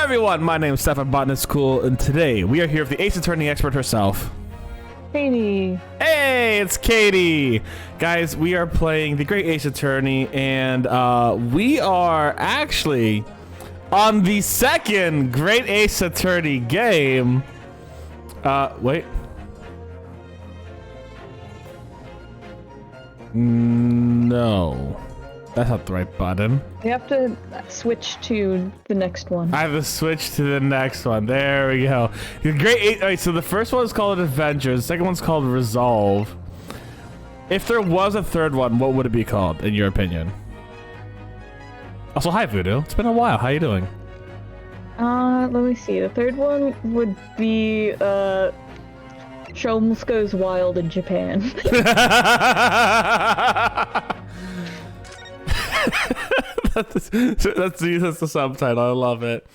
everyone, my name is Stefan, Botanist Cool, and today we are here with the Ace Attorney expert herself, Katie. Hey, it's Katie. Guys, we are playing the Great Ace Attorney, and we are actually on the second Great Ace Attorney game. Wait. No. That's not the right button. You have to switch to the next one. I have to switch to the next one. There we go. The Great Eight. All right, so the first one is called Adventure. The second one's called Resolve. If there was a third one, what would it be called, in your opinion? Also, hi, Voodoo. It's been a while. How you doing? Let me see. The third one would be, Sholmes Goes Wild in Japan. that's the subtitle. I love it.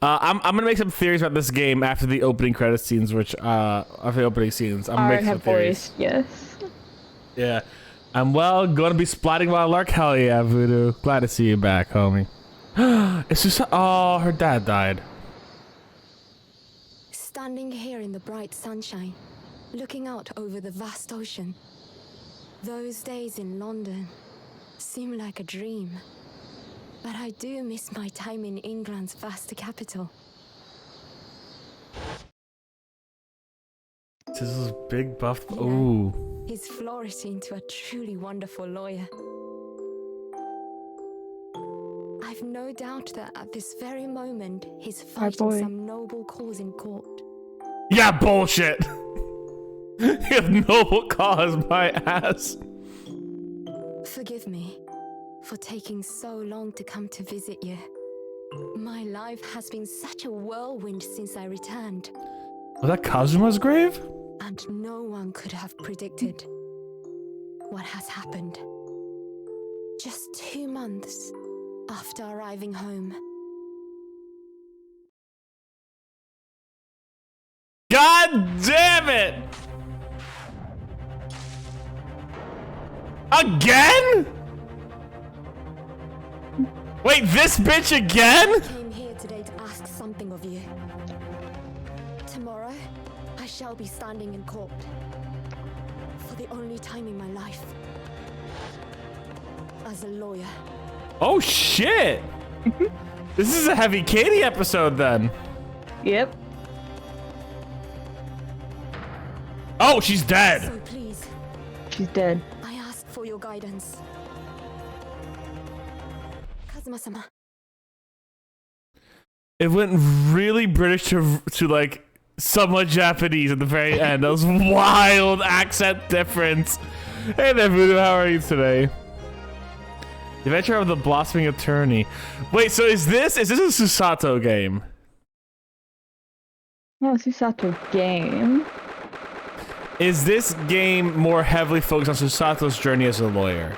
I'm gonna make some theories about this game after the opening credit scenes, which after the opening scenes, I'm gonna make some theories. Yes. Yeah, I'm gonna be splatting while lark. Hell yeah, Voodoo. Glad to see you back, homie. It's just her dad died. Standing here in the bright sunshine, looking out over the vast ocean. Those days in London seem like a dream. But I do miss my time in England's vast capital. This is big buff. Yeah. Ooh. He's flourished into a truly wonderful lawyer. I've no doubt that at this very moment, he's fighting some noble cause in court. Yeah, bullshit. You have noble cause, my ass. Forgive me for taking so long to come to visit you. My life has been such a whirlwind since I returned. Was that Kazuma's grave? And no one could have predicted what has happened. Just 2 months after arriving home. God damn it! Again? Wait, this bitch again? I came here today to ask something of you. Tomorrow, I shall be standing in court. For the only time in my life. As a lawyer. Oh shit! This is a heavy Katie episode then. Yep. Oh, she's dead. So please. She's dead. I ask for your guidance. Kazuma-sama. It went really British to like somewhat Japanese at the very end. That was wild accent difference. Hey there, Voodoo. How are you today? The Adventure of the Blossoming Attorney. Wait, so is this a Susato game? No, Susato game. Is this game more heavily focused on Susato's journey as a lawyer?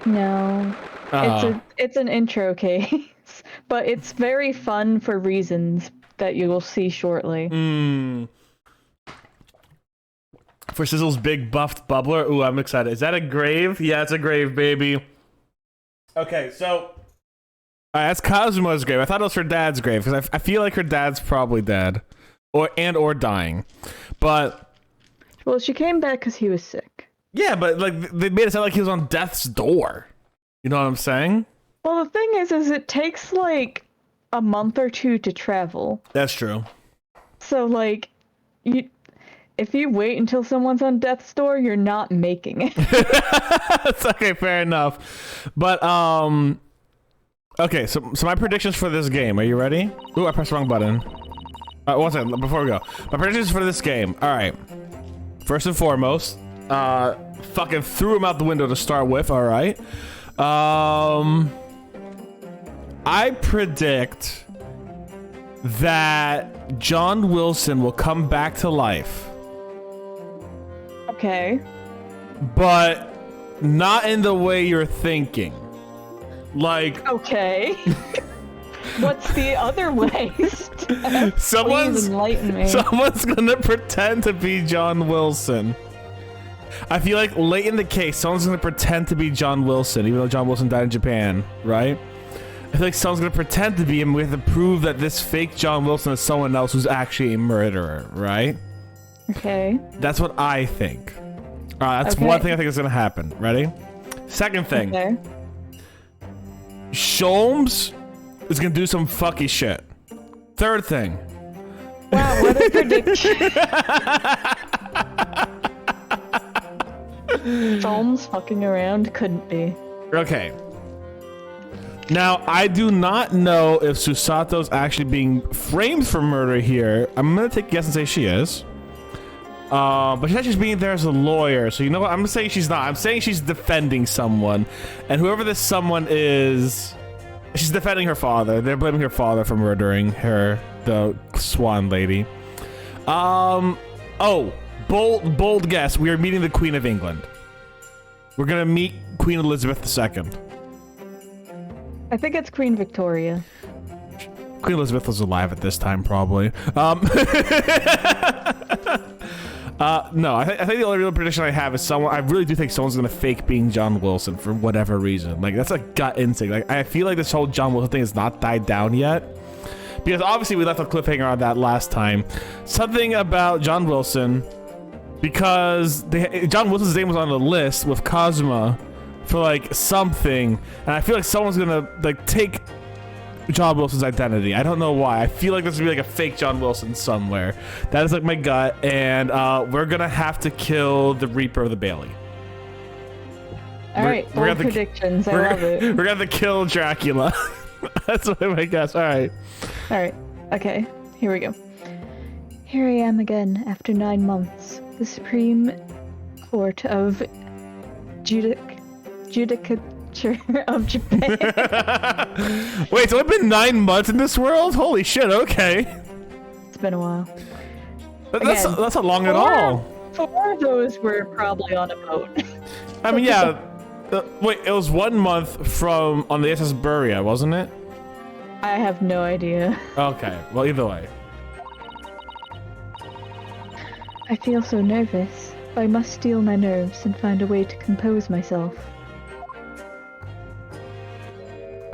No. It's an intro case, but it's very fun for reasons that you will see shortly. For Sizzle's big buffed bubbler. Ooh, I'm excited. Is that a grave? Yeah, it's a grave, baby. Okay, so that's Kazuma's grave. I thought it was her dad's grave because I feel like her dad's probably dead, or dying, but. Well, she came back because he was sick. Yeah, but like they made it sound like he was on death's door. You know what I'm saying? Well, the thing is it takes like a month or two to travel. That's true. So like, if you wait until someone's on death's door, you're not making it. That's okay, fair enough. But okay, so my predictions for this game. Are you ready? Ooh, I pressed the wrong button. One second before we go. My predictions for this game. All right. First and foremost, fucking threw him out the window to start with. All right. I predict that John Wilson will come back to life. Okay. But not in the way you're thinking. Like. Okay. What's the other ways? Please enlighten me. Someone's gonna pretend to be John Wilson. I feel like late in the case, someone's gonna pretend to be John Wilson, even though John Wilson died in Japan, right? I feel like someone's gonna pretend to be him. We have to prove that this fake John Wilson is someone else who's actually a murderer, right? Okay. That's what I think. That's Okay. one thing I think is gonna happen. Ready? Second thing. Okay. Sholmes is gonna do some fucky shit. Third thing. Wow, what a prediction. Psalms fucking around couldn't be. Okay. Now, I do not know if Susato's actually being framed for murder here. I'm gonna take a guess and say she is. But she's actually being there as a lawyer, so you know what? I'm gonna say she's not. I'm saying she's defending someone. And whoever this someone is, she's defending her father. They're blaming her father for murdering her, the swan lady. Oh, bold guess. We are meeting the Queen of England. We're gonna meet Queen Elizabeth II. I think it's Queen Victoria. Queen Elizabeth was alive at this time, probably. No, I think the only real prediction I have is someone. I really do think someone's gonna fake being John Wilson for whatever reason. Like, that's a gut instinct. Like, I feel like this whole John Wilson thing has not died down yet, because obviously we left a cliffhanger on that last time. Something about John Wilson, because John Wilson's name was on the list with Cosma for like something, and I feel like someone's gonna like take John Wilson's identity. I don't know why. I feel like there's gonna be like a fake John Wilson somewhere. That is like my gut, and we're gonna have to kill the Reaper of the Bailey. Alright, bold predictions. I love it. We're gonna have to kill Dracula. That's what I guess. Alright. Alright, okay, here we go. Here I am again after 9 months. The Supreme Court of Judicature of Japan. Wait, it's only been 9 months in this world? Holy shit, okay. It's been a while. That's not long at all. 4 of those were probably on a boat. I mean, yeah. Wait, it was 1 month from on the SS Buria, wasn't it? I have no idea. Okay, well, either way. I feel so nervous, but I must steel my nerves and find a way to compose myself.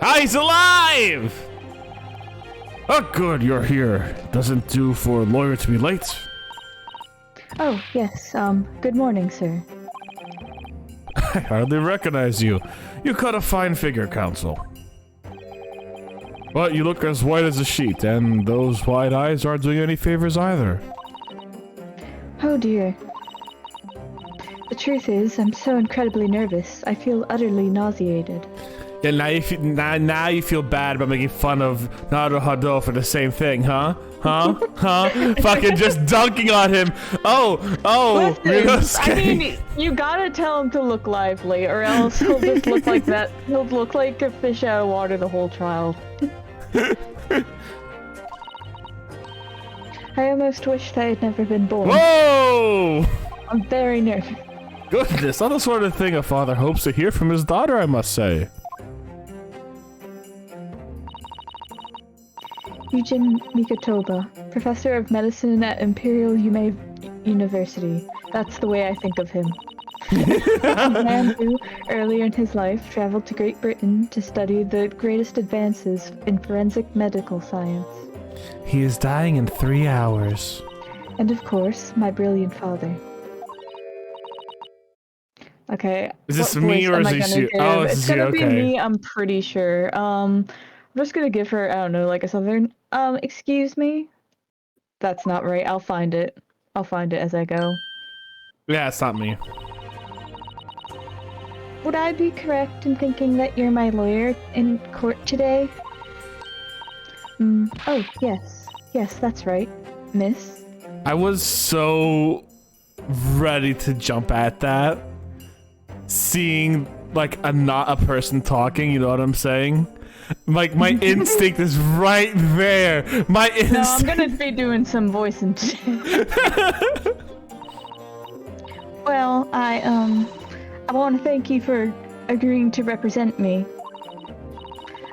Ah, he's alive! Oh, good, you're here. Doesn't do for a lawyer to be late. Oh, yes, good morning, sir. I hardly recognize you. You cut a fine figure, Counsel. But you look as white as a sheet, and those white eyes aren't doing any favors either. Oh dear. The truth is, I'm so incredibly nervous, I feel utterly nauseated. Yeah, now you feel bad about making fun of Naruto for the same thing, huh? Fucking just dunking on him. Oh, Listen, I mean, you gotta tell him to look lively, or else he'll just look like that. He'll look like a fish out of water the whole trial. I almost wish that I had never been born. Whoa! I'm very nervous. Goodness, not the sort of thing a father hopes to hear from his daughter, I must say. Eugene Mikotoba, professor of medicine at Imperial University. That's the way I think of him. A man who, earlier in his life, traveled to Great Britain to study the greatest advances in forensic medical science. He is dying in 3 hours. And of course, my brilliant father. Okay. Is this me or is this you? Oh, it's gonna be okay. me, I'm pretty sure. I'm just gonna give her, I don't know, like a southern, excuse me? That's not right. I'll find it. I'll find it as I go. Yeah, it's not me. Would I be correct in thinking that you're my lawyer in court today? Oh, yes. Yes, that's right, miss. I was so ready to jump at that. Seeing, like, not a person talking, you know what I'm saying? Like, my instinct is right there. My instinct. No, I'm gonna be doing some voicing today. Well, I want to thank you for agreeing to represent me.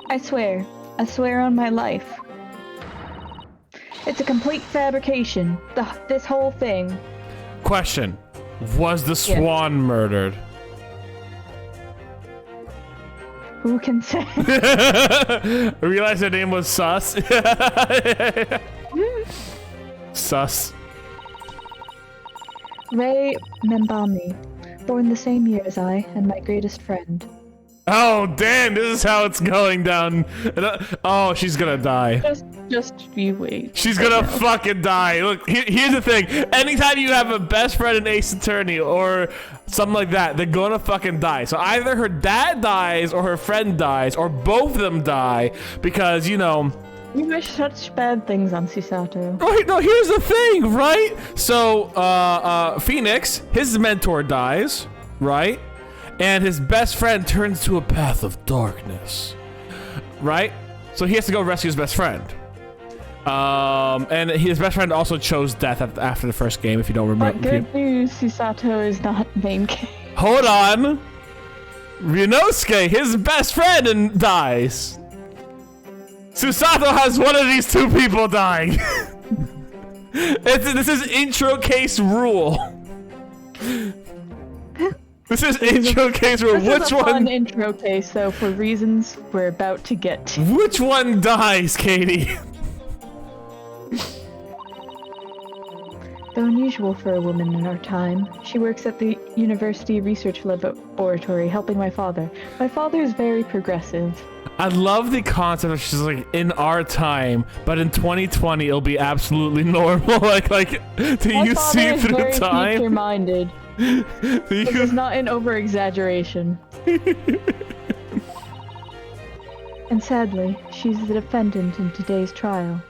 I swear on my life. It's a complete fabrication. This whole thing. Question. Was the swan murdered? Who can say? I realized her name was Sus. Sus. Ray Membami, born the same year as I and my greatest friend. Oh, damn, this is how it's going down. Oh, she's gonna die. Just you wait. She's gonna fucking die. Look, here's the thing. Anytime you have a best friend in Ace Attorney or something like that, they're gonna fucking die. So either her dad dies or her friend dies or both of them die because, you know... You wish such bad things on Susato. Right, no, here's the thing, right? So, Phoenix, his mentor dies, right? And his best friend turns to a path of darkness, right? So he has to go rescue his best friend. And his best friend also chose death after the first game, if you don't remember. But good news, Susato is not main game. Hold on. Ryunosuke, his best friend, dies. Susato has one of these two people dying. This is intro case rule. This is intro case rule. This Which is a one? fun intro case, though, for reasons we're about to get to. Which one dies, Katie? Though unusual for a woman in our time, she works at the University Research Laboratory helping my father. My father is very progressive. I love the concept of she's like, in our time, but in 2020 it'll be absolutely normal. like, do you see through very time? future-minded. This is not an over-exaggeration. And sadly, she's the defendant in today's trial.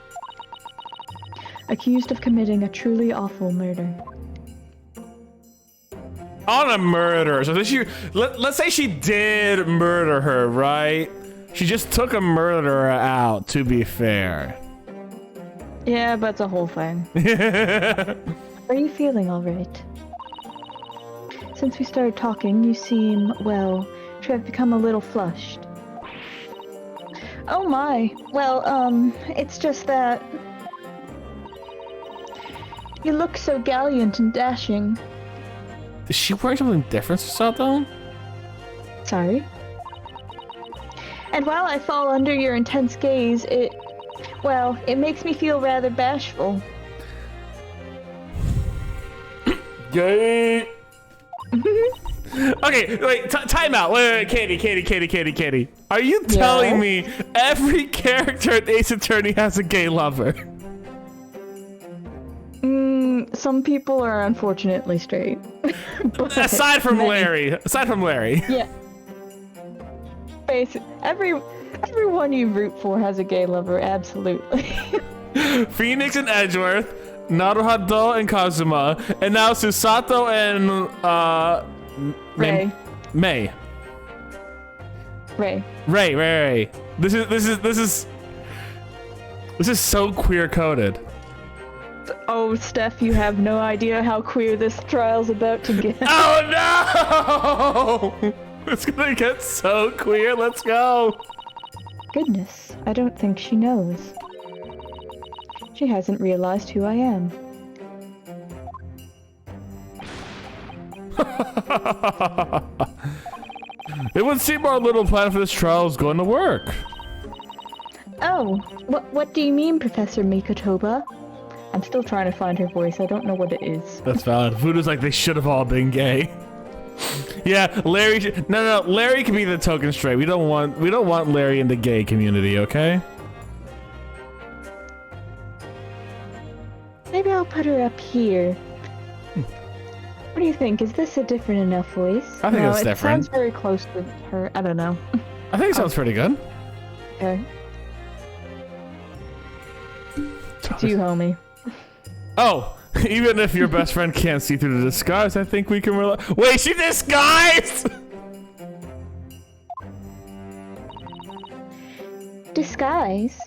Accused of committing a truly awful murder. On a murder. So let's say she did murder her, right? She just took a murderer out, to be fair. Yeah, but it's a whole thing. Are you feeling alright? Since we started talking, you seem, well, to have become a little flushed. Oh my. Well, it's just that... You look so gallant and dashing. Is she wearing something different, Sato? Sorry? And while I fall under your intense gaze, it makes me feel rather bashful. Gay. Okay, wait, time out. Wait, Katie. Are you telling me every character in Ace Attorney has a gay lover? Some people are unfortunately straight. Aside from Larry. Yeah. Basically, everyone you root for has a gay lover, absolutely. Phoenix and Edgeworth, Naruhado and Kazuma, and now Susato and Ray. May. Ray. This is so queer coded. Oh, Steph, you have no idea how queer this trial's about to get. Oh no! It's gonna get so queer. Let's go. Goodness, I don't think she knows. She hasn't realized who I am. It would seem our little plan for this trial is going to work. Oh, what do you mean, Professor Mikotoba? I'm still trying to find her voice. I don't know what it is. That's valid. Voodoo's like they should have all been gay. Yeah, Larry. No. Larry can be the token straight. We don't want Larry in the gay community. Okay. Maybe I'll put her up here. What do you think? Is this a different enough voice? I think it's it different. Sounds very close to her. I don't know. I think it sounds pretty good. Okay. It's you, homie. Oh, even if your best friend can't see through the disguise, I think we can rely. Wait, she disguised? Disguise?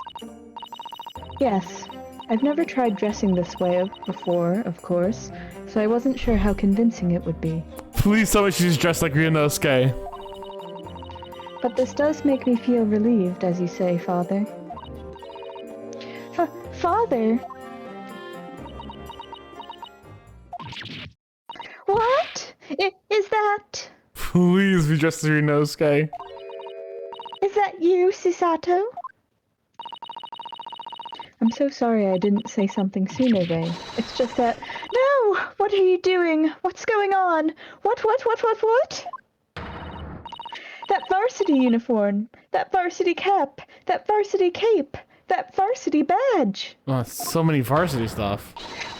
Yes. I've never tried dressing this way before, of course, so I wasn't sure how convincing it would be. Please tell me she's dressed like Ryunosuke. But this does make me feel relieved, as you say, Father. Father? What? Is that... Please be dressed as Ryunosuke. Is that you, Susato? I'm so sorry I didn't say something sooner, Ray. It's just that... No! What are you doing? What's going on? What? That varsity uniform! That varsity cap! That varsity cape! That varsity badge! Oh, so many varsity stuff.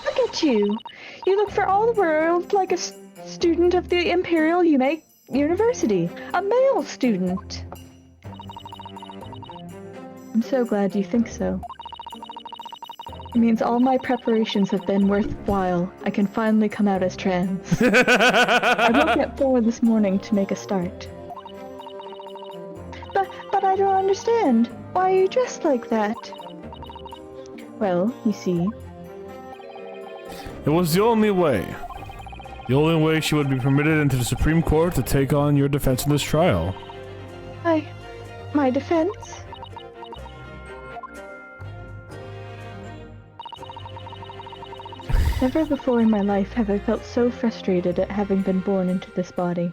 Look at you! You look for all the world like a student of the Imperial University. A male student. I'm so glad you think so. It means all my preparations have been worthwhile. I can finally come out as trans. I woke at 4 this morning to make a start. But I don't understand. Why are you dressed like that? Well, you see... It was the only way. The only way she would be permitted into the Supreme Court to take on your defense in this trial. My defense? Never before in my life have I felt so frustrated at having been born into this body.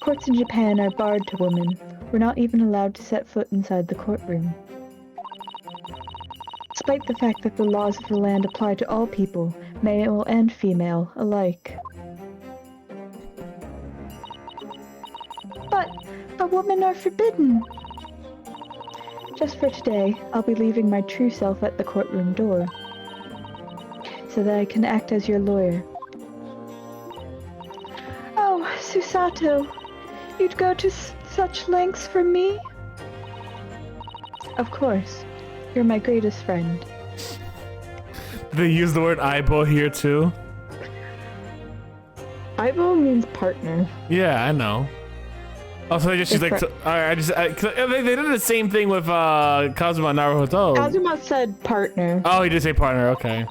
Courts in Japan are barred to women. We're not even allowed to set foot inside the courtroom. Despite the fact that the laws of the land apply to all people, male and female, alike. But women are forbidden! Just for today, I'll be leaving my true self at the courtroom door, so that I can act as your lawyer. Oh, Susato, you'd go to such lengths for me? Of course. You're my greatest friend. They use the word Aibo here too. Aibo means partner. Yeah, I know. Also, they just use like. They did the same thing with Kazuma Naruhodo. Kazuma said partner. Oh, he did say partner. Okay.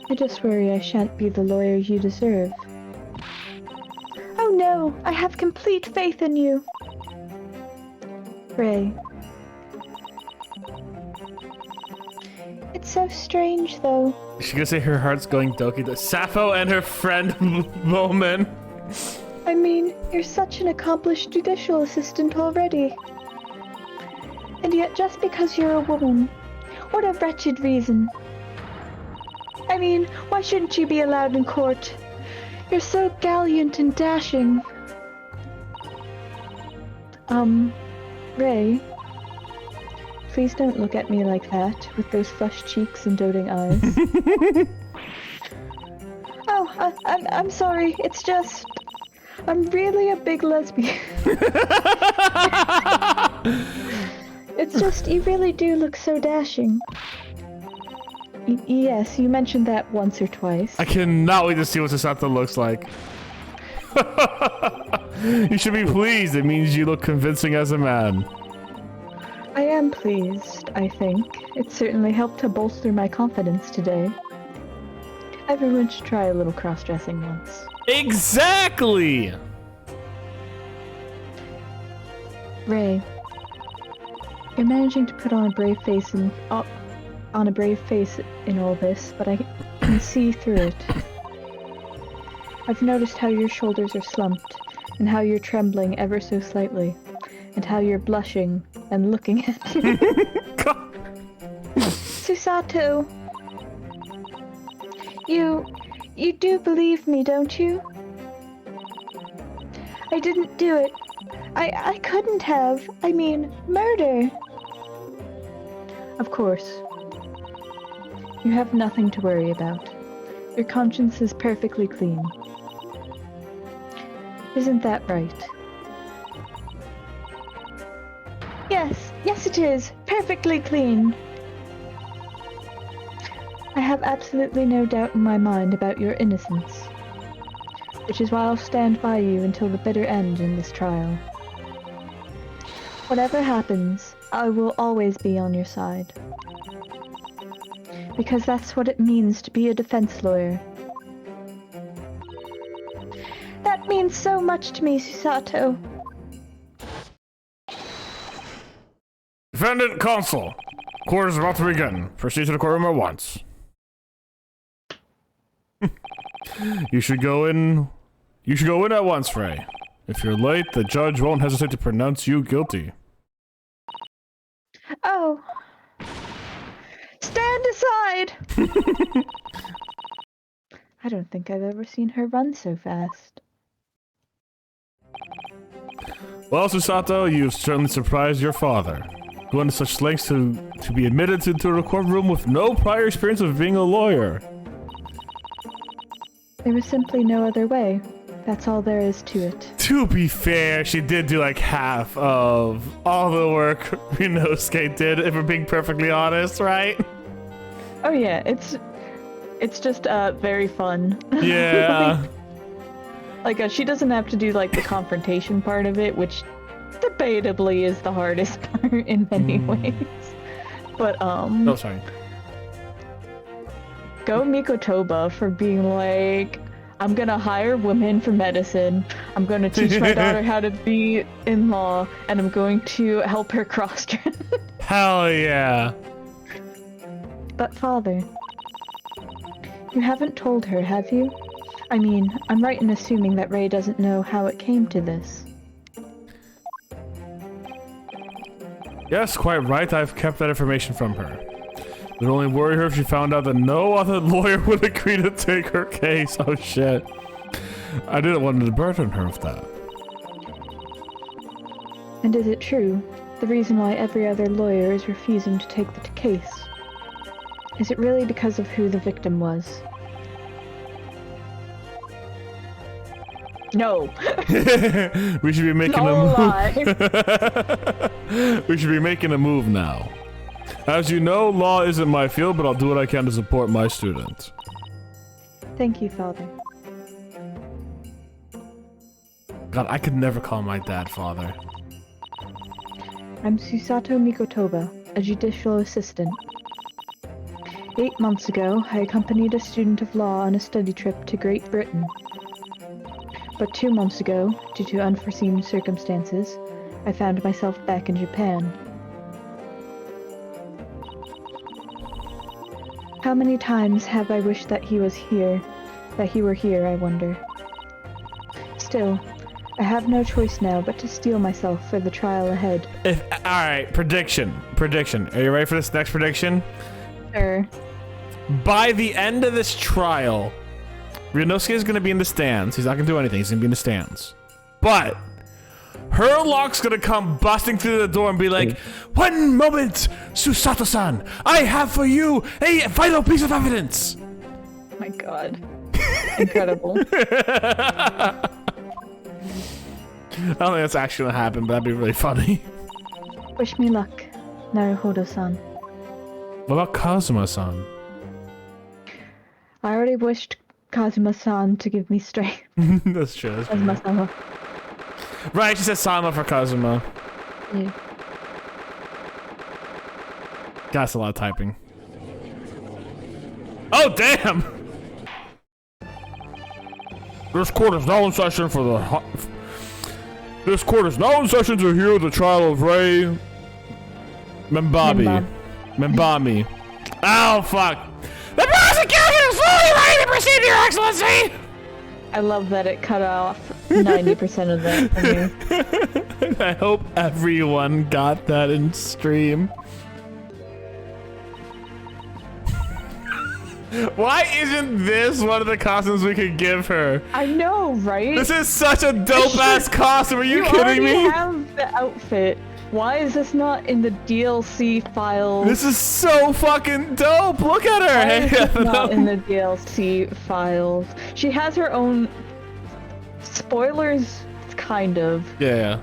I just worry I shan't be the lawyer you deserve. Oh no, I have complete faith in you. Ray. It's so strange, though. She gonna say her heart's going doki. Sappho and her friend Momen. I mean, you're such an accomplished judicial assistant already. And yet, just because you're a woman, what a wretched reason. I mean, why shouldn't you be allowed in court? You're so gallant and dashing. Ray, please don't look at me like that, with those flushed cheeks and doting eyes. Oh, I'm sorry, it's just... I'm really a big lesbian. It's just, you really do look so dashing. Yes, you mentioned that once or twice. I cannot wait to see what Susato looks like. You should be pleased. It means you look convincing as a man. I am pleased, I think. It certainly helped to bolster my confidence today. Everyone should try a little cross-dressing once. Exactly! Ray, you're managing to put on a brave face in all this, but I can see through it. I've noticed how your shoulders are slumped, and how you're trembling ever so slightly, and how you're blushing and looking at me. Susato, you do believe me, don't you? I didn't do it. I couldn't have. I mean, murder. Of course. You have nothing to worry about. Your conscience is perfectly clean. Isn't that right? Yes it is. Perfectly clean. I have absolutely no doubt in my mind about your innocence, which is why I'll stand by you until the bitter end in this trial. Whatever happens, I will always be on your side. Because that's what it means to be a defense lawyer. That means so much to me, Susato. Defendant counsel. Court is about to begin. Proceed to the courtroom at once. You should go in at once, Ray. If you're late, the judge won't hesitate to pronounce you guilty. Oh. Stand aside! I don't think I've ever seen her run so fast. Well, Susato, you've certainly surprised your father. Going to such lengths to be admitted into a courtroom with no prior experience of being a lawyer. There was simply no other way. That's all there is to it. To be fair, she did do like half of all the work Rinosuke did, if we're being perfectly honest, right? Oh yeah, it's just very fun. Yeah. She doesn't have to do like the confrontation part of it, which debatably is the hardest part in many ways. But Oh, sorry. Go Mikotoba for being like, I'm gonna hire women for medicine, I'm gonna teach my daughter how to be in law, and I'm going to help her cross-dress. Hell yeah. But father, you haven't told her, have you? I mean, I'm right in assuming that Ray doesn't know how it came to this. Yes, quite right. I've kept that information from her. It would only worry her if she found out that no other lawyer would agree to take her case. Oh shit. I didn't want to burden her with that. And is it true, the reason why every other lawyer is refusing to take the case? Is it really because of who the victim was? No. We should be making No a move. lie. We should be making a move now. As you know, law isn't my field, but I'll do what I can to support my student. Thank you, father. God, I could never call my dad father. I'm Susato Mikotoba, a judicial assistant. 8 months ago, I accompanied a student of law on a study trip to Great Britain. But 2 months ago, due to unforeseen circumstances, I found myself back in Japan. How many times have I wished that he was here, that he were here, I wonder. Still, I have no choice now but to steel myself for the trial ahead. Alright, prediction. Are you ready for this next prediction? Sure. By the end of this trial, Ryonosuke is going to be in the stands. He's not going to do anything. He's going to be in the stands. But Herlock's going to come busting through the door and be like, 1 moment, Susato-san. I have for you a vital piece of evidence. Oh my god. Incredible. I don't think that's actually going to happen, but that'd be really funny. Wish me luck, Naruhodo-san. What about Kazuma-san? I already wished Kazuma-san to give me strength. That's true. That's true. Kazuma-sama. Right, she said Sama for Kazuma. Yeah. That's a lot of typing. Oh, damn! This court is now in session for the... This court is now in session to hear the trial of Ray... Membami. Oh, fuck. The prosecution is fully ready to proceed, Your Excellency! I love that it cut off 90% of that from you. I hope everyone got that in stream. Why isn't this one of the costumes we could give her? I know, right? This is such a dope-ass costume. Are you kidding me? You have the outfit. Why is this not in the DLC files? This is so fucking dope. Look at her. Why is this not in the DLC files? She has her own spoilers, kind of. Yeah.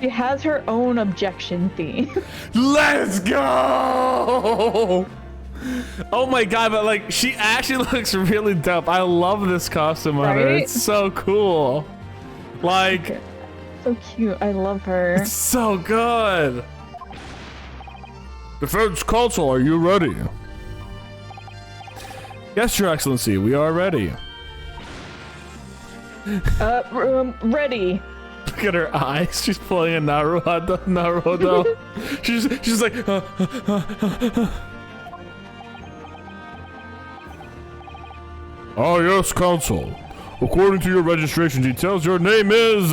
She has her own objection theme. Let's go! Oh my god, but like, she actually looks really dope. I love this costume of her. Right? It's so cool. Like, so cute. I love her. it's so good. Defense counsel, are you ready? Yes, Your Excellency, we are ready. Ready. Look at her eyes. She's pulling a Naruhodo. she's like, Oh yes, counsel. According to your registration details, your name is,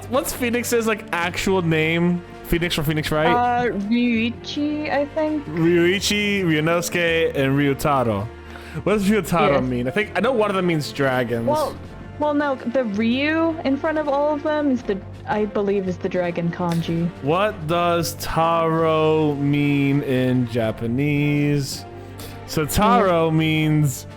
What's Phoenix's like actual name? Phoenix from Phoenix, right? Ryuichi, I think. Ryuichi, Ryunosuke, and Ryutaro. What does Ryutaro mean? I know one of them means dragons. Well, no, the Ryu in front of all of them is I believe is the dragon kanji. What does Taro mean in Japanese? So Taro means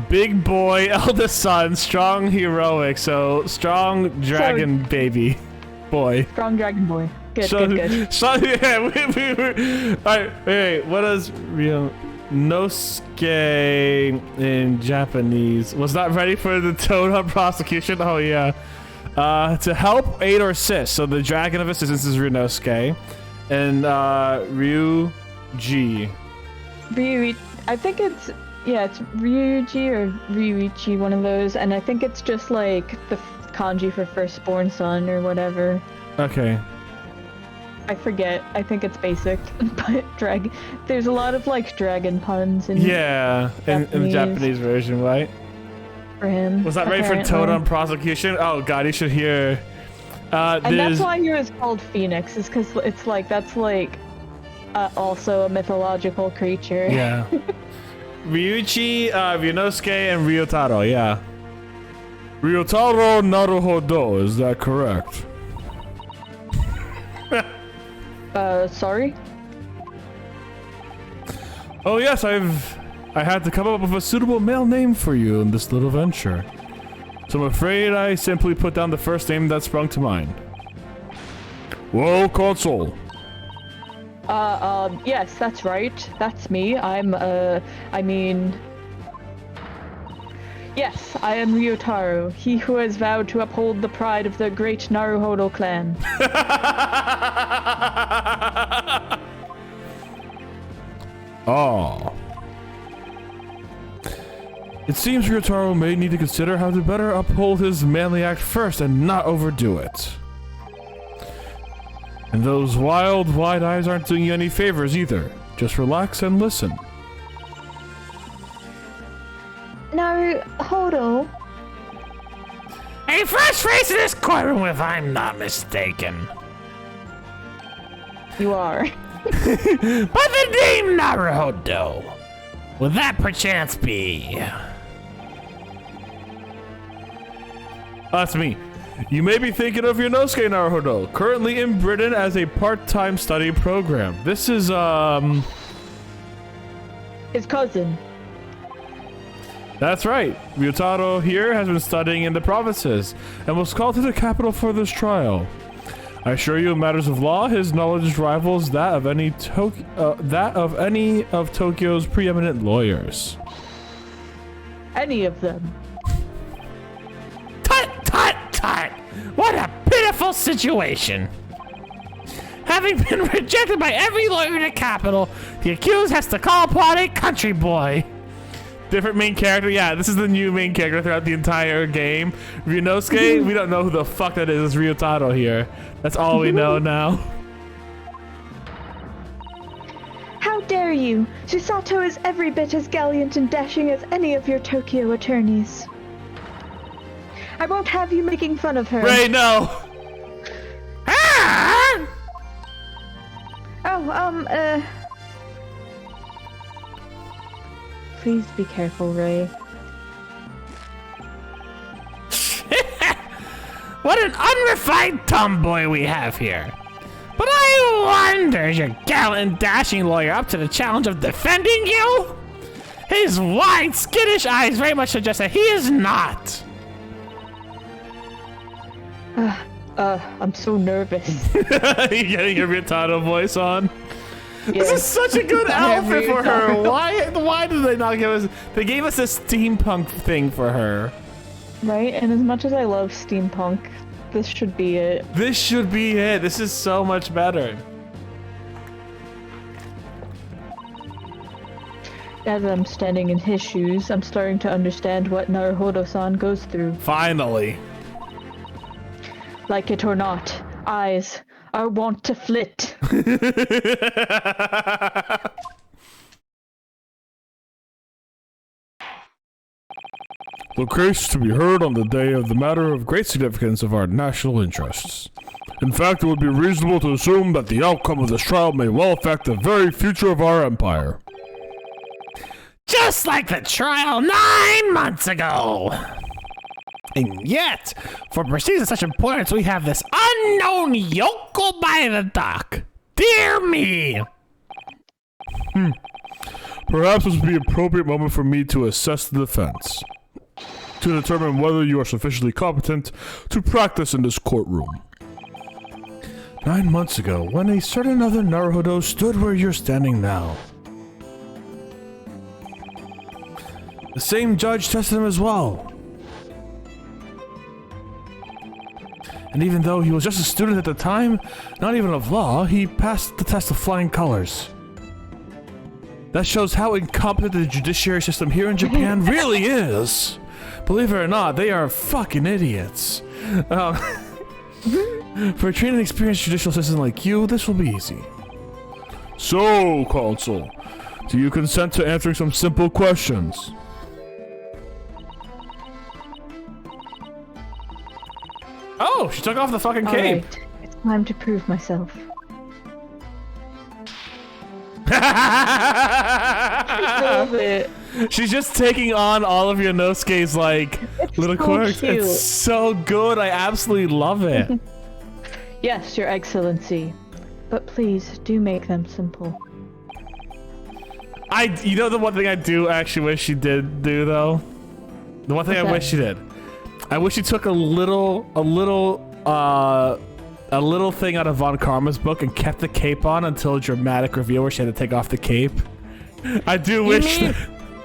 big boy, eldest son, strong, heroic. So strong dragon baby boy. Strong dragon boy. Good, good. So yeah, we were. All right, wait. What does Ryunosuke in Japanese? Was not ready for the tone of prosecution. Oh yeah. To help, aid, or assist. So the dragon of assistance is Ryunosuke, and Ryuji. I think it's Ryuji or Ryuichi, one of those, and I think it's just like the kanji for firstborn son or whatever. Okay. I forget. I think it's basic, but there's a lot of like dragon puns in in the Japanese version, right? For him. Was that ready for totem prosecution? Oh god, you should hear. And that's why he was called Phoenix, is because it's like that's like also a mythological creature. Yeah. Ryuichi, Ryunosuke, and Ryotaro. Yeah. Ryotaro Naruhodo. Is that correct? Sorry. Oh yes, I had to come up with a suitable male name for you in this little venture. So I'm afraid I simply put down the first name that sprung to mind. Well, Consul. Yes, that's right. That's me. Yes, I am Ryotaro, he who has vowed to uphold the pride of the great Naruhodo clan. Oh. It seems Ryotaro may need to consider how to better uphold his manly act first and not overdo it. And those wild, wide eyes aren't doing you any favors either. Just relax and listen. Naruhodo? A fresh face in this courtroom if I'm not mistaken. You are. But the name Naruhodo, would that perchance be? That's me. You may be thinking of Yonosuke Naruhodo, currently in Britain as a part-time study program. This is, his cousin. That's right. Ryutaro here has been studying in the provinces and was called to the capital for this trial. I assure you, in matters of law, his knowledge rivals that of any of Tokyo's preeminent lawyers. Any of them. Tut, tut, tut! What a pitiful situation! Having been rejected by every lawyer in the capital, the accused has to call upon a country boy. Different main character? Yeah, this is the new main character throughout the entire game. Ryunosuke, we don't know who the fuck that is. It's Ryotaro here. That's all we know now. How dare you! Susato is every bit as gallant and dashing as any of your Tokyo attorneys. I won't have you making fun of her. Ray, no! Ah! Oh, please be careful, Ray. What an unrefined tomboy we have here. But I wonder, is your gallant and dashing lawyer up to the challenge of defending you? His wide, skittish eyes very much suggest that he is not. I'm so nervous. You getting your Ryotaro voice on? Yeah. This is such a good outfit for her. Why did they not give us... They gave us a steampunk thing for her. Right? And as much as I love steampunk, this should be it. This should be it. This is so much better. Now that I'm standing in his shoes, I'm starting to understand what Naruhodo-san goes through. Finally. Like it or not, eyes are wont to flit. The case to be heard on the day of the matter of great significance of our national interests. In fact, it would be reasonable to assume that the outcome of this trial may well affect the very future of our empire. Just like the trial 9 months ago. And yet, for proceedings of such importance, we have this unknown yokel by the dock. Dear me! Perhaps this would be an appropriate moment for me to assess the defense, to determine whether you are sufficiently competent to practice in this courtroom. 9 months ago, when a certain other Naruhodo stood where you're standing now, the same judge tested him as well. And even though he was just a student at the time, not even of law, he passed the test of flying colors. That shows how incompetent the judiciary system here in Japan really is. Believe it or not, they are fucking idiots. For a trained and experienced judicial assistant like you, this will be easy. So, counsel, do you consent to answering some simple questions? Oh, she took off the fucking cape. Alright, it's time to prove myself. I love it. She's just taking on all of Yonosuke's, like, little so quirks. cute. It's so good. I absolutely love it. Yes, Your Excellency. But please, do make them simple. You know the one thing I do actually wish she did do, though? The one thing I wish she did. I wish she took a little thing out of Von Karma's book and kept the cape on until a dramatic reveal where she had to take off the cape. I do wish...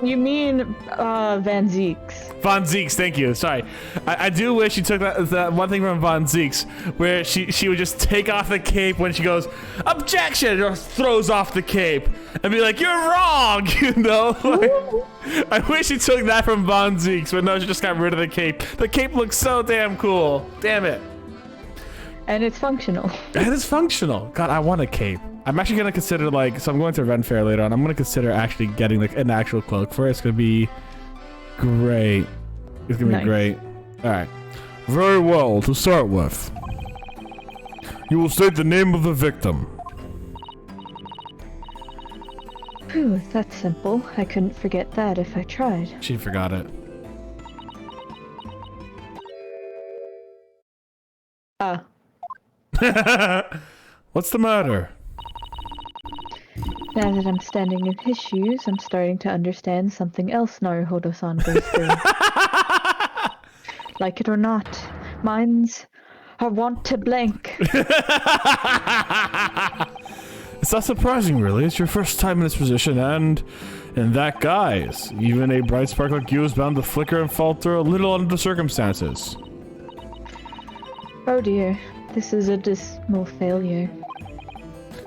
You mean Van Zeeks. Von Zeeks, thank you. Sorry. I do wish she took that one thing from Von Zeeks where she would just take off the cape when she goes, "Objection!" or throws off the cape and be like, "You're wrong!" You know? Like, I wish she took that from Von Zeeks, but no, she just got rid of the cape. The cape looks so damn cool. Damn it. And it's functional. And it's functional. God, I want a cape. I'm actually going to consider, like, so I'm going to Ren Fair later on. I'm going to consider actually getting, like, an actual cloak for it. It's going to be great. It's going to be great. All right. Very well, to start with. You will state the name of the victim. Phew, that's simple. I couldn't forget that if I tried. She forgot it. What's the matter? Now that I'm standing in his shoes, I'm starting to understand something else Naruhodo-san goes through. Like it or not, minds are wont to blank. It's not surprising, really. It's your first time in this position, and in that guise, even a bright spark like you is bound to flicker and falter a little under the circumstances. Oh dear, this is a dismal failure.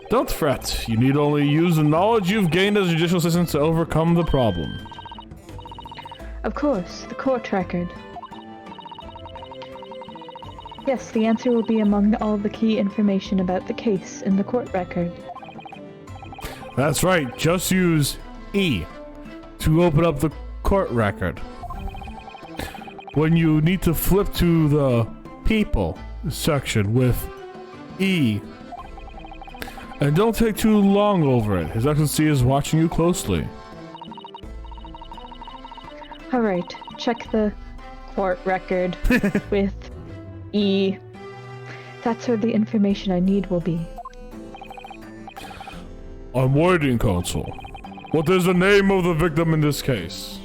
Don't fret. You need only use the knowledge you've gained as judicial assistant to overcome the problem. Of course, the court record. Yes, the answer will be among all the key information about the case in the court record. That's right. Just use E to open up the court record. When you need to flip to the people section with E. And don't take too long over it. His Excellency is watching you closely. Alright, check the court record with E. That's where the information I need will be. I'm waiting, Counsel. What is the name of the victim in this case?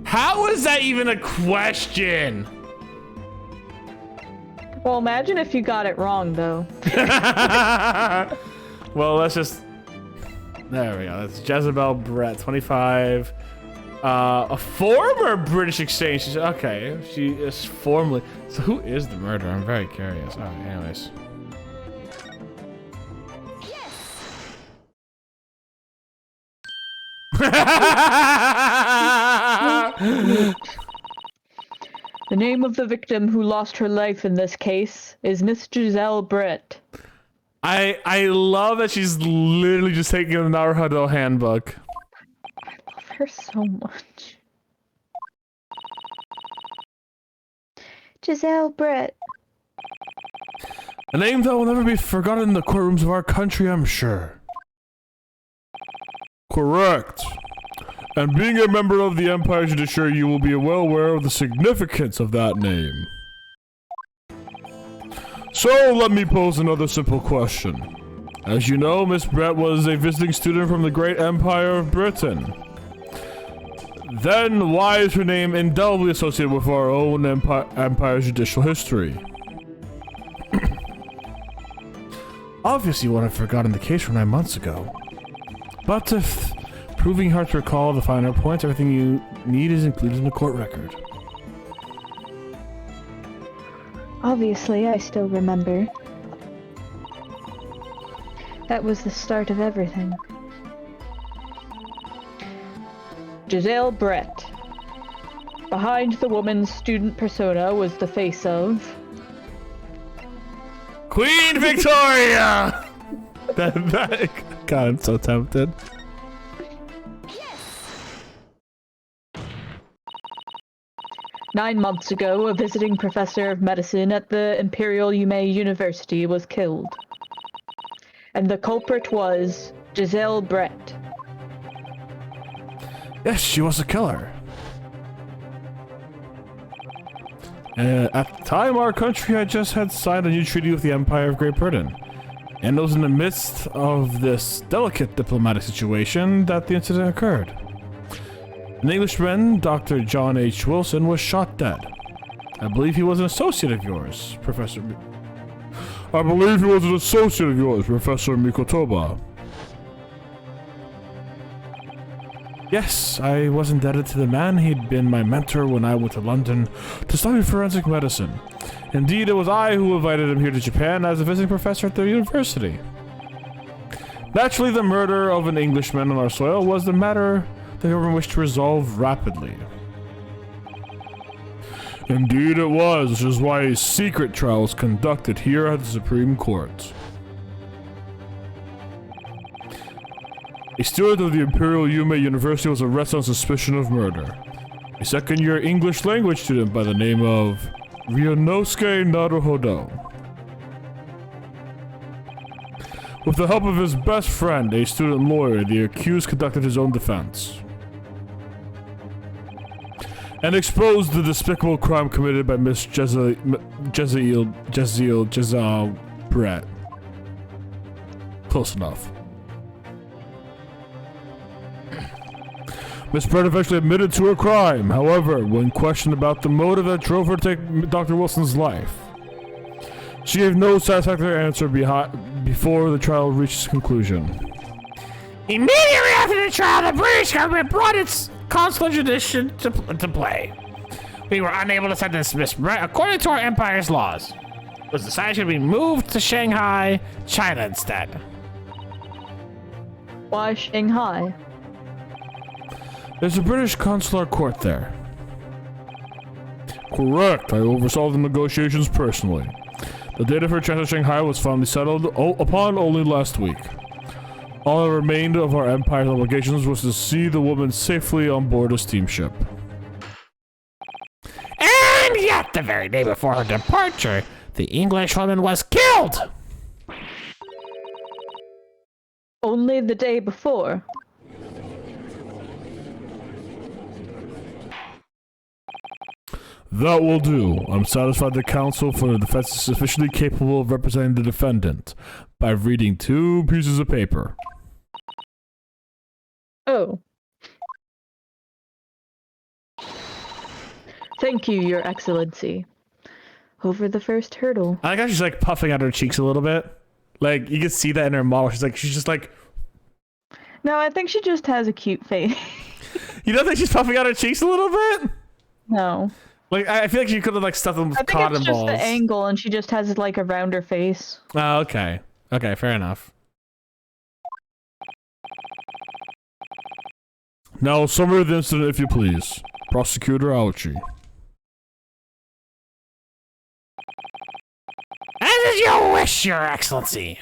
How is that even a question? Well, imagine if you got it wrong, though. Well, let's just... There we go. That's Jezebel Brett, 25. A former British exchange. Okay, she is formerly... So who is the murderer? I'm very curious. Alright, anyways. The name of the victim who lost her life in this case is Miss Giselle Brett. I love that she's literally just taking the Naruto handbook. I love her so much. Giselle Brett. A name that will never be forgotten in the courtrooms of our country, I'm sure. Correct. And being a member of the Empire Judiciary, you will be well aware of the significance of that name. So, let me pose another simple question. As you know, Miss Brett was a visiting student from the great Empire of Britain. Then, why is her name indelibly associated with our own Empire's judicial history? Obviously, you would have forgotten the case from 9 months ago. But if proving hard to recall the finer points, everything you need is included in the court record. Obviously, I still remember. That was the start of everything. Giselle Brett. Behind the woman's student persona was the face of... Queen Victoria! God, I'm so tempted. 9 months ago, a visiting professor of medicine at the Imperial Yume University was killed. And the culprit was Giselle Brett. Yes, she was a killer. At the time, our country had just signed a new treaty with the Empire of Great Britain. And it was in the midst of this delicate diplomatic situation that the incident occurred. An Englishman, Dr. John H. Wilson, was shot dead. I believe he was an associate of yours, Professor Mikotoba. Yes, I was indebted to the man. He'd been my mentor when I went to London to study forensic medicine. Indeed, it was I who invited him here to Japan as a visiting professor at the university. Naturally, the murder of an Englishman on our soil was the matter the government wished to resolve rapidly. Indeed it was, which is why a secret trial was conducted here at the Supreme Court. A student of the Imperial Yume University was arrested on suspicion of murder. A second-year English language student by the name of Ryunosuke Naruhodo. With the help of his best friend, a student lawyer, the accused conducted his own defense and exposed the despicable crime committed by Miss Giselle Brett. Close enough. Miss Brett eventually admitted to her crime. However, when questioned about the motive that drove her to take Dr. Wilson's life, she gave no satisfactory answer before the trial reached its conclusion. Immediately after the trial, the British government brought its consular jurisdiction to play. We were unable to sentence Miss Brett according to our empire's laws. It was decided to be moved to Shanghai, China instead. Why Shanghai? There's a British consular court there. Correct, I oversaw the negotiations personally. The date of her transfer to Shanghai was finally settled upon only last week. All that remained of our empire's obligations was to see the woman safely on board a steamship. And yet, the very day before her departure, the Englishwoman was killed! Only the day before. That will do. I'm satisfied the counsel for the defense is sufficiently capable of representing the defendant by reading 2 pieces of paper. Oh. Thank you, Your Excellency. Over the first hurdle. I like how she's like puffing out her cheeks a little bit. Like you can see that in her model. She's just like. No, I think she just has a cute face. You don't think she's puffing out her cheeks a little bit? No. Like I feel like she could have like stuffed them with cotton balls. I think it's just the angle, and she just has like a rounder face. Oh, okay. Okay, fair enough. Now, summary of the incident, if you please. Prosecutor Ouchie. As is your wish, Your Excellency.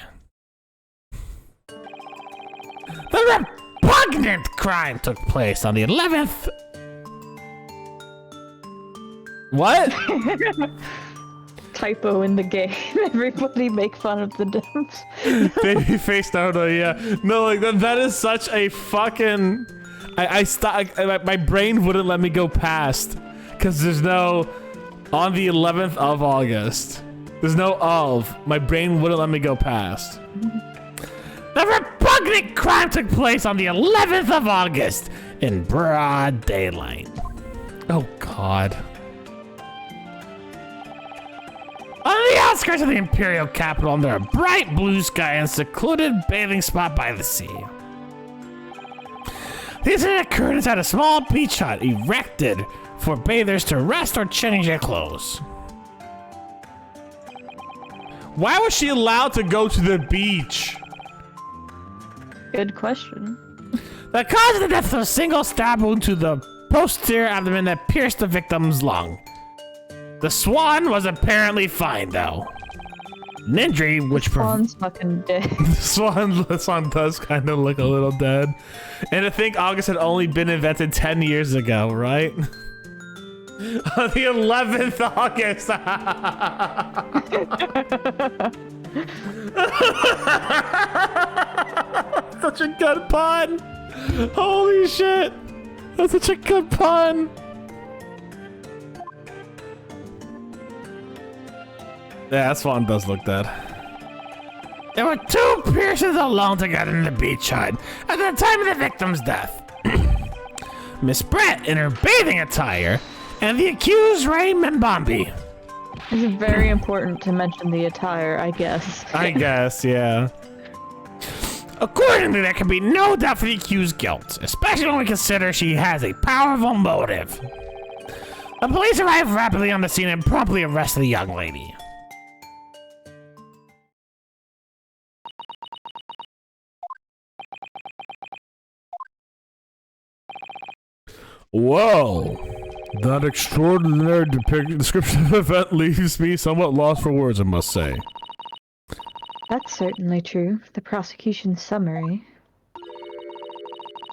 The repugnant crime took place on the 11th. What? Typo in the game. Everybody make fun of the devs. Babyface Naruto, yeah. No, like, that is such a fucking... my brain wouldn't let me go past. Because there's no... On the 11th of August. There's no of. My brain wouldn't let me go past. The repugnant crime took place on the 11th of August in broad daylight. Oh, God. On the outskirts of the Imperial capital, under a bright blue sky and secluded bathing spot by the sea. The incident occurred inside a small beach hut erected for bathers to rest or change their clothes. Why was she allowed to go to the beach? Good question. The cause of the death was a single stab wound to the posterior abdomen that pierced the victim's lung. The swan was apparently fine, though. An injury which... Swan's fucking dead. The swan does kind of look a little dead. And I think August had only been invented 10 years ago, right? On the 11th August. Such a good pun. Holy shit. That's such a good pun. Yeah, that swan does look dead. There were two persons alone together in the beach hut at the time of the victim's death. Miss Brett in her bathing attire, and the accused Ray Mbambi. It's very important to mention the attire, I guess. I guess, yeah. Accordingly, there can be no doubt for the accused's guilt, especially when we consider she has a powerful motive. The police arrived rapidly on the scene and promptly arrested the young lady. Whoa. That extraordinary description of the event leaves me somewhat lost for words, I must say. That's certainly true. The prosecution's summary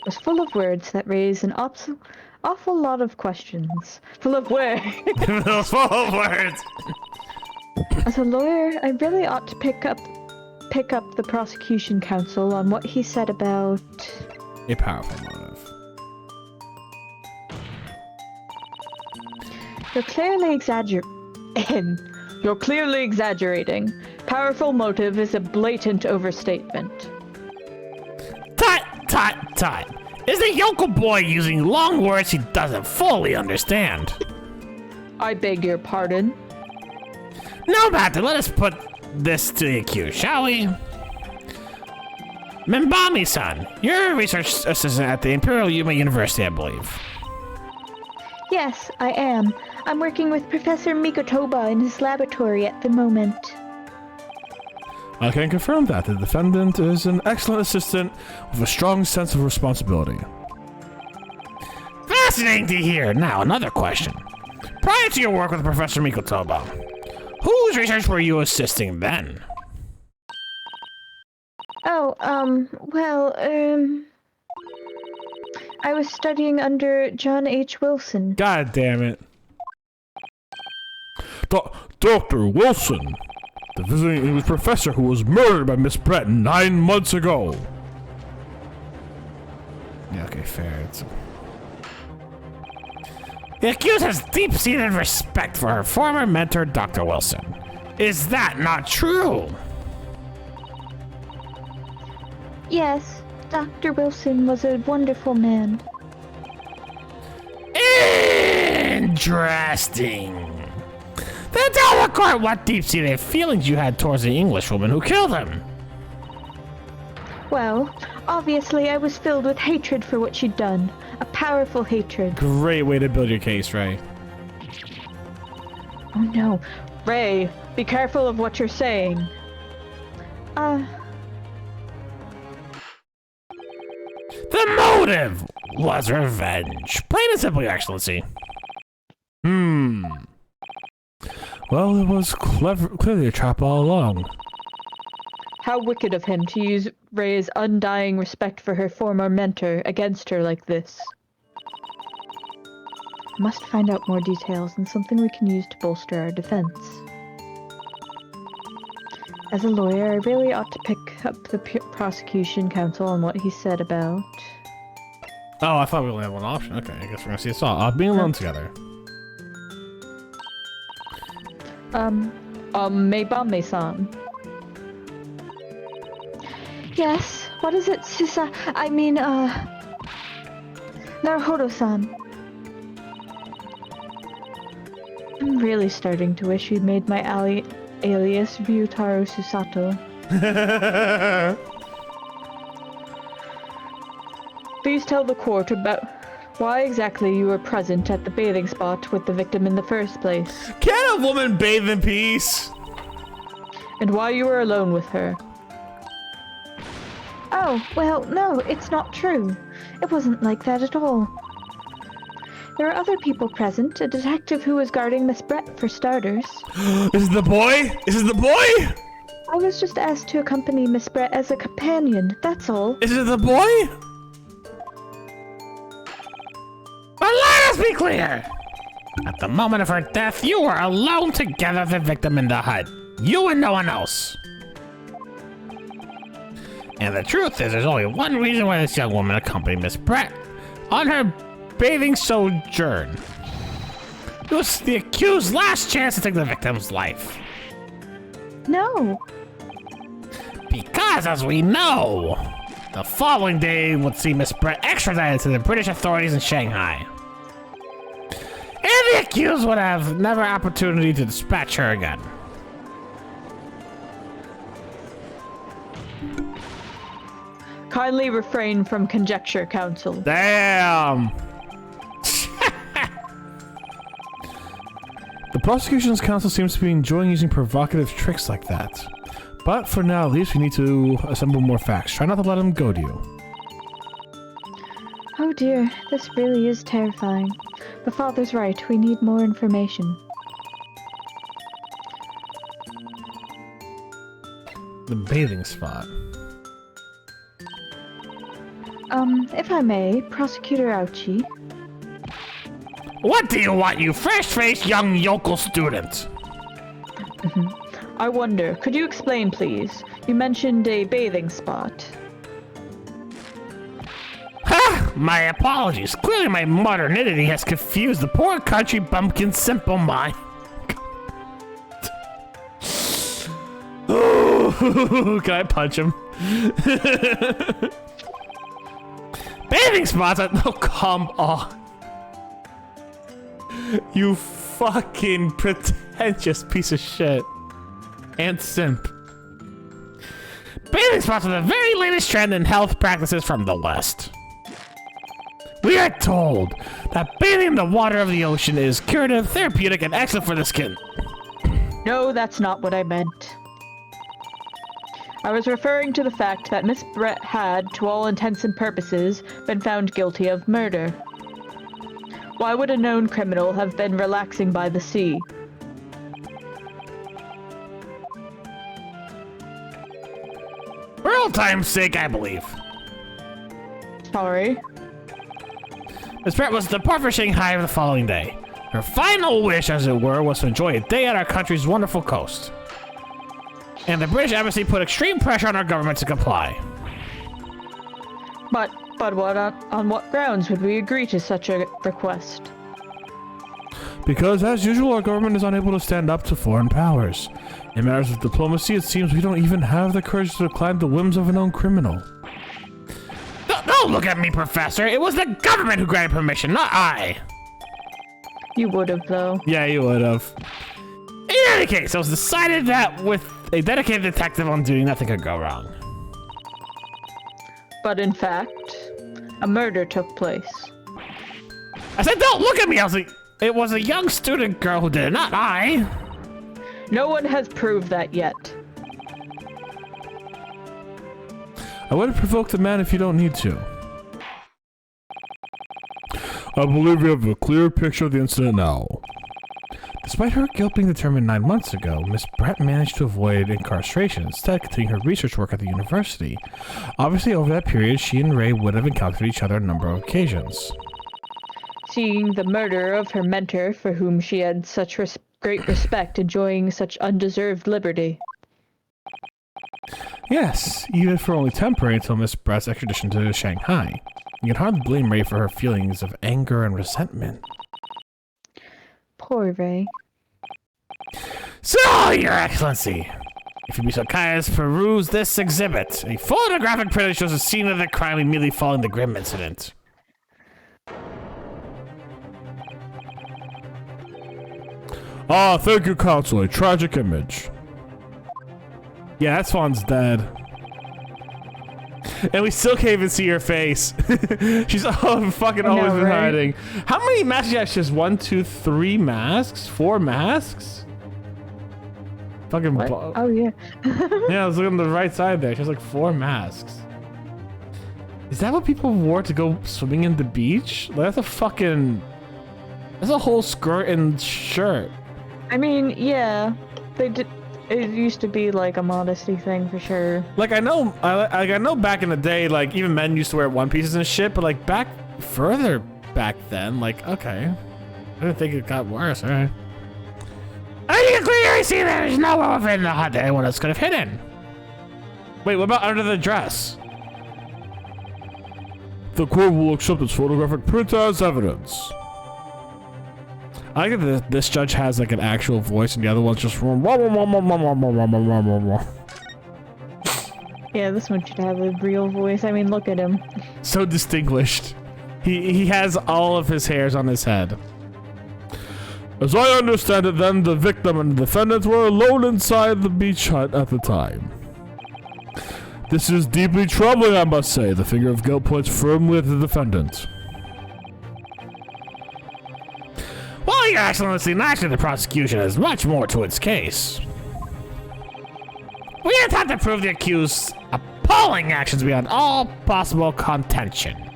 was full of words that raise an awful lot of questions. Full of words. Full of words. As a lawyer, I really ought to pick up the prosecution counsel on what he said about... A powerful motive. You're clearly exaggerating. Powerful motive is a blatant overstatement. Tut. Is the yokel boy using long words he doesn't fully understand? I beg your pardon? No matter, let us put this to the accused, shall we? Mbami-san, you're a research assistant at the Imperial University, I believe. Yes, I am. I'm working with Professor Mikotoba in his laboratory at the moment. I can confirm that the defendant is an excellent assistant with a strong sense of responsibility. Fascinating to hear. Now, another question. Prior to your work with Professor Mikotoba, whose research were you assisting then? I was studying under John H. Wilson. God damn it. Dr. Wilson, the visiting English professor who was murdered by Miss Brett 9 months ago. Yeah, okay, fair. The accused has deep-seated respect for her former mentor, Dr. Wilson. Is that not true? Yes, Dr. Wilson was a wonderful man. Interesting. Then tell the court what deep-seated feelings you had towards the Englishwoman who killed him. Well, obviously I was filled with hatred for what she'd done. A powerful hatred. Great way to build your case, Ray. Oh no. Ray, be careful of what you're saying. The motive! was revenge. Plain and simple, Your Excellency. Well, it was clearly a trap all along. How wicked of him to use Ray's undying respect for her former mentor against her like this. I must find out more details and something we can use to bolster our defense. As a lawyer, I really ought to pick up the prosecution counsel on what he said about... Oh, I thought we only had one option. Okay, I guess we're gonna see us all being alone together. Meibame-san. Yes, what is it, Naruhodo-san. I'm really starting to wish you'd made my alias Ryutaro Susato. Please tell the court about why exactly you were present at the bathing spot with the victim in the first place. Can a woman bathe in peace? And why you were alone with her. Oh, well, no, it's not true. It wasn't like that at all. There were other people present, a detective who was guarding Miss Brett, for starters. This is the boy? This is the boy? I was just asked to accompany Miss Brett as a companion, that's all. Is it the boy? But let us be clear! At the moment of her death, you were alone together with the victim in the hut. You and no one else. And the truth is, there's only one reason why this young woman accompanied Miss Brett on her bathing sojourn. It was the accused's last chance to take the victim's life. No. Because, as we know, the following day would see Miss Brett extradited to the British authorities in Shanghai. And the accused would have never opportunity to dispatch her again. Kindly refrain from conjecture, counsel. Damn. The prosecution's counsel seems to be enjoying using provocative tricks like that. But for now, at least, we need to assemble more facts. Try not to let them go to you. Oh dear, this really is terrifying. The father's right, we need more information. The bathing spot. If I may, Prosecutor Ouchi. What do you want, you fresh-faced young yokel student? I wonder, could you explain, please? You mentioned a bathing spot. Ha! My apologies. Clearly my modernity has confused the poor country bumpkin's simple mind. Ooh, can I punch him? Bathing spots are... Oh, come on. You fucking pretentious piece of shit. And simp. Bathing spots are the very latest trend in health practices from the West. We are told that bathing in the water of the ocean is curative, therapeutic, and excellent for the skin. No, that's not what I meant. I was referring to the fact that Miss Brett had, to all intents and purposes, been found guilty of murder. Why would a known criminal have been relaxing by the sea? For old time's sake, I believe. Sorry. Miss Brett was to depart for Shanghai the following day. Her final wish, as it were, was to enjoy a day at our country's wonderful coast. And the British Embassy put extreme pressure on our government to comply. But on what grounds would we agree to such a request? Because, as usual, our government is unable to stand up to foreign powers. In matters of diplomacy, it seems we don't even have the courage to decline the whims of a known criminal. Don't look at me, Professor. It was the government who granted permission, not I. You would have, though. Yeah, you would have. In any case, it was decided that with a dedicated detective on duty, nothing could go wrong. But in fact, a murder took place. I said, don't look at me, Elsie. It was a young student girl who did it, not I. No one has proved that yet. I wouldn't provoke the man if you don't need to. I believe we have a clear picture of the incident now. Despite her guilt being determined 9 months ago, Miss Brett managed to avoid incarceration, instead continuing her research work at the university. Obviously, over that period, she and Ray would have encountered each other on a number of occasions. Seeing the murder of her mentor, for whom she had such great respect, enjoying such undeserved liberty. Yes, even if for only temporary until Miss Brett's extradition to Shanghai. You can hardly blame Ray for her feelings of anger and resentment. Poor Ray. So, Your Excellency, if you'd be so kind as to peruse this exhibit. A photographic print that shows the scene of the crime immediately following the grim incident. Ah, thank you, Counsel. A tragic image. Yeah, that swan's dead. And we still can't even see her face. She's fucking I know, always been right? hiding. How many masks? Yeah, she has 1, 2, 3 masks? 4 masks? Fucking. What? Oh, yeah. Yeah, I was looking on the right side there. She has like 4 masks. Is that what people wore to go swimming in the beach? Like, that's a fucking. That's a whole skirt and shirt. I mean, yeah. They did. It used to be like a modesty thing for sure. Like I know back in the day, like even men used to wear one pieces and shit, but like further back then, like okay, I didn't think it got worse. All right. I can clearly see there is no one within the hut that anyone else could have hidden. Wait, what about under the dress? The court will accept this photographic print as evidence. I like that this judge has like an actual voice, and the other one's just. Yeah, this one should have a real voice. I mean, look at him. So distinguished. He has all of his hairs on his head. As I understand it, then the victim and the defendant were alone inside the beach hut at the time. This is deeply troubling, I must say. The finger of guilt points firmly at the defendant. Well, Your Excellency, naturally the prosecution has much more to its case. We attempt to prove the accused's appalling actions beyond all possible contention.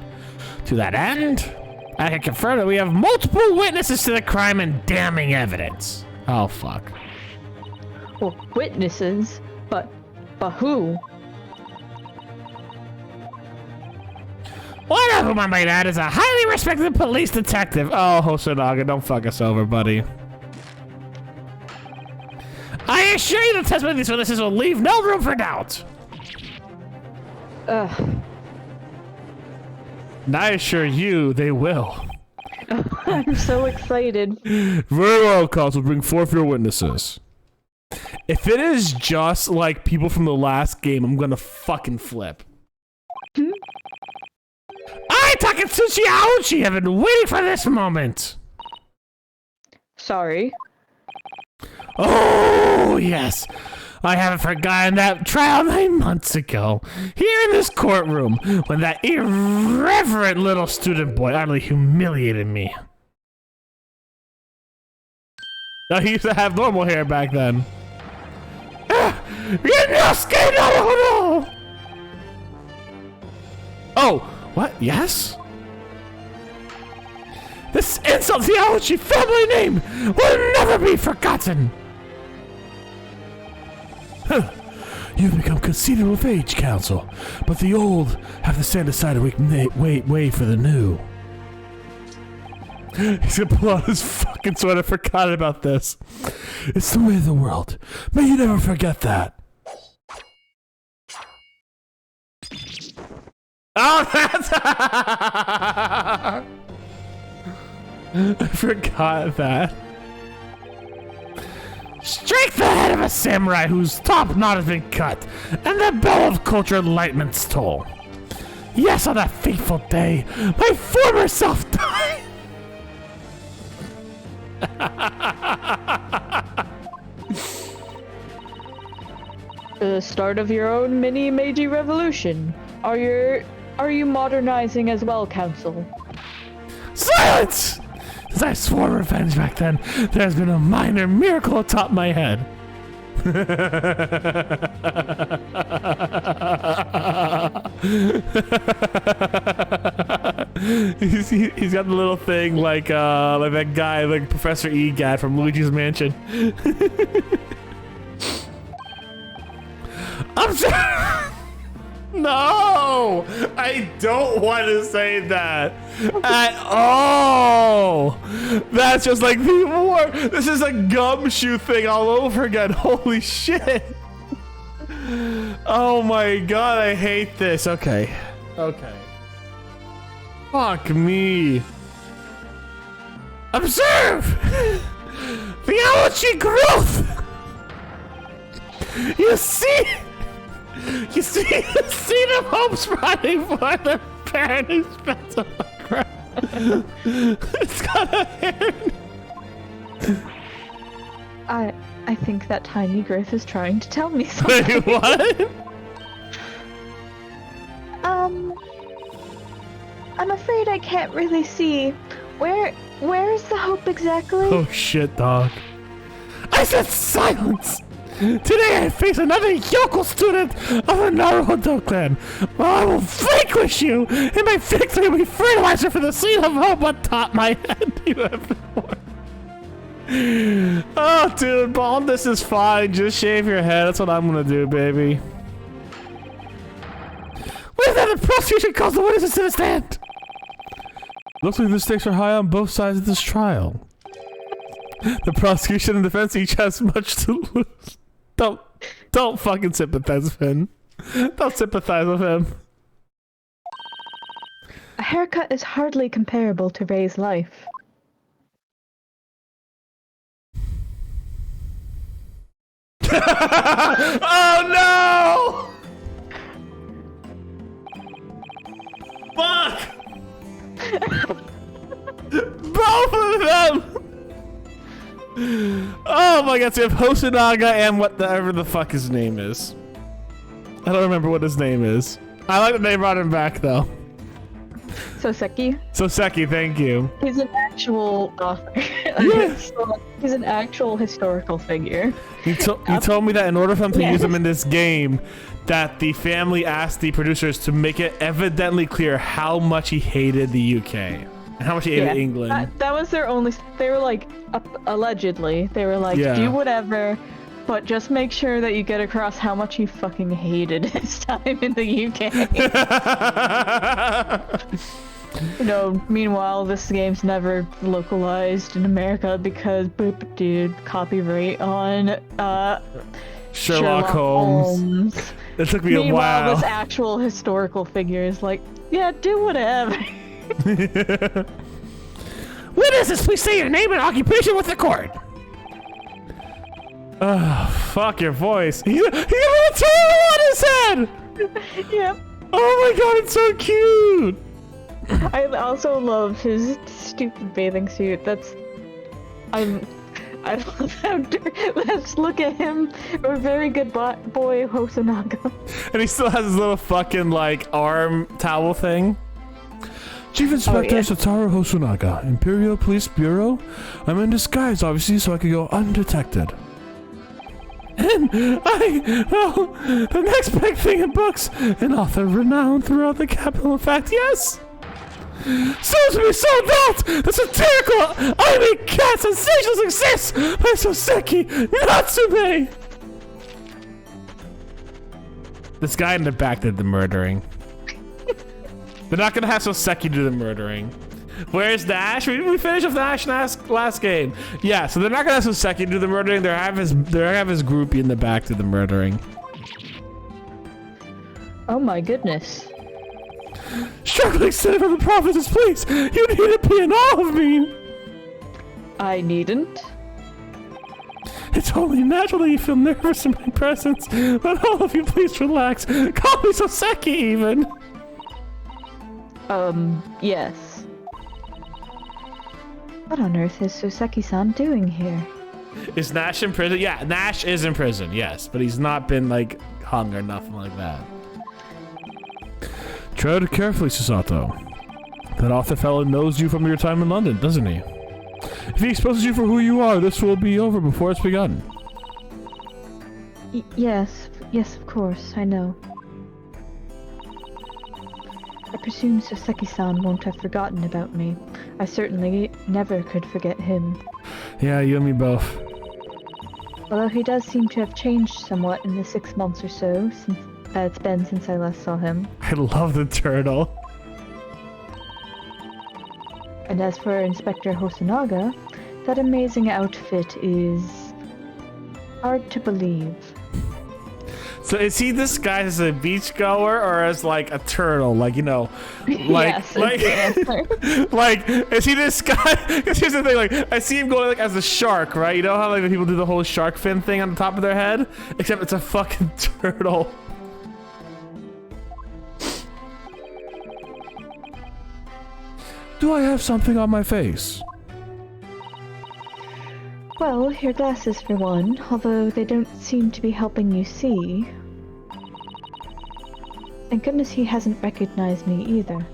To that end, I can confirm that we have multiple witnesses to the crime and damning evidence. Oh fuck. Well, witnesses, but who? One of whom I might add is a highly respected police detective. Oh, Hosonaga, don't fuck us over, buddy. I assure you the testimony of these witnesses will leave no room for doubt. Ugh. And I assure you, they will. I'm so excited. Very well, counsel. Bring forth your witnesses. If it is just like people from the last game, I'm gonna fucking flip. I, Takatsuchi Aochi, have been waiting for this moment. Sorry. Oh, yes. I haven't forgotten that trial 9 months ago, here in this courtroom, when that irreverent little student boy utterly humiliated me. Now, he used to have normal hair back then. Oh, what? Yes? This insult to the Aochi family name will never be forgotten. You've become conceited with age, counsel, but the old have to stand aside and wait for the new. He's gonna pull out his fucking sword. I forgot about this. It's the way of the world. May you never forget that. Oh, that's... I forgot that. Strike the head of a samurai whose top knot has been cut, and the bell of culture enlightenment's toll. Yes, on that fateful day, my former self died. The start of your own mini Meiji revolution. Are you modernizing as well, counsel? Silence! As I swore revenge back then, there has been a minor miracle atop my head. he's got the little thing like that guy, like Professor Egad from Luigi's Mansion. I'm sorry. No, I don't want to say that at all. That's just like the war. This is a gumshoe thing all over again. Holy shit. Oh my god, I hate this. Okay. Okay. Fuck me. Observe the algae growth. You see the seed of hope sprouting for the parent who spends on the ground. It's got a hand. I think that tiny growth is trying to tell me something. Wait, what? I'm afraid I can't really see. Where is the hope exactly? Oh shit, dog. I said silence! Today I face another yokel student of the Naruhodo clan. Well, I will vanquish you, and my victory will be fertilizer for the seed of hope atop my head you have before. Oh, dude, Bond, this is fine. Just shave your head. That's what I'm gonna do, baby. With that, the prosecution calls the witnesses to the stand. Looks like the stakes are high on both sides of this trial. The prosecution and defense each has much to lose. Don't fucking sympathize with him. Don't sympathize with him. A haircut is hardly comparable to Ray's life. Oh no! Fuck! Both of them! Oh my god, so you have Hosonaga and whatever the fuck his name is. I don't remember what his name is. I like that they brought him back though. Soseki? Soseki, thank you. He's an actual author. He's an actual historical figure. He told me that in order for them to use him in this game, that the family asked the producers to make it evidently clear how much he hated the UK. And how much he hated England. That was their only... They were like, allegedly, they were like, do whatever, but just make sure that you get across how much he fucking hated his time in the UK. You know, meanwhile, this game's never localized in America because, boop, dude, copyright on, Sherlock Holmes. It took me a while. Meanwhile, this actual historical figure is like, yeah, do whatever. Witnesses, please say your name and occupation with the court. Fuck your voice. He got a turtle on his head! Yep. Oh my god, it's so cute! I also love his stupid bathing suit. I love how let's look at him. A very good boy, Hosonaga. And he still has his little fucking, like, arm towel thing. Chief Inspector Satoru Hosonaga, Imperial Police Bureau. I'm in disguise, obviously, so I could go undetected. And the next big thing in books, an author renowned throughout the capital. In fact, yes. So that the satirical anime cat sensational success by Soseki Natsume. This guy in the back did the murdering. They're not gonna have Soseki do the murdering. Where's Nash? We finished with Nash last game. Yeah, so they're not gonna have Soseki do the murdering. They're gonna have his groupie in the back do the murdering. Oh my goodness. Struggling Senator of the provinces, please! You need to be in awe of me! I needn't. It's only natural that you feel nervous in my presence, but all of you please relax. Call me Soseki even! Yes. What on earth is Soseki-san doing here? Is Nash in prison? Yeah, Nash is in prison, yes, but he's not been, like, hung or nothing like that. Tread carefully, Susato. That author fellow knows you from your time in London, doesn't he? If he exposes you for who you are, this will be over before it's begun. Yes, of course, I know. I presume Soseki-san won't have forgotten about me. I certainly never could forget him. Yeah, you and me both. Although he does seem to have changed somewhat in the 6 months or so since it's been since I last saw him. I love the turtle. And as for Inspector Hosonaga, that amazing outfit is hard to believe. So is he disguised as a beachgoer or as like a turtle? Like, you know, like, Yes, is the answer. like, is he disguised? Because here's the thing, like, I see him going like as a shark, right? You know how like people do the whole shark fin thing on the top of their head? Except it's a fucking turtle. Do I have something on my face? Well, your glasses for one, although they don't seem to be helping you see. Thank goodness he hasn't recognized me either.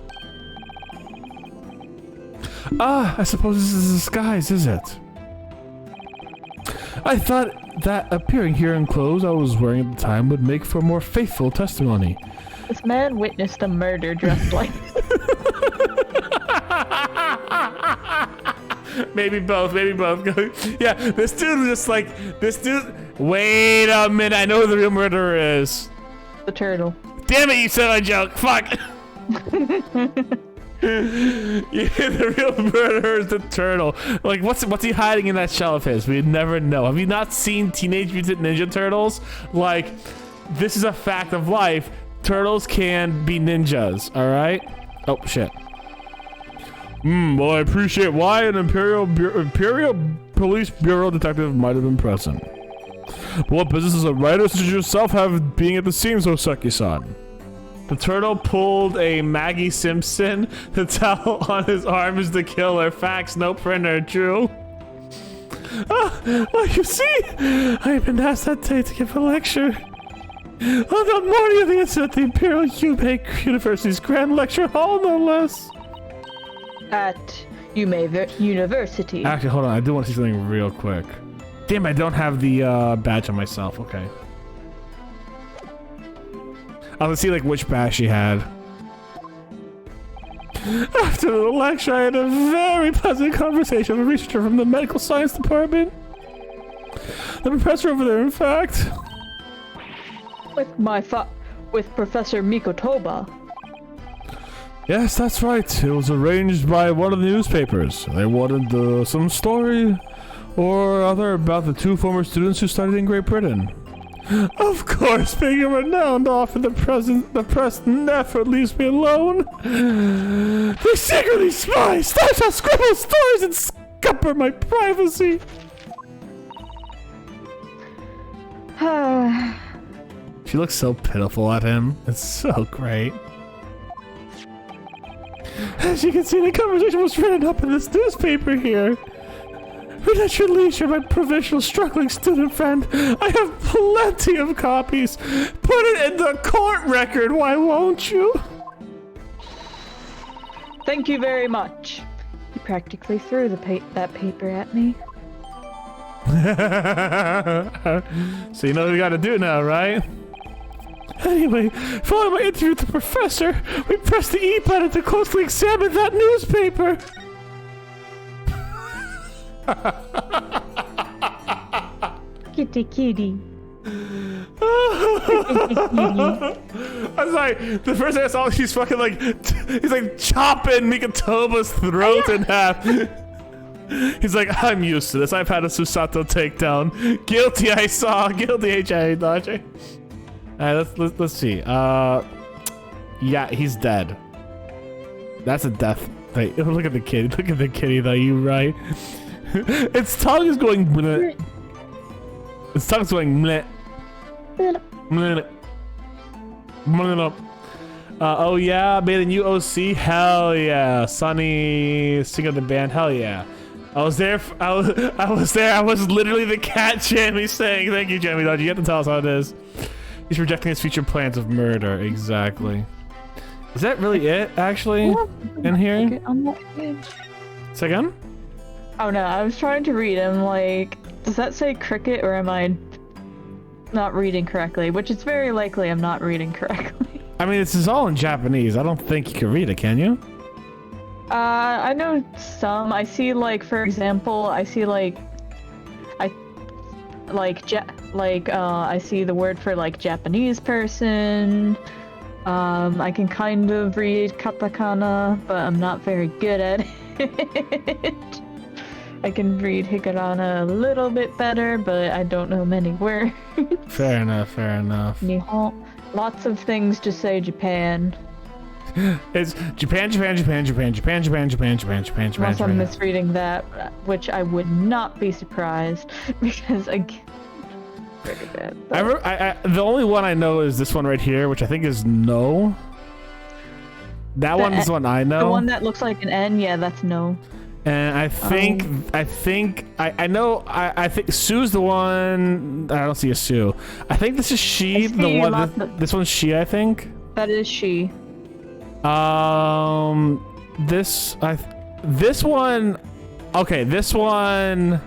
Ah, I suppose this is a disguise, is it? I thought that appearing here in clothes I was wearing at the time would make for more faithful testimony. This man witnessed a murder dressed like... Maybe both, maybe both. Yeah, this dude was just like, wait a minute, I know who the real murderer is. the turtle. Damn it, you said a joke, fuck. Yeah, the real murderer is the turtle. Like, what's he hiding in that shell of his? We'd never know. Have you not seen Teenage Mutant Ninja Turtles? Like, this is a fact of life. Turtles can be ninjas, alright? Oh, shit. Well, I appreciate why an Imperial Police Bureau detective might have been present. But what business does a writer such as yourself have being at the scene, Soseki-san? The turtle pulled a Maggie Simpson. The towel on his arm is the killer. Facts, no printer. True. Well, you see, I've been asked that day to give a lecture. On the morning of the incident at the Imperial University's Grand Lecture Hall, no less. At University. Actually, hold on. I do want to see something real quick. Damn, I don't have the badge on myself. Okay. I'll see like which badge she had. After the lecture, I had a very pleasant conversation with a researcher from the medical science department. The professor over there, in fact. With Professor Mikotoba. Yes, that's right. It was arranged by one of the newspapers. They wanted some story or other about the two former students who studied in Great Britain. Of course, being a renowned author, the press never leaves me alone. They secretly spy, snapshot, scribble stories, and scupper my privacy. She looks so pitiful at him. It's so great. As you can see, the conversation was written up in this newspaper here. Read at your leisure, my provincial struggling student friend. I have plenty of copies. Put it in the court record, why won't you? Thank you very much. He practically threw that paper at me. So you know what we gotta do now, right? Anyway, following my interview with the professor, we pressed the E button to closely examine that newspaper. Kitty kitty. I was like, the first thing I saw, he's fucking like, he's like chopping Mikotoba's throat in half. He's like, I'm used to this. I've had a Susato takedown. Guilty, I saw. Guilty, HIA Dodger. Alright, let's see. Yeah, he's dead. That's a death. Wait, look at the kitty. Look at the kitty, though. You right. Its tongue is going bleh. Its tongue's going bleh. Bleh. Bleh. Oh yeah, made a new OC. Hell yeah, Sunny singer of the band. Hell yeah. I was there. I was there. I was literally the cat Jamie saying, "Thank you, Jamie. Dodge. You have to tell us how it is." He's rejecting his future plans of murder. Exactly. Is that really it? Actually, in here. On that page. Say again? Oh no, I was trying to read. I'm like, does that say cricket or am I not reading correctly, which is very likely I'm not reading correctly. I mean, this is all in Japanese. I don't think you can read it, can you? I know some. I see, like, for example, I see, like, I see the word for, like, Japanese person. I can kind of read katakana, but I'm not very good at it. I can read hiragana a little bit better, but I don't know many words. Fair enough, fair enough. Nihon. Lots of things just say Japan. It's Japan, Japan, Japan, Japan, Japan, Japan, Japan, Japan, Japan, Japan. Unless I'm misreading that, which I would not be surprised, because I can't read that. The only one I know is this one right here, which I think is no. That one is the one I know. The one that looks like an N, yeah, that's no. And I think Sue's the one. I don't see a Sue. I think this is she. The one. This one's she. I think. That is she. This one. Okay, this one.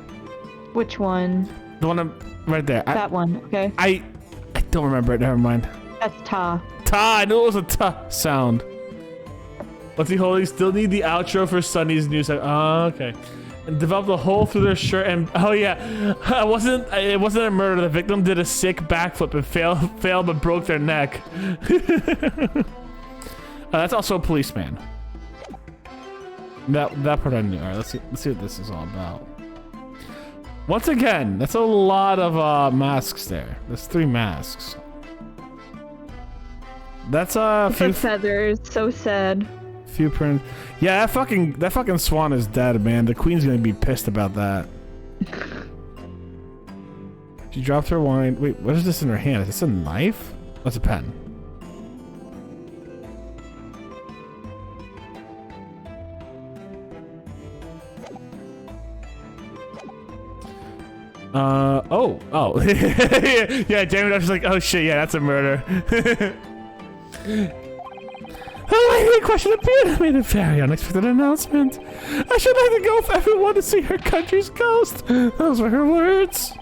Which one? The one right there. That one. Okay. I don't remember it. Never mind. That's Ta. Ta. I knew it was a ta sound. What's he holding? Still need the outro for Sunny's new song. Oh, okay. And developed a hole through their shirt and oh yeah, it wasn't a murder. The victim did a sick backflip and failed but broke their neck. That's also a policeman. That part I knew. All right, let's see what this is all about. Once again, that's a lot of masks there. There's 3 masks. That's a few feathers. So sad. Few prints. Yeah, that fucking swan is dead, man. The queen's gonna be pissed about that. She dropped her wine. Wait, what is this in her hand? Is this a knife? That's a pen. Oh. Yeah, Jamie, I was like, oh shit, yeah, that's a murder. A lady in question appeared and made a very unexpected announcement. I should like to go if everyone to see her country's ghost. Those were her words.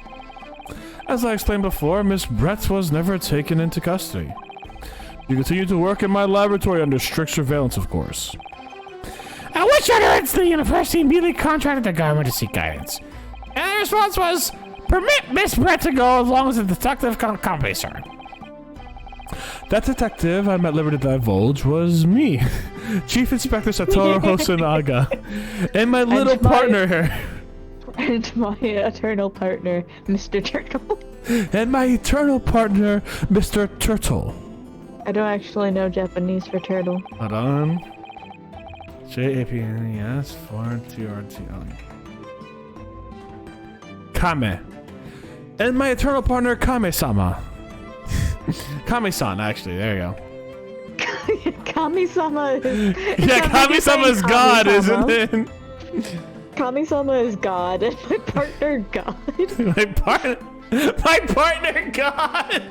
As I explained before, Miss Brett was never taken into custody. You continue to work in my laboratory under strict surveillance, of course. At which utterance the university immediately contracted the government to seek guidance. And the response was, permit Miss Brett to go as long as the detective can accompany her. That detective I'm at liberty to divulge was me, Chief Inspector Satoru Hosonaga, and my little partner. And my eternal partner, Mr. Turtle. And my eternal partner, Mr. Turtle. I don't actually know Japanese for turtle. Hold on. J-A-P-N-E-S 4-T-R-T-O. Kame. And my eternal partner, Kame-sama. Kami-san, actually. There you go. Kami-sama is... Yeah, Kami-sama is God, isn't it? Kami-sama is God, and my partner God. My partner God!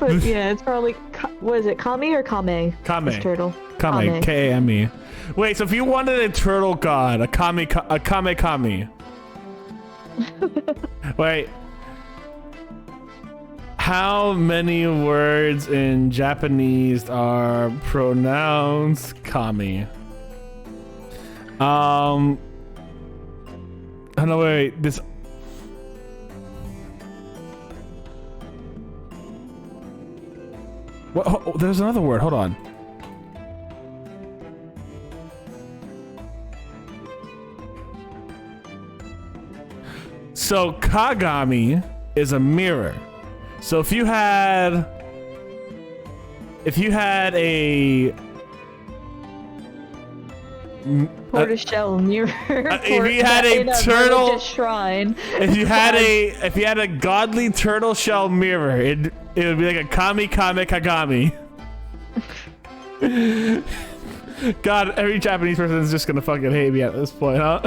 But yeah, it's probably... What is it, Kami or Kame? Kame. This turtle. Kame. K-A-M-E. Wait, so if you wanted a turtle god, a Kame. Wait. How many words in Japanese are pronounced kami? Oh no, wait, this... What? Oh, there's another word, hold on. So, Kagami is a mirror. So if you had a tortoiseshell mirror, if you had a turtle shrine, if you had a godly turtle shell mirror, it would be like a kami kagami. God, every Japanese person is just gonna fucking hate me at this point, huh?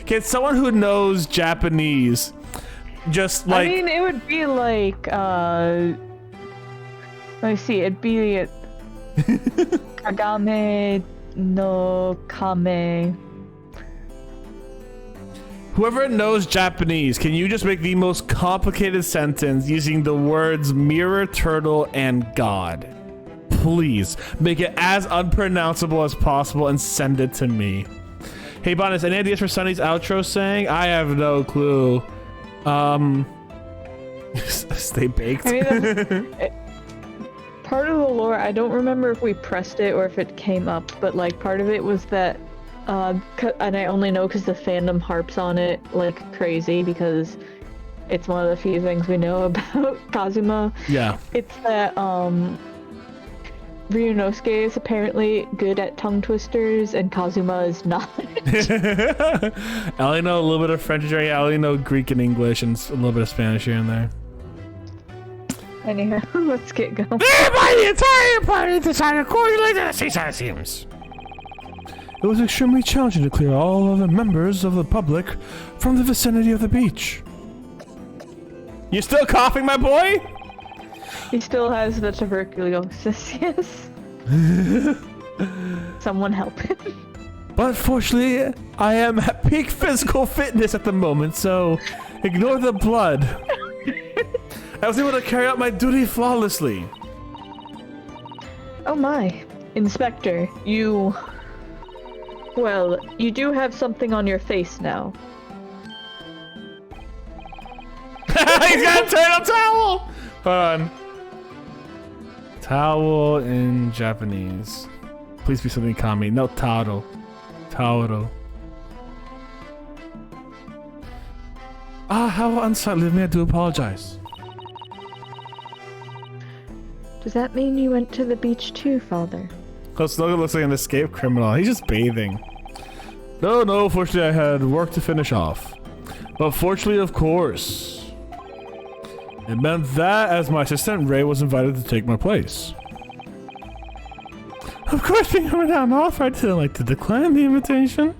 Can someone who knows Japanese just like... I mean, it would be like, let me see, it'd be Kagame no Kame. Whoever knows Japanese, can you just make the most complicated sentence using the words mirror, turtle, and God? Please make it as unpronounceable as possible and send it to me. Hey, Botanist, any ideas for Sunny's outro saying? I have no clue. Stay baked. I mean, part of the lore, I don't remember if we pressed it or if it came up, but like part of it was that, and I only know because the fandom harps on it like crazy because it's one of the few things we know about Kazuma. Yeah. It's that Ryunosuke is apparently good at tongue twisters and Kazuma is not. I only know a little bit of French, I only know Greek and English and a little bit of Spanish here and there. Anyhow, let's get going. Thereby the entire party decided accordingly to the seaside seems. It was extremely challenging to clear all of the members of the public from the vicinity of the beach. You still coughing, my boy? He still has the tuberculosis, yes. Someone help him. But fortunately, I am at peak physical fitness at the moment, so ignore the blood. I was able to carry out my duty flawlessly. Oh my. Inspector, you... Well, you do have something on your face now. He's got a turtle towel! Hold on. Towel in Japanese. Please be something kami. No, taro. Taro. Ah, how unsightly of me. I do apologize. Does that mean you went to the beach too, Father? Logan looks like an escaped criminal. He's just bathing. No, fortunately I had work to finish off. But fortunately, of course, it meant that as my assistant Ray was invited to take my place. Of course, being a renowned author, I didn't like to decline the invitation.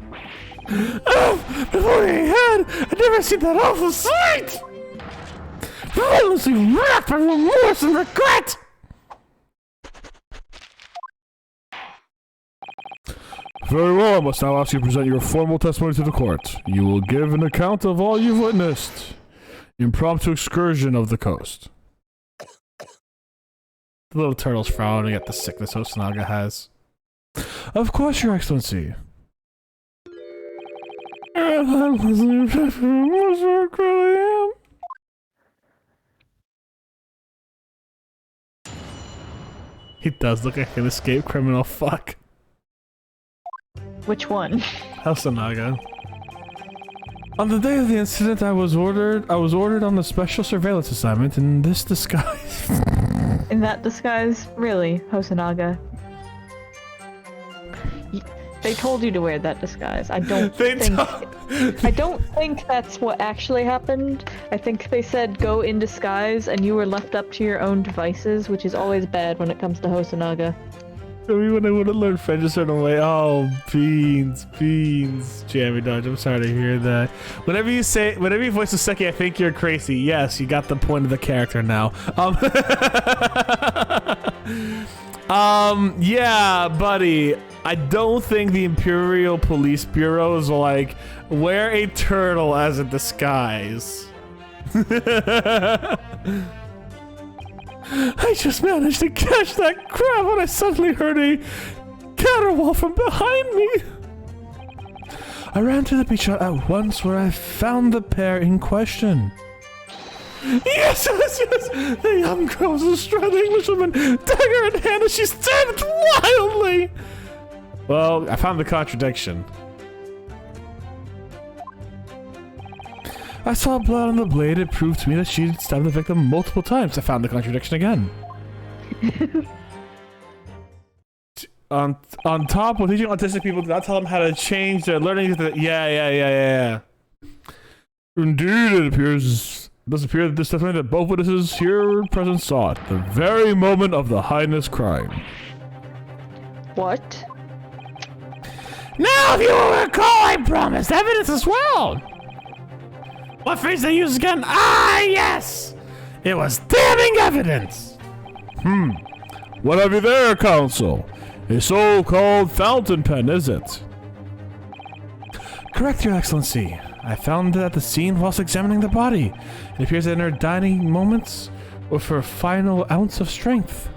Oh, before I had, I'd never seen that awful sight! Relentlessly racked by remorse and regret! Very well, I must now ask you to present your formal testimony to the court. You will give an account of all you've witnessed. Impromptu excursion of the coast. The little turtle's frowning at the sickness Hosonaga has. Of course, Your Excellency. He does look like an escaped criminal, fuck. Which one? Hosonaga. On the day of the incident, I was ordered on a special surveillance assignment in this disguise. In that disguise? Really, Hosonaga? They told you to wear that disguise. I don't think that's what actually happened. I think they said go in disguise and you were left up to your own devices, which is always bad when it comes to Hosonaga. Maybe when I would have learned French a certain way. Oh, beans. Jammy Dodge, I'm sorry to hear that. Whenever you voice a Seki, I think you're crazy. Yes, you got the point of the character now. Yeah, buddy. I don't think the Imperial Police Bureau is like, wear a turtle as a disguise. I just managed to catch that crab when I suddenly heard a caterwaul from behind me. I ran to the beach at once where I found the pair in question. Yes! The young girl was a strong Englishwoman, dagger in hand, and she stabbed wildly! Well, I found the contradiction. I saw blood on the blade. It proved to me that she'd stabbed the victim multiple times. I found the contradiction again. on top of teaching autistic people, do not tell them how to change their learning. Yeah. Indeed, it does appear that this testimony that both witnesses here present saw at the very moment of the heinous crime. What? Now, if you will recall, I promised evidence as well. What phrase they use again? Ah, yes! It was damning evidence! What have you there, Counsel? A so-called fountain pen, is it? Correct, Your Excellency. I found it at the scene whilst examining the body. It appears that in her dying moments, with her final ounce of strength,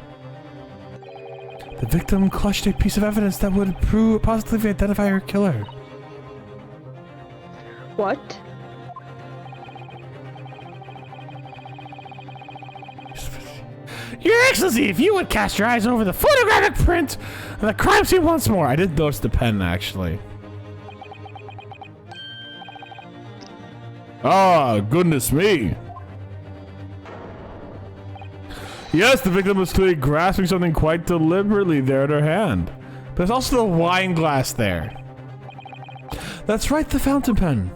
the victim clutched a piece of evidence that would positively identify her killer. What? Your Excellency, if you would cast your eyes over the photographic print of the crime scene once more. I did notice the pen, actually. Ah, goodness me. Yes, the victim was clearly grasping something quite deliberately there in her hand. There's also the wine glass there. That's right, the fountain pen.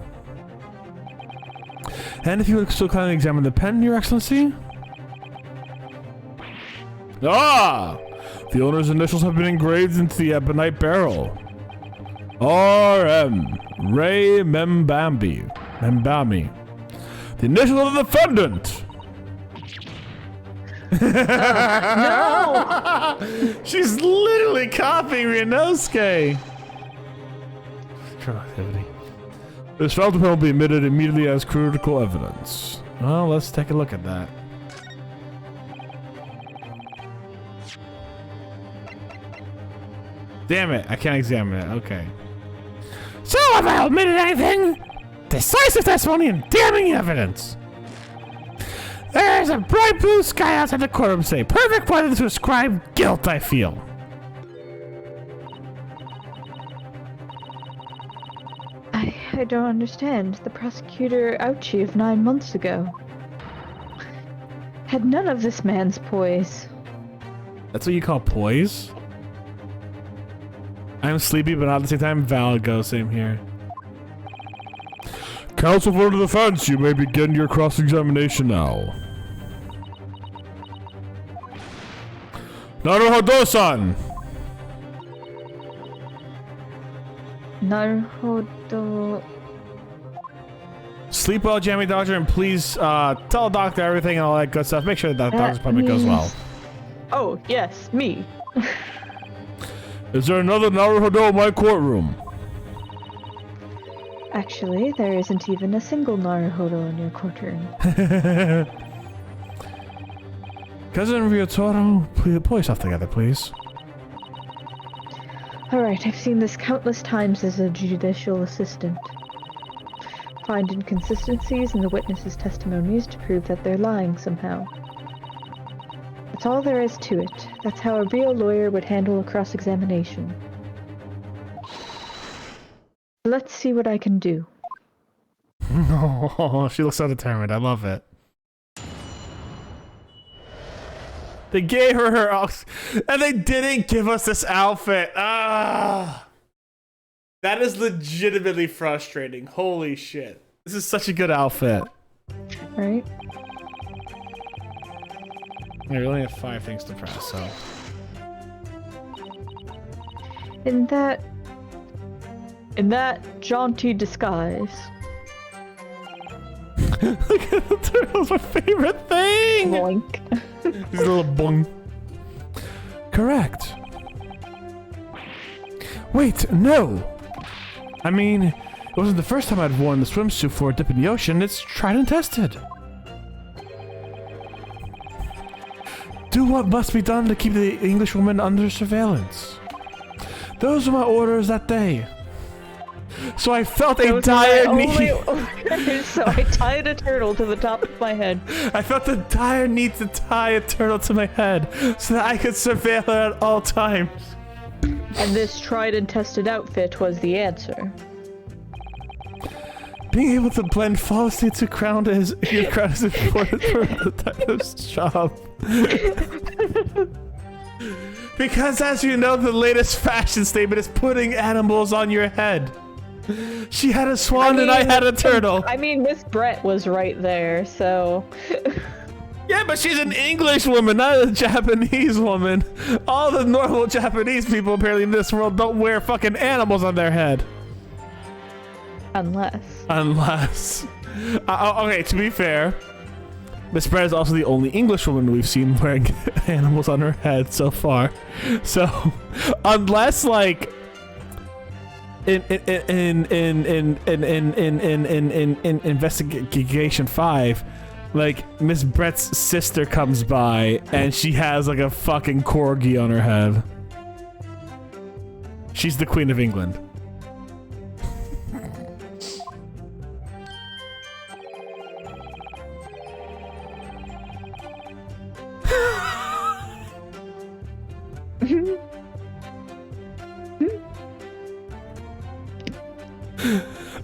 And if you would so kindly examine the pen, Your Excellency. Ah! The owner's initials have been engraved into the ebonite barrel. R.M. Ray Membami. The initials of the defendant. No! She's literally copying Ryunosuke. Activity. This fountain pen will be admitted immediately as critical evidence. Well, let's take a look at that. Damn it, I can't examine it. Okay. So have I omitted anything? Decisive testimony and damning evidence. There is a bright blue sky outside the courtroom today. Perfect weather to ascribe guilt, I feel. I don't understand. The prosecutor ouchie of 9 months ago had none of this man's poise. That's what you call poise? I'm sleepy, but at the same time, valid go. Same here. Counsel for the defense, you may begin your cross-examination now. Naruhodo-san! Naruhodo. Sleep well, Jammy Doctor, and please tell the doctor everything and all that good stuff. Make sure that doctor's appointment goes well. Oh, yes, me. Is there another Naruhodo in my courtroom? Actually, there isn't even a single Naruhodo in your courtroom. Cousin Ryotaro, please pull yourself together, please. Alright, I've seen this countless times as a judicial assistant. Find inconsistencies in the witnesses' testimonies to prove that they're lying somehow. That's all there is to it. That's how a real lawyer would handle a cross-examination. Let's see what I can do. Oh, she looks so determined. I love it. They gave her and they didn't give us this outfit. Ah, that is legitimately frustrating. Holy shit. This is such a good outfit. Right? I only have 5 things to press, so. In that jaunty disguise. Look at the turtle's my favorite thing! Boink. He's a little bung. Correct. Wait, no! I mean, it wasn't the first time I'd worn the swimsuit for a dip in the ocean. It's tried and tested. Do what must be done to keep the Englishwoman under surveillance. Those were my orders that day. So I felt a dire need. So I tied a turtle to the top of my head. I felt the dire need to tie a turtle to my head so that I could surveil it at all times. And this tried and tested outfit was the answer. Being able to blend flawlessly to crown is important for the detective's job. Because as you know, the latest fashion statement is putting animals on your head. She had a swan and I had a turtle. I mean, Miss Brett was right there, so... Yeah, but she's an English woman, not a Japanese woman. All the normal Japanese people apparently in this world don't wear fucking animals on their head. Unless. Okay, to be fair, Miss Brett is also the only English woman we've seen wearing animals on her head so far. So, unless, like, in Investigation 5, like Miss Brett's sister comes by and she has like a fucking corgi on her head. She's the Queen of England.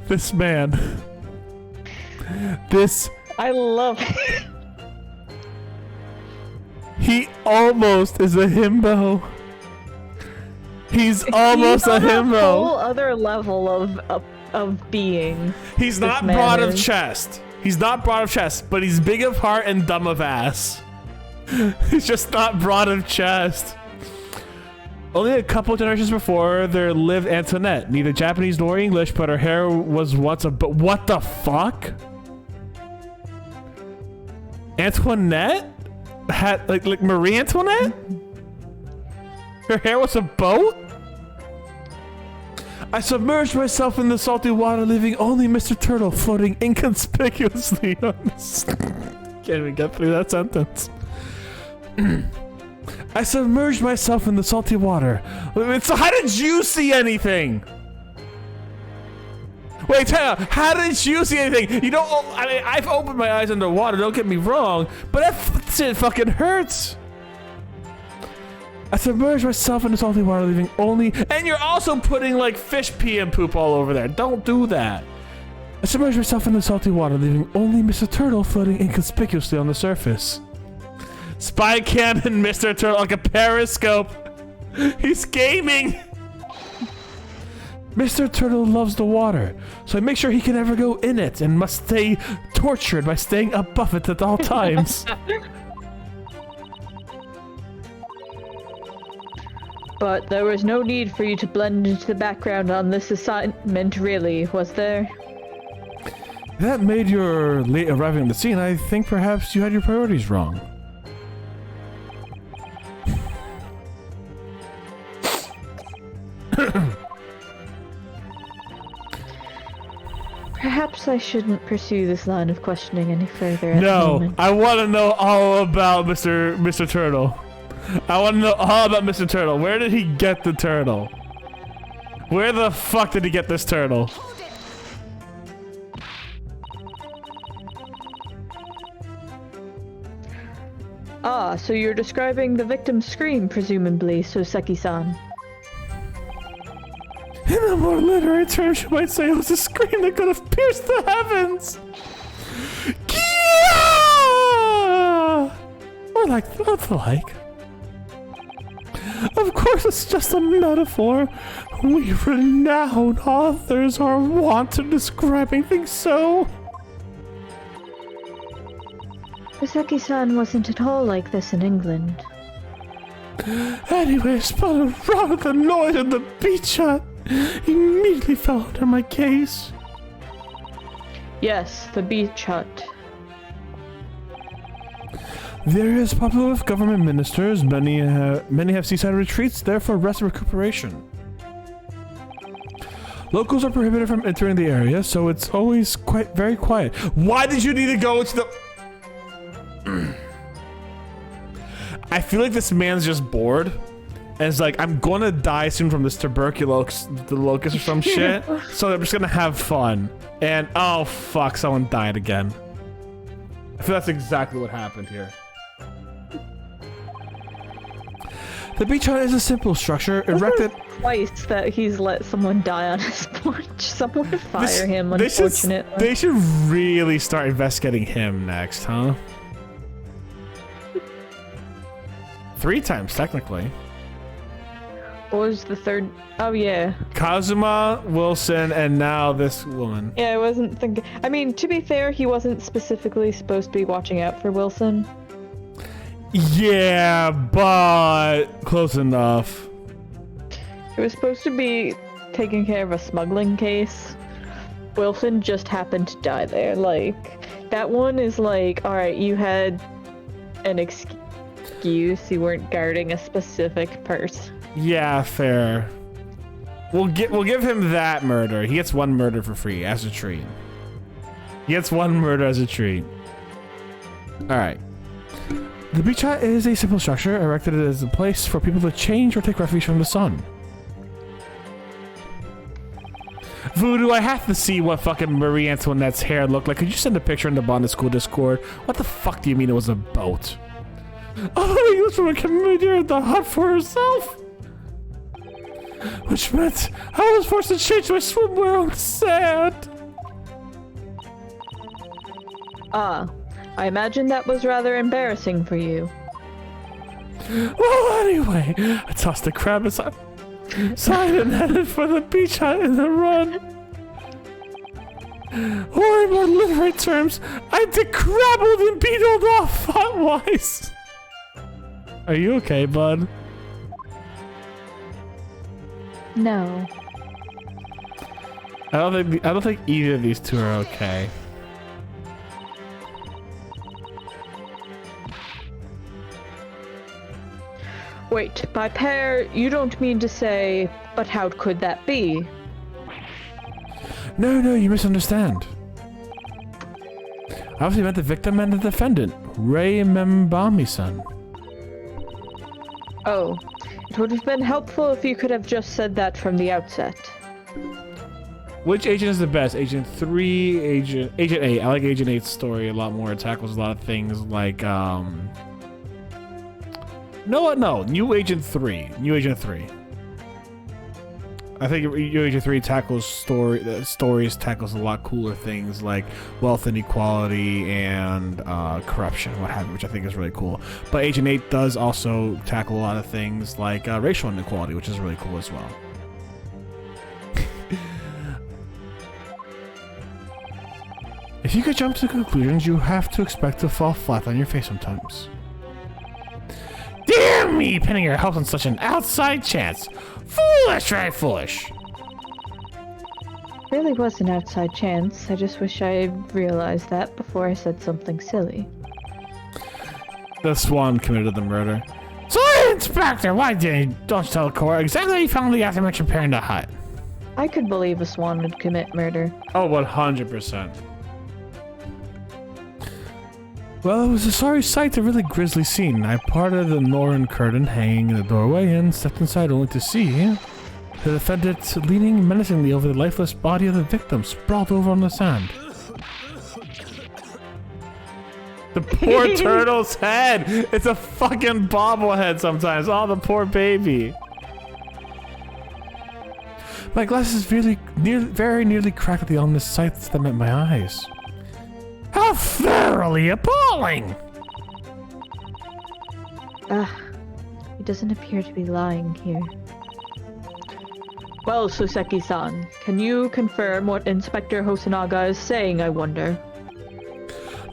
This man. This. I love it. He almost is a himbo. He's almost a He's on a whole himbo. other level of being. He's not man broad of is. chest. He's not broad of chest, but he's big of heart and dumb of ass. He's just not broad of chest. Only a couple generations before, there lived Antoinette. Neither Japanese nor English, but her hair was once a... But what the fuck? Antoinette? Had, like Marie Antoinette? Her hair was a boat? I submerged myself in the salty water, leaving only Mr. Turtle floating inconspicuously on the... Can't even get through that sentence. I submerged myself in the salty water. So how did you see anything? Wait, Tana, how did you see anything? You don't. I mean, I've opened my eyes underwater. Don't get me wrong, but that shit fucking hurts. I submerged myself in the salty water, leaving only. And you're also putting like fish pee and poop all over there. Don't do that. I submerged myself in the salty water, leaving only Mr. Turtle floating inconspicuously on the surface. Spy cannon, Mr. Turtle, like a periscope. He's gaming. Mr. Turtle loves the water, so I make sure he can never go in it and must stay tortured by staying above it at all times. But there was no need for you to blend into the background on this assignment, really, was there? That made your late arriving on the scene. I think perhaps you had your priorities wrong. Perhaps I shouldn't pursue this line of questioning any further at the No, moment. I want to know all about Mr. Turtle. I want to know all about Mr. Turtle. Where did he get the turtle? Where the fuck did he get this turtle? Ah, so you're describing the victim's scream, presumably, Soseki-san. In a more literary term, you might say it was a scream that could have pierced the heavens. Kia! Or the like. Of course, it's just a metaphor. We renowned authors are wont to describing things so. Soseki-san wasn't at all like this in England. Anyways, but around the noise in the beach hut immediately fell under my gaze. Yes, the beach hut. There is popular with government ministers. Many have seaside retreats there for rest and recuperation. Locals are prohibited from entering the area, so it's always very quiet. Why did you need to go to the... I feel like this man's just bored. And it's like, I'm gonna die soon from this tuberculosis, the locust or some shit. So I'm just gonna have fun. And, oh fuck, someone died again. I feel that's exactly what happened here. The beach hut is a simple structure erected... Twice that he's let someone die on his porch. Someone would fire him, unfortunately. They should really start investigating him next, huh? 3 times, technically. What was the third? Oh, yeah. Kazuma, Wilson, and now this woman. Yeah, I wasn't thinking... I mean, to be fair, he wasn't specifically supposed to be watching out for Wilson. Yeah, but close enough. He was supposed to be taking care of a smuggling case. Wilson just happened to die there. Like, that one is like, alright, you had an excuse. You weren't guarding a specific person. Yeah, fair. We'll give him that murder. He gets one murder for free as a treat. He gets one murder as a treat. All right. The beach hut is a simple structure erected as a place for people to change or take refuge from the sun. Voodoo, I have to see what fucking Marie Antoinette's hair looked like. Could you send a picture in the Botanist Cool Discord? What the fuck do you mean it was a boat? Oh, he was from a community at the hut for herself. Which meant I was forced to change my swimwear on sand. Ah, I imagine that was rather embarrassing for you. Well, anyway, I tossed the crab aside and headed for the beach hut in the run. Or in more literary terms, I decrabbled and beetled off thought-wise. Are you okay, bud? No. I don't think either of these two are okay. Wait, by pair, you don't mean to say, but how could that be? No, you misunderstand. I obviously meant the victim and the defendant, Ray Membami-san. Oh, it would have been helpful if you could have just said that from the outset. Which agent is the best? Agent 3, Agent 8. I like Agent 8's story a lot more. It tackles a lot of things like, No, New Agent 3. New Agent 3. I think New Agent 3 tackles stories tackles a lot cooler things like wealth inequality and corruption, what have you, which I think is really cool. But Agent 8 does also tackle a lot of things like racial inequality, which is really cool as well. If you could jump to conclusions, you have to expect to fall flat on your face sometimes. Dear me, pinning your hopes on such an outside chance. Foolish, right? Foolish. Really was an outside chance. I just wish I realized that before I said something silly. The Swan committed the murder. Sorry, Inspector, why don't you tell the court exactly how you found the aforementioned pair in the hut? I could believe a swan would commit murder. Oh, 100%. Well, it was a sorry sight, a really grisly scene. I parted the Northern curtain hanging in the doorway and stepped inside only to see the defendant leaning menacingly over the lifeless body of the victim, sprawled over on the sand. The poor turtle's head! It's a fucking bobblehead sometimes. Oh, the poor baby. My glasses very nearly cracked at the ominous sights that met my eyes. How thoroughly appalling! He doesn't appear to be lying here. Well, Soseki-san, can you confirm what Inspector Hosonaga is saying, I wonder?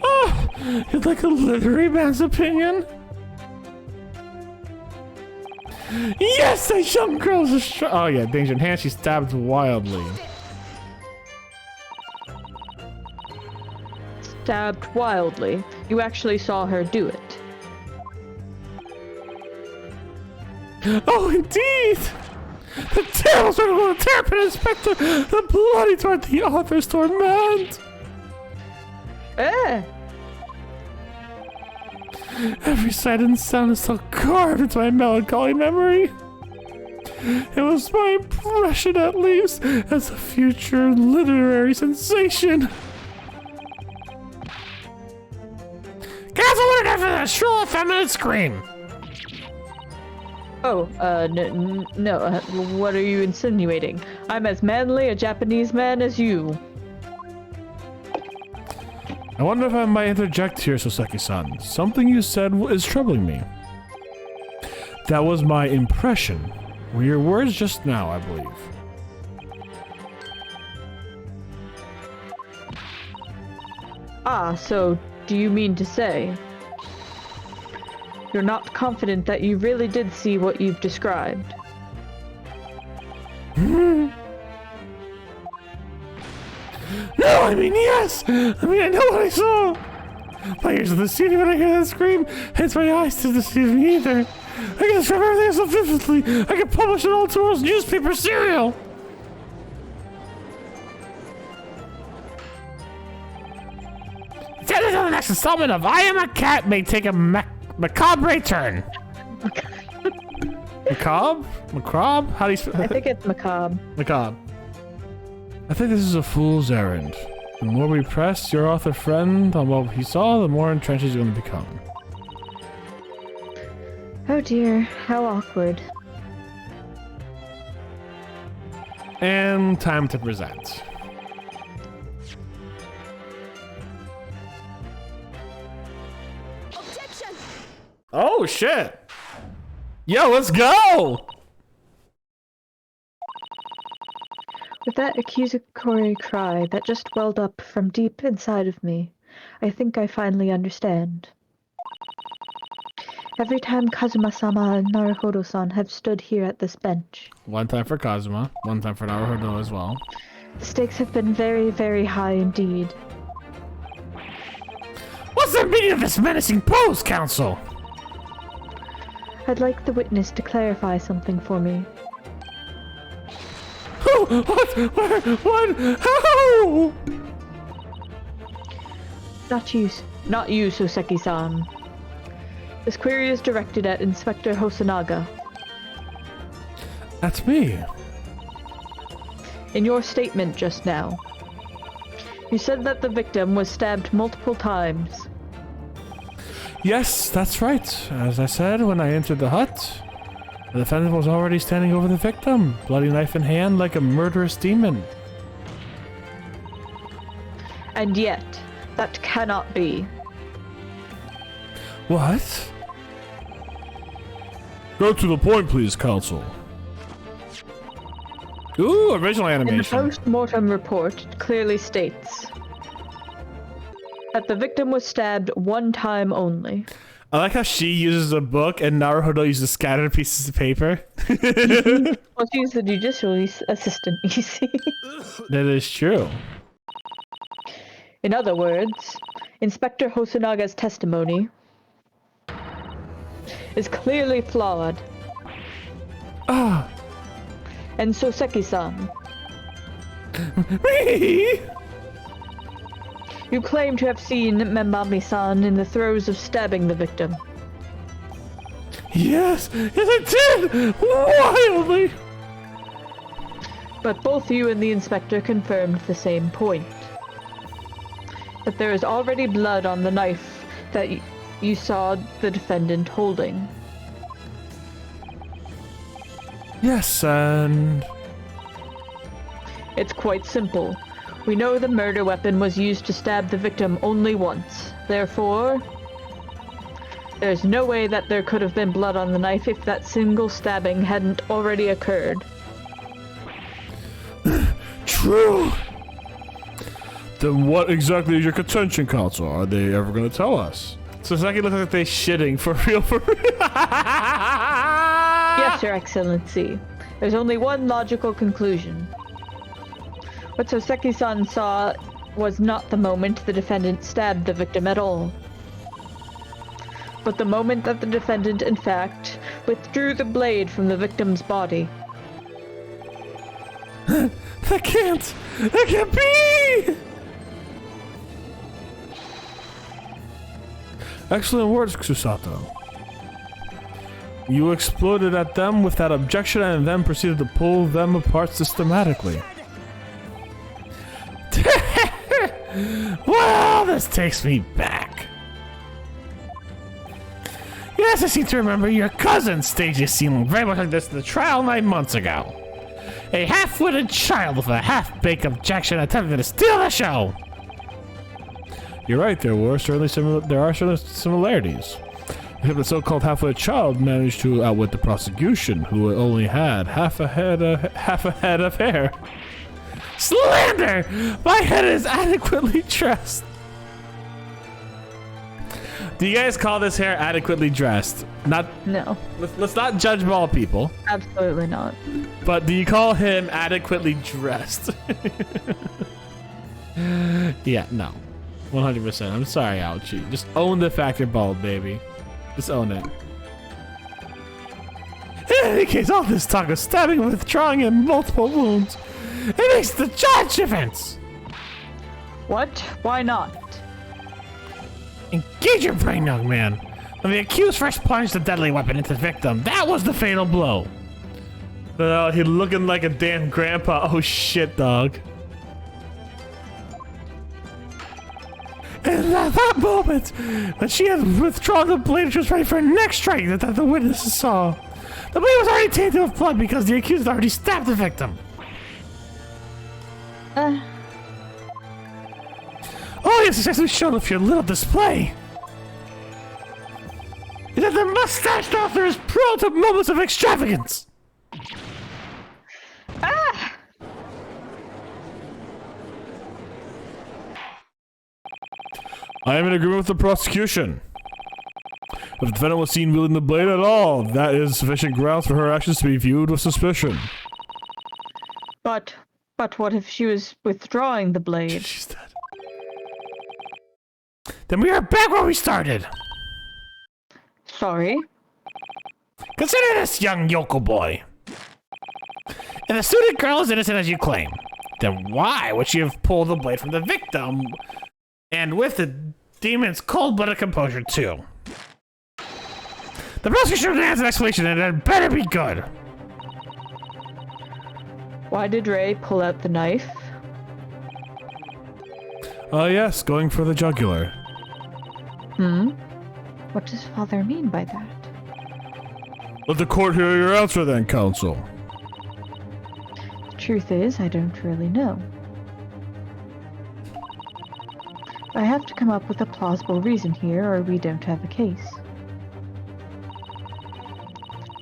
Oh, you'd like a literary man's opinion? Yes, that young girl's a oh yeah, danger in hand, she stabbed wildly. Stabbed wildly. You actually saw her do it. Oh, indeed! The terrible sort of terrapin inspector! The bloody toward the author's torment! Every sight and sound is still carved into my melancholy memory. It was my impression, at least, as a future literary sensation. Cancel order for that shrill effeminate scream! Oh, no, what are you insinuating? I'm as manly a Japanese man as you. I wonder if I might interject here, Soseki-san. Something you said is troubling me. That was my impression. Were your words just now, I believe. Ah, so do you mean to say you're not confident that you really did see what you've described? No, I mean, yes! I mean, I know what I saw! My ears are deceiving when I hear that scream, hence my eyes to deceive me either. I can describe everything so vividly, I can publish it all tomorrow's newspaper serial! until the next installment of I Am a Cat may take a macabre turn. Macabre? Macabre? How do you I think it's macabre. Macabre. I think this is a fool's errand. The more we press your author friend on what he saw, the more entrenched he's going to become. Oh dear, how awkward. And time to present. Objection! Oh shit! Yo, let's go! With that accusatory cry that just welled up from deep inside of me, I think I finally understand. Every time Kazuma-sama and Naruhodo-san have stood here at this bench, One time for Kazuma, one time for Naruhodo as well. the stakes have been very, very high indeed. What's the meaning of this menacing pose, Council? I'd like the witness to clarify something for me. Who? What? Where? What? How? Not you, Soseki-san. This query is directed at Inspector Hosonaga. That's me. In your statement just now, you said that the victim was stabbed multiple times. Yes, that's right. As I said, when I entered the hut, the defendant was already standing over the victim, bloody knife in hand like a murderous demon. And yet, that cannot be. What? Go to the point, please, Counsel. Ooh, original In the animation. post-mortem report, it clearly states that the victim was stabbed one time only. I like how she uses a book and Naruhodo uses scattered pieces of paper. Well, she's the judicial assistant, you see. That is true. In other words, Inspector Hosanaga's testimony is clearly flawed. Ah, And Soseki-san, Me? you claim to have seen Memami-san in the throes of stabbing the victim. Yes, I did! Wildly! But both you and the inspector confirmed the same point. That there is already blood on the knife that you saw the defendant holding. yes, and... It's quite simple. We know the murder weapon was used to stab the victim only once. Therefore, there's no way that there could have been blood on the knife if that single stabbing hadn't already occurred. True! Then what exactly is your contention, Counsel? Are they ever going to tell us? Soseki looks like they're shitting for real, for real. Yes, Your Excellency. There's only one logical conclusion. What Soseki-san saw was not the moment the defendant stabbed the victim at all, but the moment that the defendant, in fact, withdrew the blade from the victim's body. That can't be! Excellent words, Kusato. You exploded at them with that objection and then proceeded to pull them apart systematically. Well, this takes me back. Yes, I seem to remember your cousin staged a scene very much like this in the trial 9 months ago. A half-witted child with a half-baked objection attempted to steal the show. You're right, there are certainly similarities. Except the so-called half-witted child managed to outwit the prosecution, who only had half a head of hair. Slander! My head is adequately dressed. Do you guys call this hair adequately dressed? Not. No, Let's not judge all people. absolutely not. But do you call him adequately dressed? Yeah, no. 100%. I'm sorry, Ouchie. Just own the fact you're bald, baby. Just own it. In any case, all this talk of stabbing and withdrawing and multiple wounds, it makes the judge difference. What? Why not? Engage your brain, young man. When the accused first plunged the deadly weapon into the victim, that was the fatal blow. He looking like a damn grandpa. Oh shit, dog. And at that moment, when she had withdrawn the blade, she was ready for her next strike that the witnesses saw. The blade was already tainted with blood because the accused had already stabbed the victim. Oh, you successfully showed off your little display. And that the mustached author is prone to moments of extravagance. I am in agreement with the prosecution. If the defendant was seen wielding the blade at all, that is sufficient grounds for her actions to be viewed with suspicion. But what if she was withdrawing the blade? She's dead. Then we are back where we started. Sorry? Consider this, young yokel boy. If the student girl is innocent as you claim, then why would she have pulled the blade from the victim, and with the demon's cold-blooded composure, too? The prosecution demands an explanation, and it better be good. Why did Ray pull out the knife? Yes, going for the jugular. What does Father mean by that? Let the court hear your answer then, counsel. The truth is, I don't really know. I have to come up with a plausible reason here, or we don't have a case.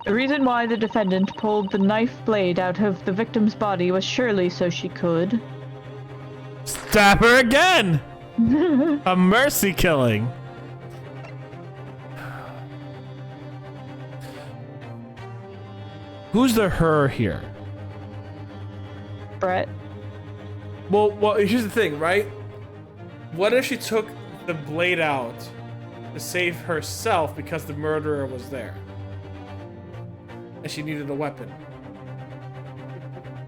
The reason why the defendant pulled the knife blade out of the victim's body was surely so she could... Stab her again! A mercy killing. Who's the her here? Brett. Well, here's the thing, right? What if she took the blade out to save herself because the murderer was there? And she needed a weapon.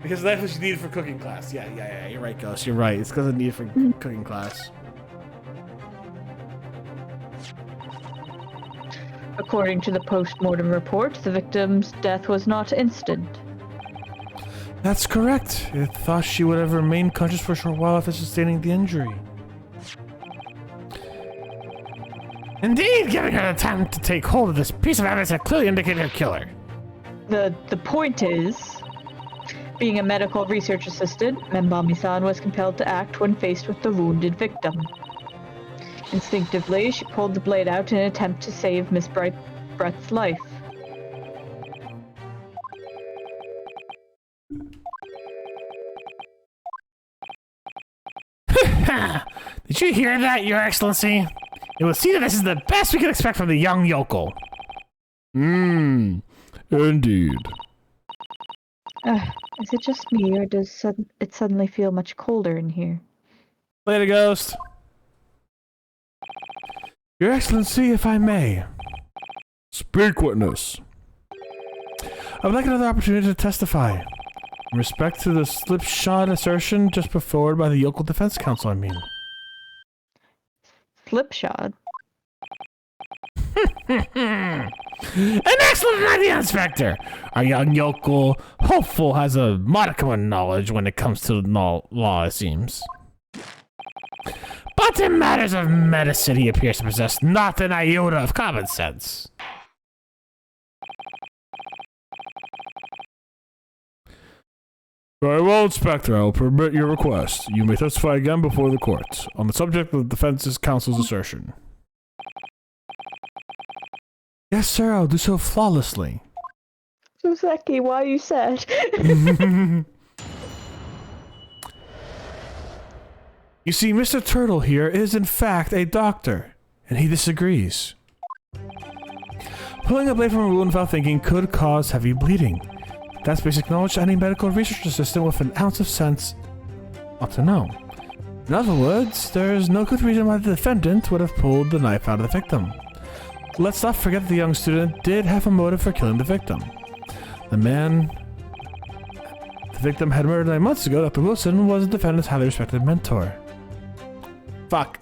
Because that's what she needed for cooking class. Yeah, you're right, Ghost. You're right. It's because of need for cooking class. According to the post-mortem report, the victim's death was not instant. That's correct. It thought she would have remained conscious for a short while after sustaining the injury. Indeed, giving her the time to take hold of this piece of evidence that clearly indicated her killer. The point is, being a medical research assistant, Membami-san was compelled to act when faced with the wounded victim. Instinctively, she pulled the blade out in an attempt to save Miss Brett's life. Did you hear that, Your Excellency? It would seem that this is the best we can expect from the young yokel. Indeed. Is it just me, or does it suddenly feel much colder in here? Later, Ghost. Your Excellency, if I may. Speak, witness. I would like another opportunity to testify. In respect to the slipshod assertion just put forward by the yokel defense counsel, I mean. Slipshod? An excellent idea, Inspector! Our young yokel, hopeful, has a modicum of knowledge when it comes to law, it seems. But in matters of medicine, he appears to possess not an iota of common sense. Very well, Inspector. I will permit your request. You may testify again before the court on the subject of the defense counsel's assertion. Yes, sir, I'll do so flawlessly. Suseki, why are you sad? You see, Mr. Turtle here is in fact a doctor, and he disagrees. Pulling a blade from a wound without thinking could cause heavy bleeding. That's basic knowledge any medical research assistant with an ounce of sense ought to know. In other words, there's no good reason why the defendant would have pulled the knife out of the victim. Let's not forget that the young student did have a motive for killing the victim. The man the victim had murdered 9 months ago, Dr. Wilson, was the defendant's highly respected mentor. Fuck.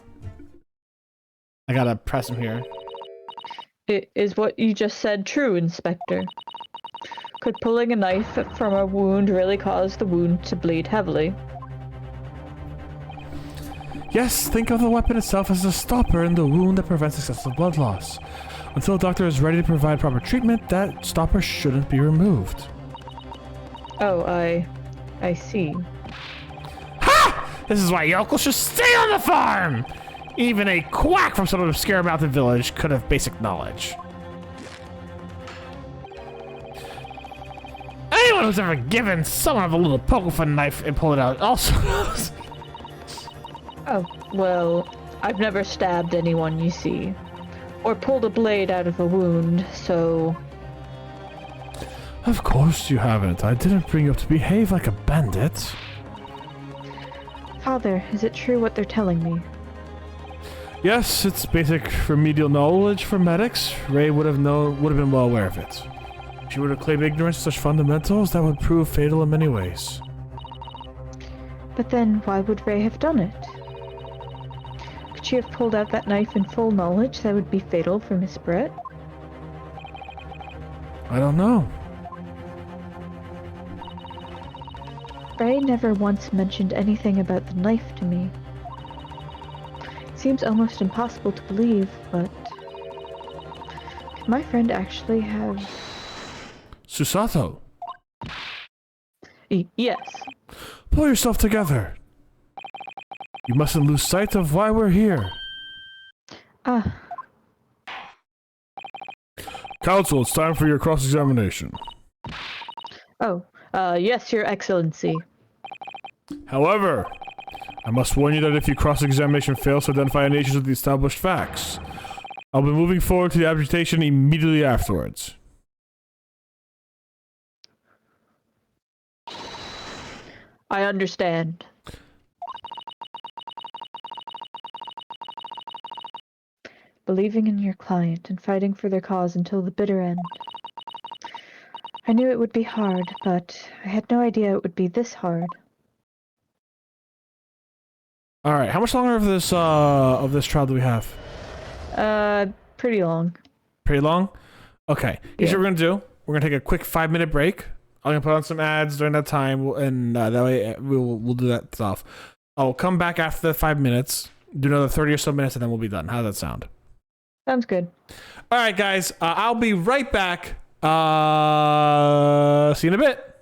I gotta press him here. Is what you just said true, Inspector? Could pulling a knife from a wound really cause the wound to bleed heavily? Yes, think of the weapon itself as a stopper in the wound that prevents excessive blood loss. Until a doctor is ready to provide proper treatment, that stopper shouldn't be removed. Oh, I see. Ha! This is why yokels should stay on the farm! Even a quack from some obscure mountain village could have basic knowledge. Anyone who's ever given someone a little poke with a knife and pulled it out also knows. Oh, well, I've never stabbed anyone, you see. Or pulled a blade out of a wound, so... Of course you haven't. I didn't bring you up to behave like a bandit. Father, is it true what they're telling me? Yes, it's basic remedial knowledge for medics. Ray would have been well aware of it. If she were to claim ignorance of such fundamentals, that would prove fatal in many ways. But then, why would Ray have done it? Could she have pulled out that knife in full knowledge that would be fatal for Miss Brett? I don't know. Ray never once mentioned anything about the knife to me. Seems almost impossible to believe, but... Could my friend actually have... Susato, Yes. pull yourself together. You mustn't lose sight of why we're here. Ah, Counsel, it's time for your cross-examination. yes, Your Excellency. However, I must warn you that if your cross-examination fails to identify any issues with the established facts, I'll be moving forward to the amputation immediately afterwards. I understand. Believing in your client and fighting for their cause until the bitter end. I knew it would be hard, but I had no idea it would be this hard. All right, how much longer of this trial do we have? Pretty long. Pretty long? Okay, here's Yeah. what we're gonna do. We're gonna take a quick 5-minute break. I'm gonna put on some ads during that time, and that way we'll do that stuff. I'll come back after the 5 minutes, do another 30 or so minutes, and then we'll be done. How does that sound? Sounds good. All right, guys. I'll be right back. See you in a bit.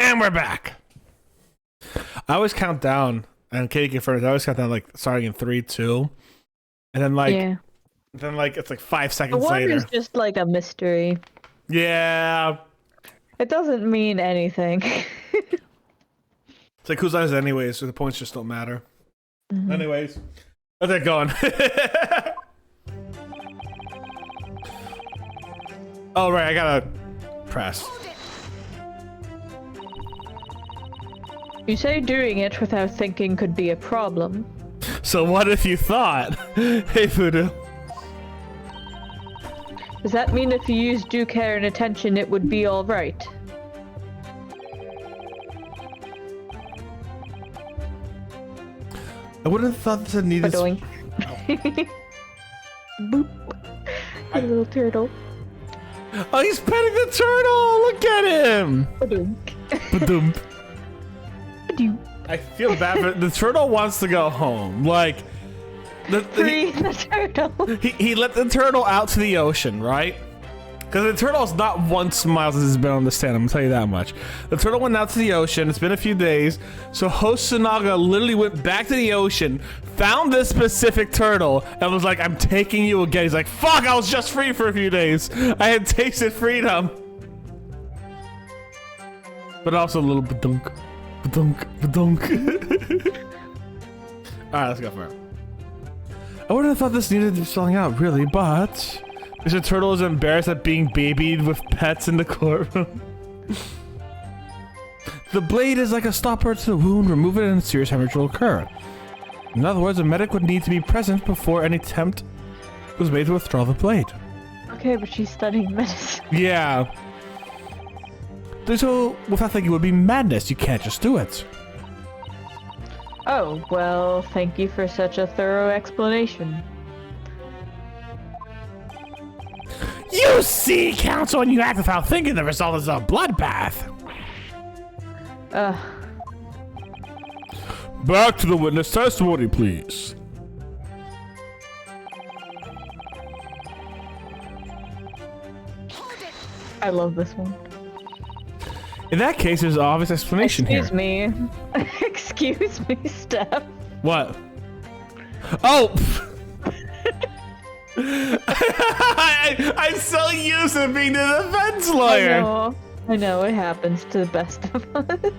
And we're back. I always count down, and Katie confirms. I always count down like starting in 3, 2, and then like, Yeah. it's like 5 The seconds one later. is just like a mystery. Yeah, It doesn't mean anything. it's like whose eyes anyways, so the points just don't matter. Anyways, let's get going. Oh right, I gotta press. You say doing it without thinking could be a problem. So what if you thought? Hey Voodoo. Does that mean if you use due care and attention, it would be alright? I wouldn't have thought this had needed. Doing. Boop. A little turtle. Oh, he's petting the turtle! Look at him! Ba-dunk. Ba-dum. Ba-doo. I feel bad, but the turtle wants to go home. Like, Free the turtle. he let the turtle out to the ocean, right? Because the turtle's not once smiled since it's been on the stand, I'm gonna tell you that much. The turtle went out to the ocean, it's been a few days, so host Sanaga literally went back to the ocean, found this specific turtle, and was like, I'm taking you again. He's like, fuck, I was just free for a few days. I had tasted freedom. But also a little badunk, badunk, badunk. Alright, let's go for it. I wouldn't have thought this needed to be spelling out, really, but Mr. Turtle is embarrassed at being babied with pets in the courtroom. The blade is like a stopper to the wound. Remove it and serious hemorrhage will occur. In other words, a medic would need to be present before any attempt was made to withdraw the blade. Okay, but she's studying medicine. Yeah. So, without thinking, it would be madness. You can't just do it. Oh, well, thank you for such a thorough explanation. You see, Council, when you act without thinking, the result is a bloodbath. Back to the witness testimony, please. I love this one. In that case, there's an obvious explanation Excuse here. me. Excuse me, Steph. What? Oh! I'm so used to being the defense lawyer. I know, it happens to the best of us.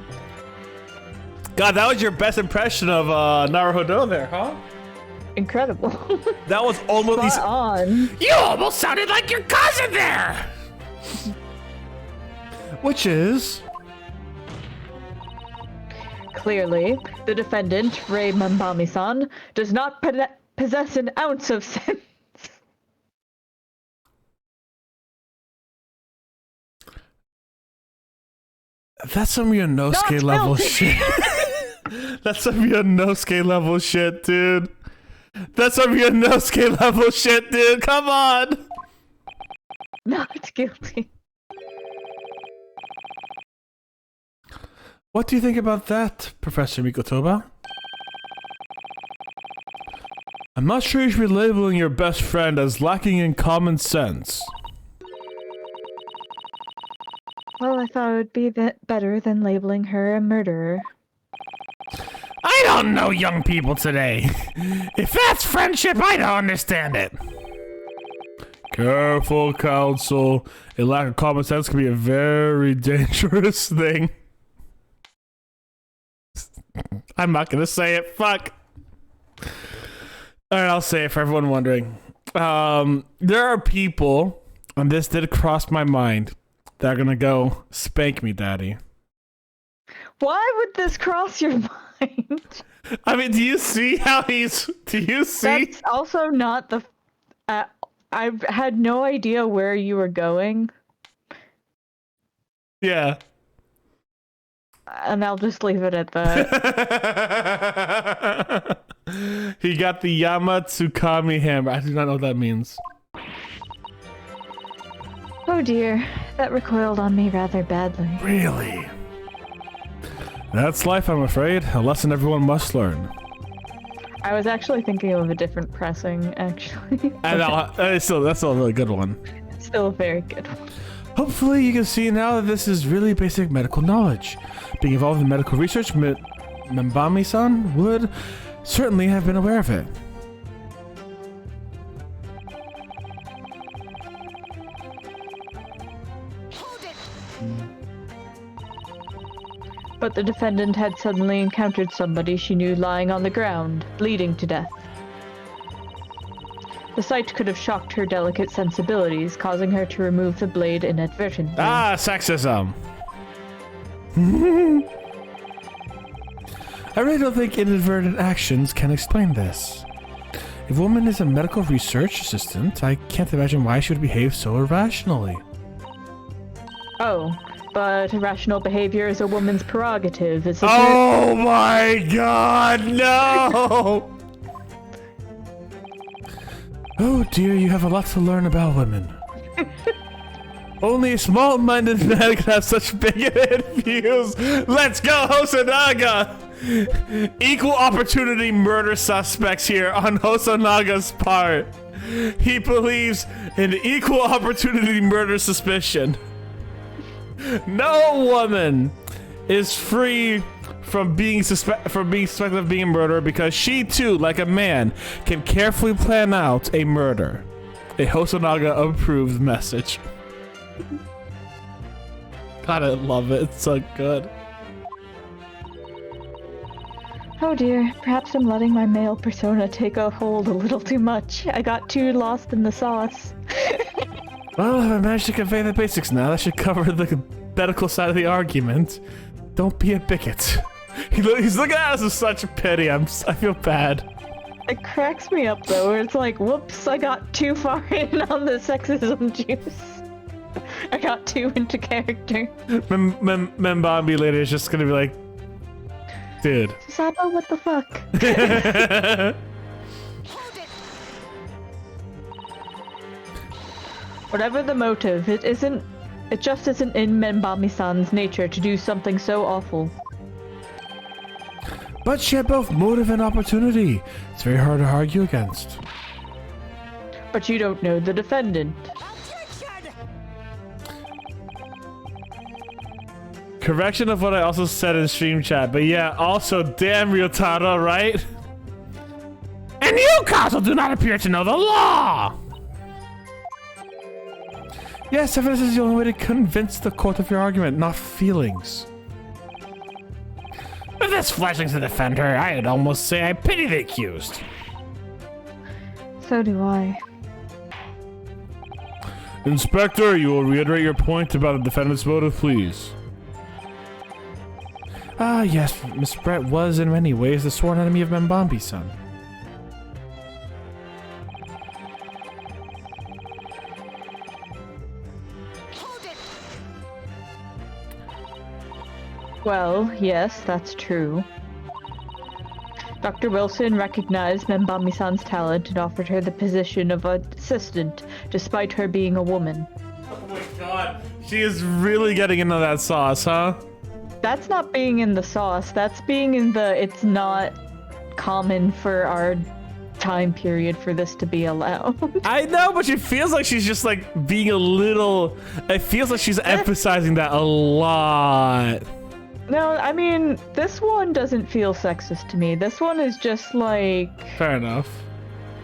God, that was your best impression of Naruhodo there, huh? Incredible. That was almost... Spot on. You almost sounded like your cousin there. Which is... Clearly, the defendant, Rei Mambami-san, does not possess an ounce of sense. That's some Yonosuke level shit. That's some Yonosuke level shit, dude. That's some Yonosuke level shit, dude. Come on. Not guilty. What do you think about that, Professor Mikotoba? I'm not sure you should be labeling your best friend as lacking in common sense. Well, I thought it would be better than labeling her a murderer. I don't know young people today. If that's friendship, I don't understand it. Careful, counsel. A lack of common sense can be a very dangerous thing. I'm not gonna say it. Fuck. Alright, I'll say it for everyone wondering. There are people, and this did cross my mind, that are gonna go, spank me, daddy. Why would this cross your mind? I mean, do you see how he's... Do you see? That's also not the... I had no idea where you were going. Yeah. And I'll just leave it at that. He got the Yamatsukami hammer. I do not know what that means. Oh dear, that recoiled on me rather badly. Really? That's life, I'm afraid. A lesson everyone must learn. I was actually thinking of a different pressing, actually. And that's still a really good one. Still a very good one. Hopefully you can see now that this is really basic medical knowledge. Being involved in medical research, Membami-san would certainly have been aware of it. But the defendant had suddenly encountered somebody she knew lying on the ground, bleeding to death. The sight could have shocked her delicate sensibilities, causing her to remove the blade inadvertently. Ah, sexism. I really don't think inadvertent actions can explain this. If a woman is a medical research assistant, I can't imagine why she would behave so irrationally. Oh, but irrational behavior is a woman's prerogative, isn't it? Oh my god, no! Oh dear, you have a lot to learn about women. Only a small-minded man can have such bigoted views. Let's go, Hosonaga! Equal opportunity murder suspects here on Hosonaga's part. He believes in equal opportunity murder suspicion. No woman is free from being suspected of being a murderer because she too, like a man, can carefully plan out a murder. A Hosonaga approved message. God, I love it. It's so good. Oh dear, perhaps I'm letting my male persona take a hold a little too much. I got too lost in the sauce. Well, I managed to convey the basics now. That should cover the medical side of the argument. Don't be a bigot. He's looking at us with such pity. I feel bad. It cracks me up though, where it's like, whoops, I got too far in on the sexism juice. I got too into character. Membambi later is just gonna be like, dude. Sabo, what the fuck? Whatever the motive, it just isn't in Membami-san's nature to do something so awful. But she had both motive and opportunity. It's very hard to argue against. But you don't know the defendant. Correction of what I also said in stream chat, but yeah, also damn Ryotaro, right? And you, Kazu, do not appear to know the law! Yes, evidence is the only way to convince the court of your argument, not feelings. With this flashing to defend her, I'd almost say I pity the accused. So do I. Inspector, you will reiterate your point about the defendant's motive, please. Ah, yes, Miss Brett was in many ways the sworn enemy of Membambi-san. Well, yes, that's true. Dr. Wilson recognized Membami-san's talent and offered her the position of an assistant, despite her being a woman. Oh my god, she is really getting into that sauce, huh? That's not being in the sauce, that's being in the it's not common for our time period for this to be allowed. I know, but she feels like she's just like being a little... It feels like she's emphasizing that a lot. No, I mean, this one doesn't feel sexist to me. This one is just like... Fair enough.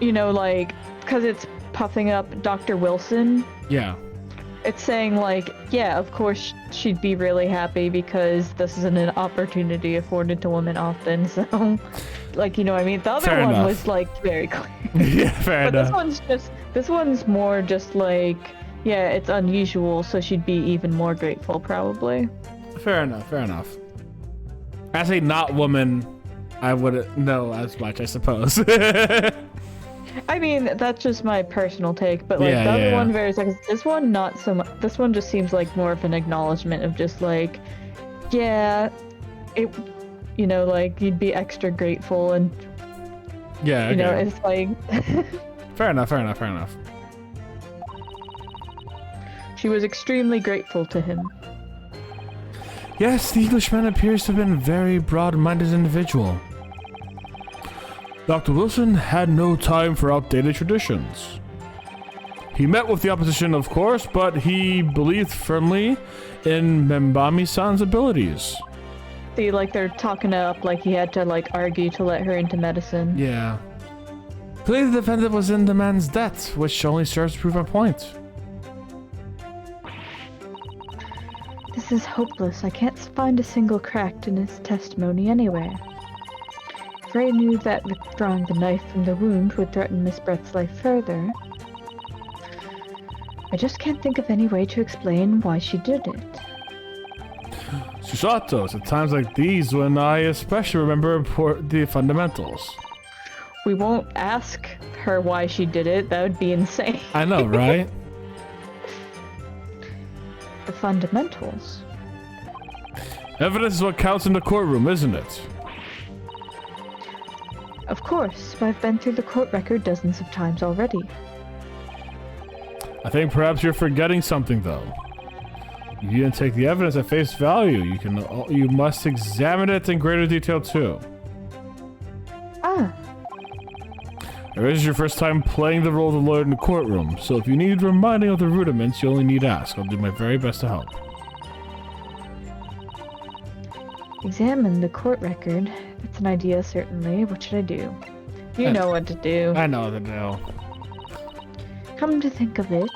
You know, like, because it's puffing up Dr. Wilson. Yeah. It's saying like, yeah, of course she'd be really happy because this isn't an opportunity afforded to women often, so... Like, you know what I mean? The other Fair one enough. was like, very clear. Yeah, fair But enough. this one's more just like, yeah, it's unusual, so she'd be even more grateful, probably. Fair enough, fair enough. As a not woman, I wouldn't know as much, I suppose. I mean, that's just my personal take, but like Yeah, the other yeah. one very sexist. This one not so much. This one just seems like more of an acknowledgement of just like, yeah, it, you know, like you'd be extra grateful and Yeah, okay. you know, it's like Fair enough, fair enough, fair enough. she was extremely grateful to him. Yes, the Englishman appears to have been a very broad-minded individual. Dr. Wilson had no time for outdated traditions. He met with the opposition, of course, but he believed firmly in Membami-san's abilities. See, like, they're talking up like he had to, like, argue to let her into medicine. Yeah. Believe the defendant was in the man's debt, which only serves to prove my point. This is hopeless. I can't find a single crack in his testimony anywhere. If Ray knew that withdrawing the knife from the wound would threaten Miss Brett's life further, I just can't think of any way to explain why she did it. Susato, it's at times like these when I especially remember the fundamentals. We won't ask her why she did it. That would be insane. I know, right? The fundamentals. Evidence is what counts in the courtroom, isn't it? Of course, but I've been through the court record dozens of times already. I think perhaps you're forgetting something, though. You didn't take the evidence at face value. You must examine it in greater detail, too. Ah, This is your first time playing the role of the lawyer in the courtroom, so if you need reminding of the rudiments, you only need to ask. I'll do my very best to help. examine the court record. That's an idea, certainly. What should I do? You know what to do. I know what to do. Come to think of it,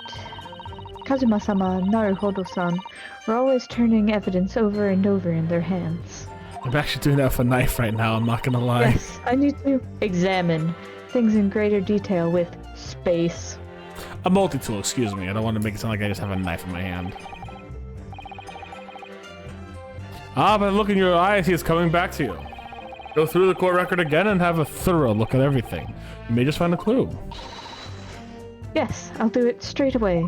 Kazuma-sama, Naruhodo-san were always turning evidence over and over in their hands. I'm actually doing that with a knife right now, I'm not gonna lie. Yes, I need to examine things in greater detail with space. A multi-tool, excuse me. I don't want to make it sound like I just have a knife in my hand. Ah, but look in your eyes, he is coming back to you. Go through the court record again and have a thorough look at everything. You may just find a clue. Yes, I'll do it straight away.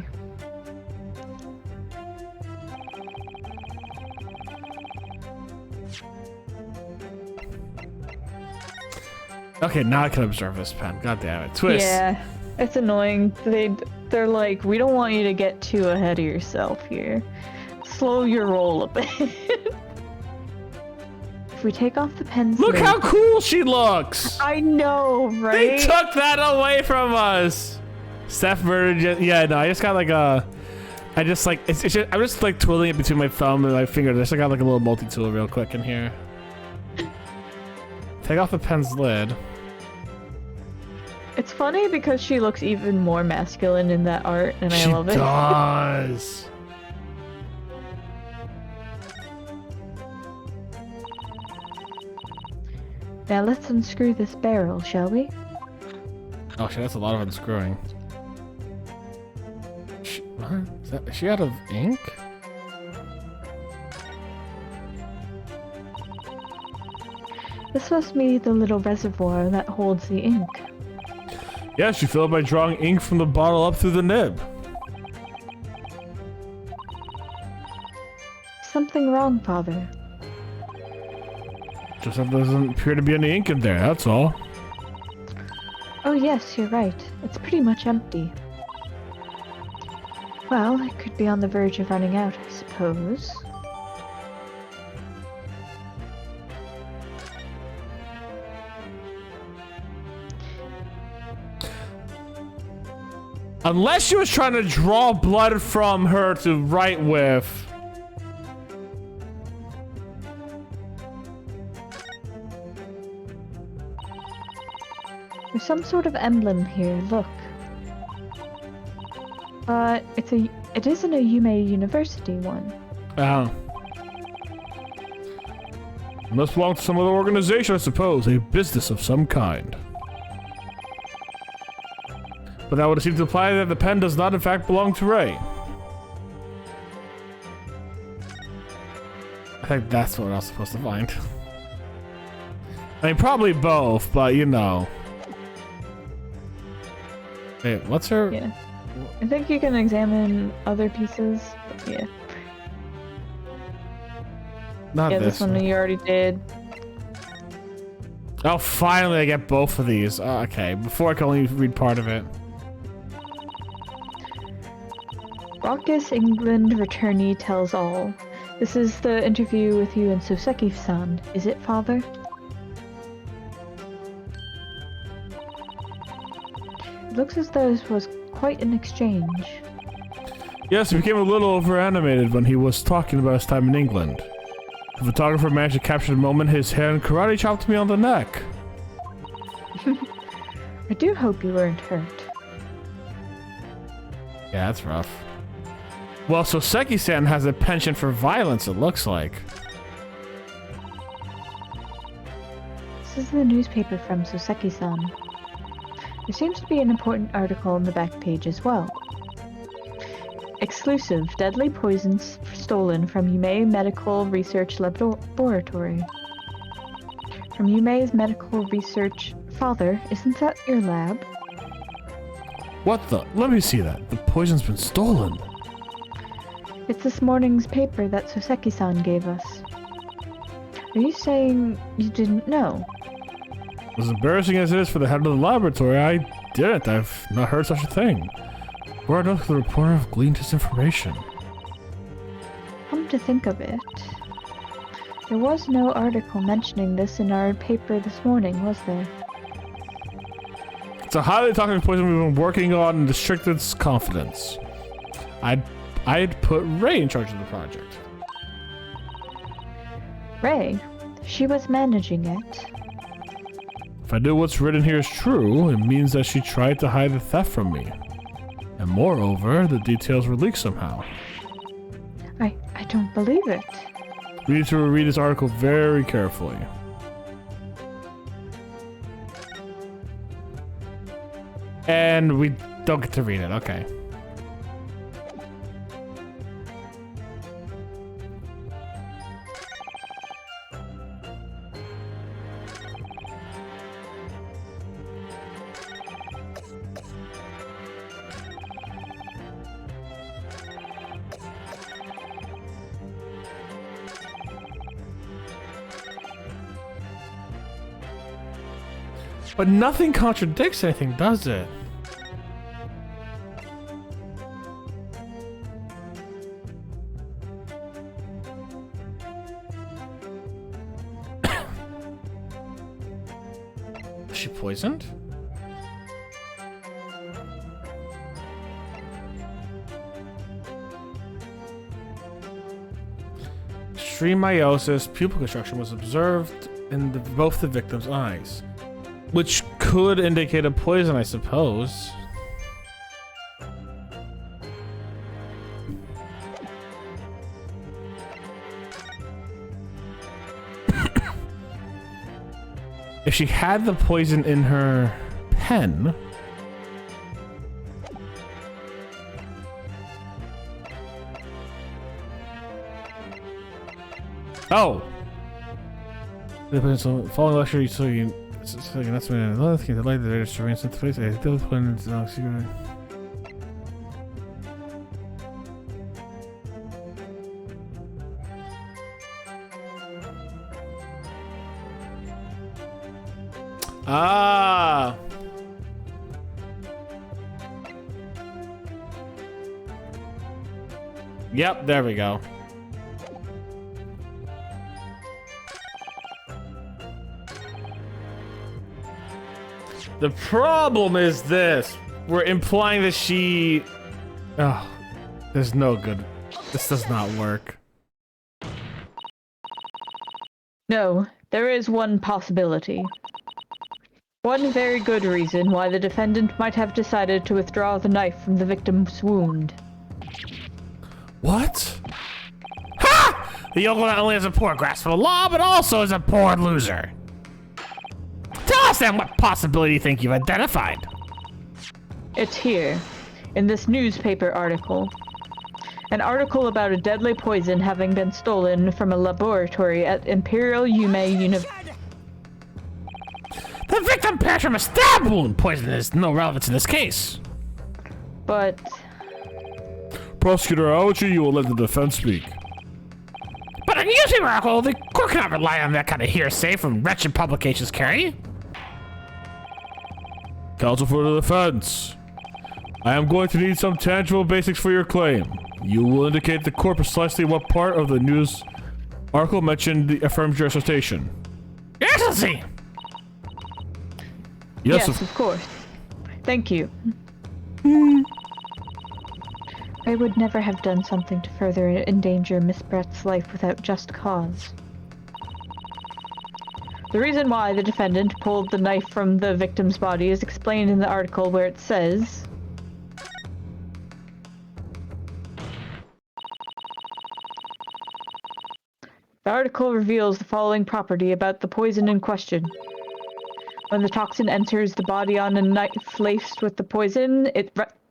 Okay, now I can observe this pen. God damn it. Twist. Yeah, it's annoying. They're like, we don't want you to get too ahead of yourself here. Slow your roll a bit. If we take off the pen's Look lid- how cool she looks! I know, right? They took that away from us! Steph murdered just, yeah, no, I just got like a... I just like, it's just, I'm just like twiddling it between my thumb and my finger. I just got like a little multi-tool real quick in here. Take off the pen's lid. It's funny because she looks even more masculine in that art, and I love it. She does. Now let's unscrew this barrel, shall we? Oh shit, that's a lot of unscrewing. What? Is she out of ink? This must be the little reservoir that holds the ink. Yes, you fill it by drawing ink from the bottle up through the nib. Something wrong, Father. Just that there doesn't appear to be any ink in there, that's all. Oh yes, you're right. It's pretty much empty. Well, it could be on the verge of running out, I suppose. Unless she was trying to draw blood from her to write with. There's some sort of emblem here, look. But it isn't a Yume University one. Oh. It must belong to some other organization, I suppose. A business of some kind. But that would seem to imply that the pen does not in fact belong to Ray. I think that's what I was supposed to find. I mean, probably both, but you know. Wait, what's her... Yeah. I think you can examine other pieces, but yeah. Not Yeah, this this one you already did. Oh, finally I get both of these. Oh, okay, before I could only read part of it. Raucous England returnee tells all. This is the interview with you and Soseki-san, is it, Father? It looks as though this was quite an exchange. Yes, he became a little over-animated when he was talking about his time in England. The photographer managed to capture the moment his hand karate chopped me on the neck. I do hope you weren't hurt. Yeah, that's rough. Well, so Seki-san has a penchant for violence, it looks like. This is the newspaper from Soseki-san. There seems to be an important article on the back page as well. Exclusive, deadly poisons stolen from Yume Medical Research Laboratory. From Yume's Medical Research... Father, isn't that your lab? What the? Let me see that. The poison's been stolen. It's this morning's paper that Soseki-san gave us. Are you saying you didn't know? As embarrassing as it is for the head of the laboratory, I didn't. I've not heard such a thing. Where on earth could the reporter have gleaned his information? Come to think of it, there was no article mentioning this in our paper this morning, was there? It's a highly toxic poison we've been working on in the strictest confidence. I'd put Ray in charge of the project. Ray? She was managing it. If I knew what's written here is true, it means that she tried to hide the theft from me. And moreover, the details were leaked somehow. I don't believe it. We need to read this article very carefully. And we don't get to read it, okay. But nothing contradicts anything, does it? Is she poisoned? Extreme meiosis, pupil construction was observed in both the victim's eyes. Which could indicate a poison, I suppose. If she had the poison in her pen... Oh! The following lecture, so you... That's when another thing that light the register remains in place. I still plan to secret. Ah. Yep, there we go. The problem is this. We're implying that she... Oh, there's no good. This does not work. No, there is one possibility. One very good reason why the defendant might have decided to withdraw the knife from the victim's wound. What? Ha! The yokel not only has a poor grasp of the law, but also is a poor loser. Tell us then what possibility you think you've identified. It's here, in this newspaper article. An article about a deadly poison having been stolen from a laboratory at Imperial Yume University. The victim perished from a stab wound. Poison is no relevance in this case. But... Prosecutor Aochi, you will let the defense speak. But in newspaper article, the court cannot rely on that kind of hearsay from wretched publications, Carrie. Counsel for the defense. I am going to need some tangible basics for your claim. You will indicate the court precisely what part of the news article mentioned the affirmed your assertion. Your Excellency! Yes, of course. Thank you. I would never have done something to further endanger Miss Brett's life without just cause. The reason why the defendant pulled the knife from the victim's body is explained in the article where it says, the article reveals the following property about the poison in question. When the toxin enters the body on a knife laced with the poison,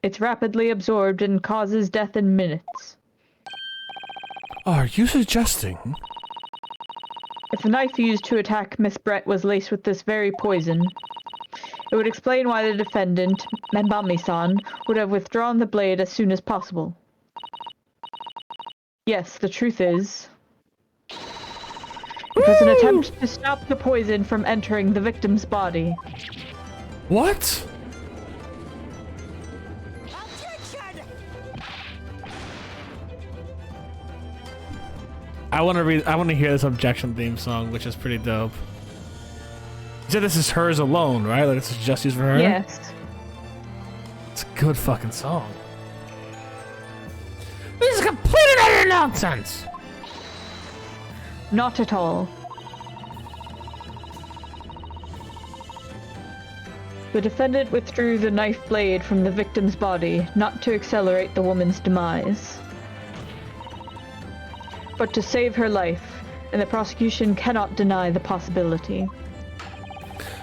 it's rapidly absorbed and causes death in minutes. Are you suggesting? If the knife used to attack Miss Brett was laced with this very poison, it would explain why the defendant, Membami-san, would have withdrawn the blade as soon as possible. Yes, the truth is, it was an attempt to stop the poison from entering the victim's body. What? I want to hear this objection theme song, which is pretty dope. You said this is hers alone, right? Like this is just used for her? Yes. It's a good fucking song. This is complete and utter nonsense. Not at all. The defendant withdrew the knife blade from the victim's body, not to accelerate the woman's demise, but to save her life, and the prosecution cannot deny the possibility.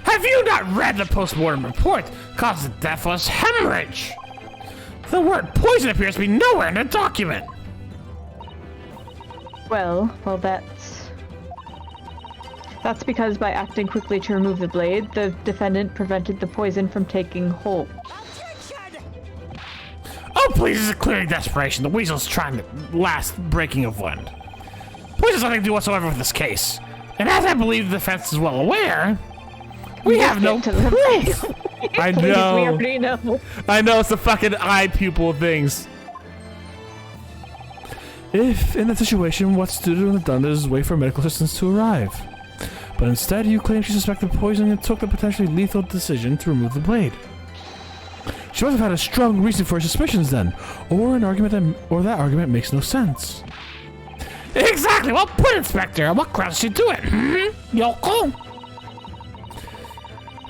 Have you not read the post-mortem report? Cause of death was hemorrhage. The word poison appears to be nowhere in the document. Well, that's because by acting quickly to remove the blade, the defendant prevented the poison from taking hold. Oh, please, this is clearly desperation. The weasel's trying the last breaking of wind. Poison has nothing to do whatsoever with this case. And as I believe the defense is well aware, we have no proof. I Please, know. we already know. I know, it's the fucking eye pupil things. If in that situation, what's to do and done is wait for medical assistance to arrive. But instead, you claim she suspected poisoning and took the potentially lethal decision to remove the blade. She must have had a strong reason for her suspicions then, or that argument makes no sense. Exactly. Well put, Inspector. What grounds did she do it? Yoko?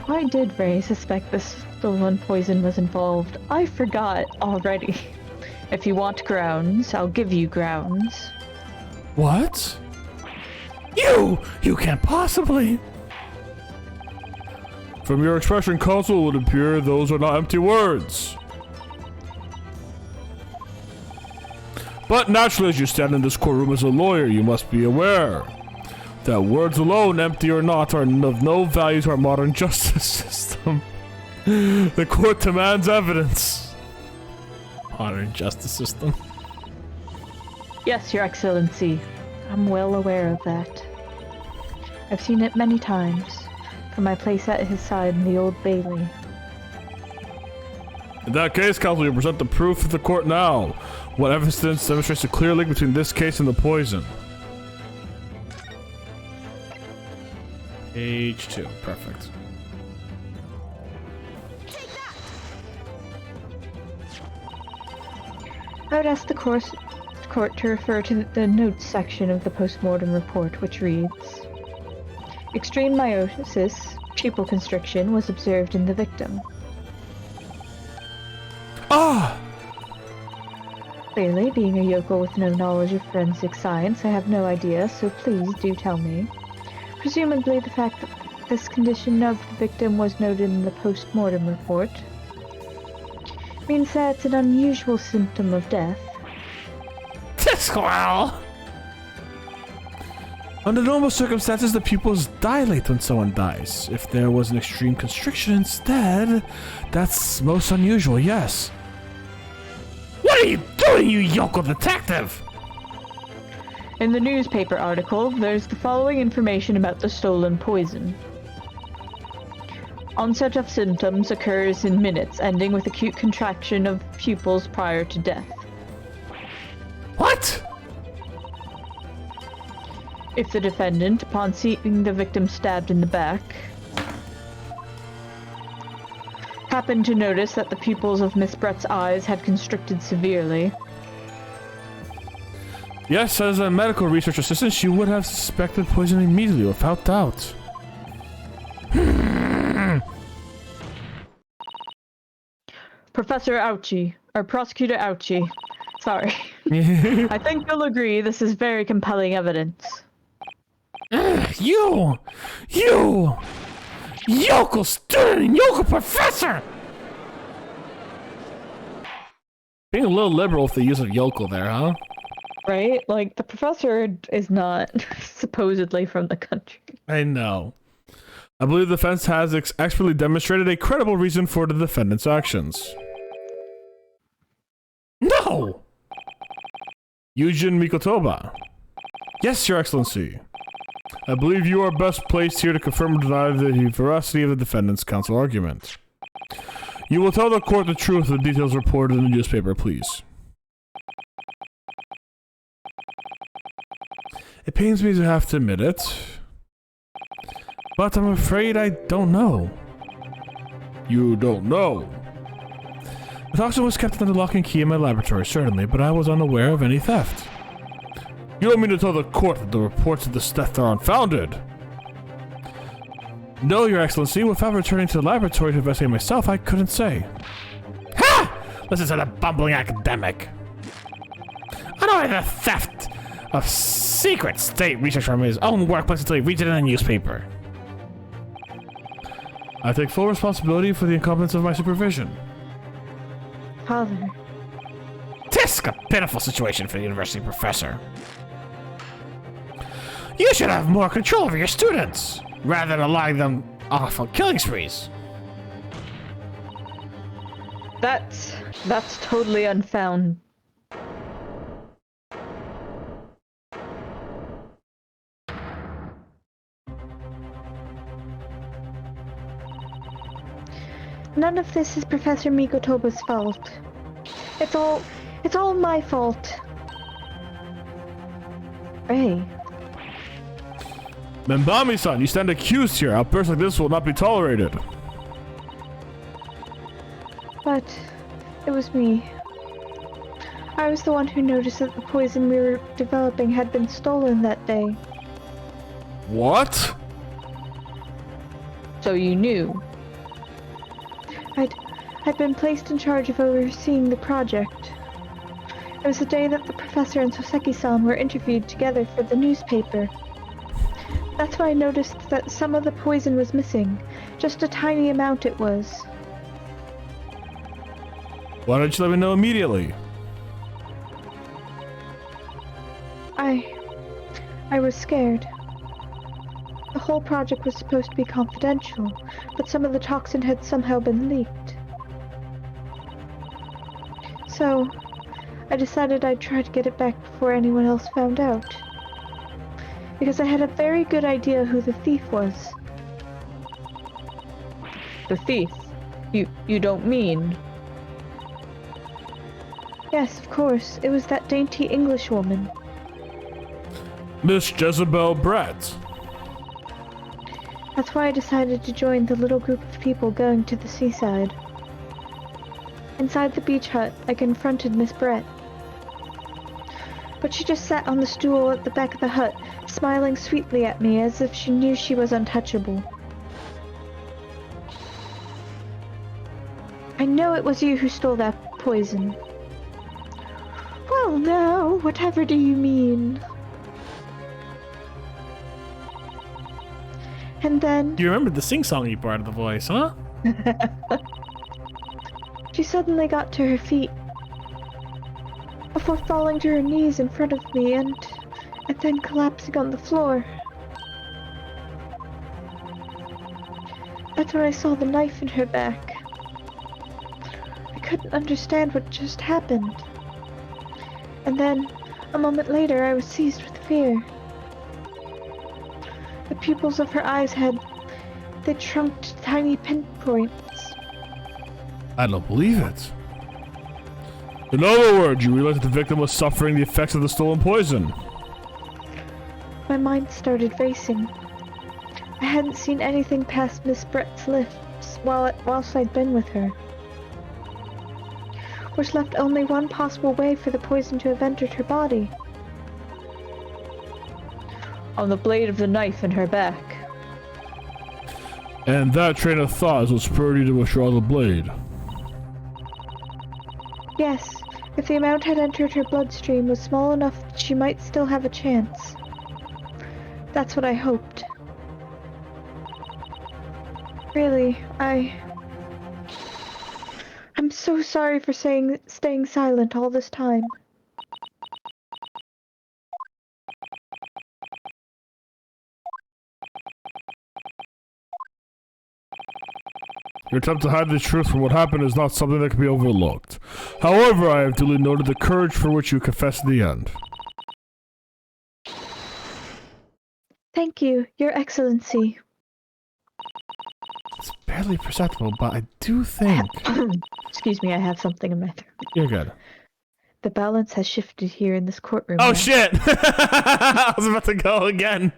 Why did Ray suspect the stolen poison was involved? I forgot already. If you want grounds, I'll give you grounds. What? You can't possibly. From your expression, Counsel, it would appear those are not empty words. But naturally, as you stand in this courtroom as a lawyer, you must be aware that words alone, empty or not, are of no value to our modern justice system. The court demands evidence. Modern justice system. Yes, Your Excellency. I'm well aware of that. I've seen it many times, from my place at his side in the Old Bailey. In that case, Counsel, you present the proof to the court now. What evidence demonstrates a clear link between this case and the poison? Page 2. Perfect. I would ask the court to refer to the notes section of the post-mortem report, which reads, extreme meiosis, pupil constriction, was observed in the victim. Ah! Clearly, being a yokel with no knowledge of forensic science, I have no idea, so please do tell me. Presumably the fact that this condition of the victim was noted in the post-mortem report means that it's an unusual symptom of death. Squirrel. Under normal circumstances, the pupils dilate when someone dies. If there was an extreme constriction instead, that's most unusual, yes. What are you doing, you yokel detective? In the newspaper article, there's the following information about the stolen poison. Onset of symptoms occurs in minutes, ending with acute contraction of pupils prior to death. What? If the defendant, upon seeing the victim stabbed in the back, happened to notice that the pupils of Miss Brett's eyes had constricted severely. Yes, as a medical research assistant, she would have suspected poison immediately, without doubt. Professor Ouchie, or Prosecutor Ouchie. Sorry. I think you'll agree this is very compelling evidence. You! Yokel student and yokel professor! Being a little liberal with the use of yokel there, huh? Right? Like, the professor is not supposedly from the country. I know. I believe the defense has expertly demonstrated a credible reason for the defendant's actions. No! Yujin Mikotoba. Yes, Your Excellency. I believe you are best placed here to confirm or deny the veracity of the defendant's counsel argument. You will tell the court the truth of the details reported in the newspaper, please. It pains me to have to admit it, but I'm afraid I don't know. You don't know? The toxin was kept under lock and key in my laboratory, certainly, but I was unaware of any theft. You don't mean to tell the court that the reports of this theft are unfounded? No, Your Excellency. Without returning to the laboratory to investigate myself, I couldn't say. Ha! Listen to the bumbling academic. Unaware of the theft of secret state research from his own workplace until he reads it in a newspaper. I take full responsibility for the incompetence of my supervision. Father. Tisk, a pitiful situation for the university professor. You should have more control over your students, rather than allowing them off on killing sprees. That's totally unfound. None of this is Professor Mikotoba's fault. It's all my fault. Ray. Membami-san, you stand accused here. Outbursts like this will not be tolerated. But it was me. I was the one who noticed that the poison we were developing had been stolen that day. What? So you knew? I'd been placed in charge of overseeing the project. It was the day that the professor and Soseki-san were interviewed together for the newspaper. That's why I noticed that some of the poison was missing. Just a tiny amount it was. Why don't you let me know immediately? I was scared. The whole project was supposed to be confidential, but some of the toxin had somehow been leaked. So, I decided I'd try to get it back before anyone else found out. Because I had a very good idea who the thief was. The thief? You don't mean? Yes, of course. It was that dainty English woman. Miss Jezebel Brett. That's why I decided to join the little group of people going to the seaside. Inside the beach hut, I confronted Miss Brett. But she just sat on the stool at the back of the hut, smiling sweetly at me as if she knew she was untouchable. I know it was you who stole that poison. Well, now, whatever do you mean? And then... You remember the sing-song you brought of the voice, huh? She suddenly got to her feet, before falling to her knees in front of me and then collapsing on the floor. That's when I saw the knife in her back. I couldn't understand what just happened. And then, a moment later, I was seized with fear. The pupils of her eyes they'd shrunk to tiny pinpoints. I don't believe it. In other words, you realized that the victim was suffering the effects of the stolen poison. My mind started racing. I hadn't seen anything past Miss Brett's lips whilst I'd been with her, which left only one possible way for the poison to have entered her body. On the blade of the knife in her back. And that train of thought is what spurred you to withdraw the blade. Yes, if the amount had entered her bloodstream was small enough that she might still have a chance. That's what I hoped. Really, I'm so sorry for staying silent all this time. Your attempt to hide the truth from what happened is not something that can be overlooked. However, I have duly noted the courage for which you confessed in the end. Thank you, Your Excellency. It's barely perceptible, but I do think... Excuse me, I have something in my throat. You're good. The balance has shifted here in this courtroom. Oh now. shit! I was about to go again.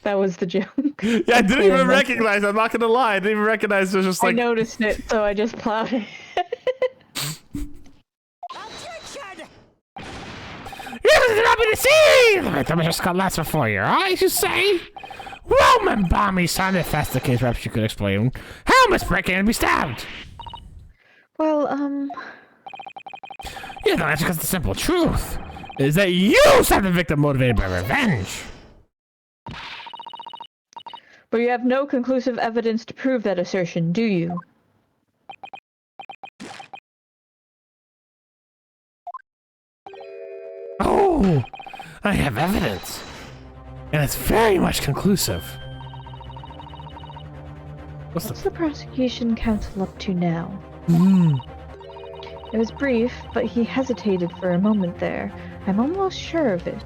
That was the joke. Yeah, I didn't even recognize, I'm not gonna lie, I didn't even recognize it was just like... I noticed it, so I just plowed it. You're happy to see! The victim just got lots before your eyes, you say? Roman Balmy son, if that's the case, perhaps you could explain how Miss Brett came to be stabbed. Well, You know, that's because the simple truth is that you stabbed the victim motivated by revenge. but you have no conclusive evidence to prove that assertion, do you? Oh, I have evidence. And it's very much conclusive. What's the prosecution counsel up to now? It was brief, but he hesitated for a moment there. I'm almost sure of it.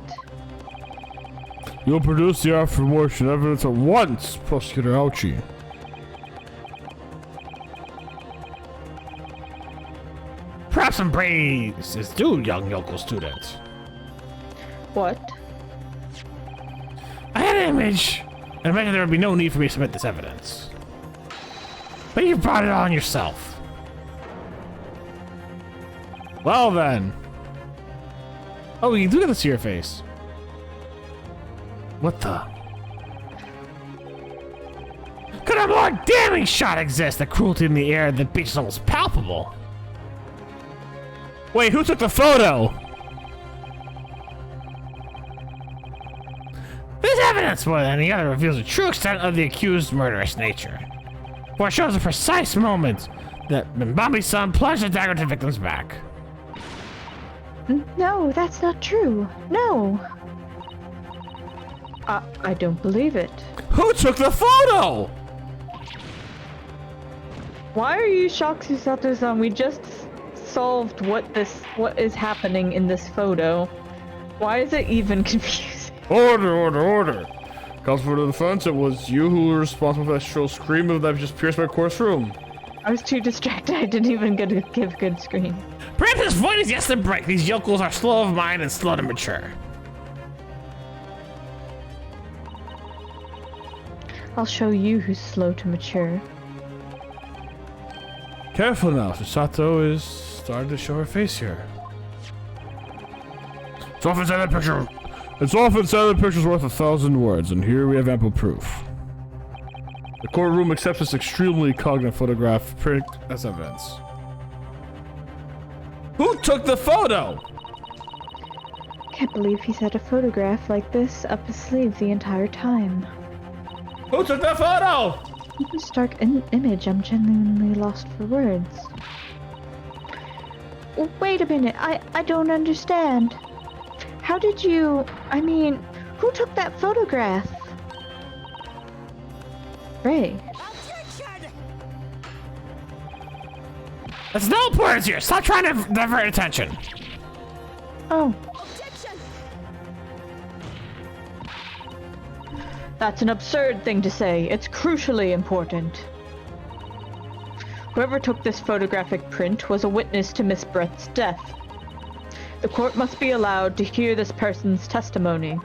You'll produce the aforementioned evidence at once, Prosecutor Ouchie. Perhaps some praise is due, young yokel student. What? I had an image, and I imagine there would be no need for me to submit this evidence. But you brought it on yourself. Well then. Oh, you do get to see your face. What the? Could a more damning shot exist? The cruelty in the air that beach is almost palpable. Wait, who took the photo? This evidence, more than any other, reveals the true extent of the accused's murderous nature. For it shows the precise moment that Mbambi's son plunged the dagger to the victim's back. No, that's not true. No. I don't believe it. Who took the photo? Why are you shocked, Susato-san? We just solved what is happening in this photo. Why is it even confusing? Order. Calls for the defense, it was you who were responsible for that shrill scream that just pierced my course room. I was too distracted. I didn't even get to give good screen. Perhaps his point is yes to break. These yokels are slow of mind and slow to mature. I'll show you who's slow to mature. Careful now, Susato is starting to show her face here. It's often said that picture's worth 1,000 words, and here we have ample proof. The courtroom accepts this extremely cognate photograph print as evidence. Who took the photo? Can't believe he's had a photograph like this up his sleeve the entire time. Who took the photo? This stark image, I'm genuinely lost for words. Wait a minute, I don't understand. How did you... I mean, who took that photograph? Ray. There's no importance here. Stop trying to divert attention. Oh. That's an absurd thing to say. It's crucially important. Whoever took this photographic print was a witness to Miss Brett's death. The court must be allowed to hear this person's testimony.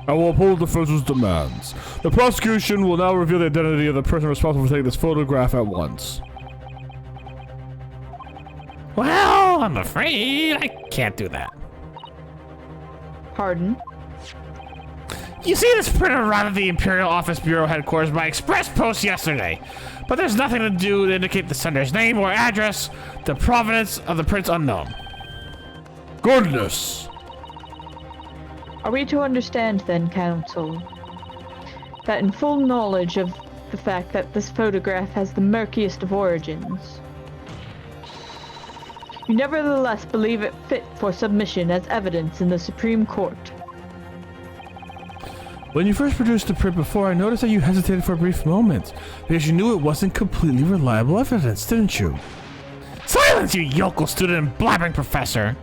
I will uphold the defense's demands. The prosecution will now reveal the identity of the person responsible for taking this photograph at once. Well, I'm afraid I can't do that. Pardon? You see, this printer arrived at the Imperial Office Bureau headquarters by express post yesterday, but there's nothing to do to indicate the sender's name or address. The provenance of the print's unknown. Goodness! Are we to understand then, Counsel, that in full knowledge of the fact that this photograph has the murkiest of origins, you nevertheless believe it fit for submission as evidence in the Supreme Court? When you first produced the print before, I noticed that you hesitated for a brief moment, because you knew it wasn't completely reliable evidence, didn't you? Silence, you yokel student and blabbering professor!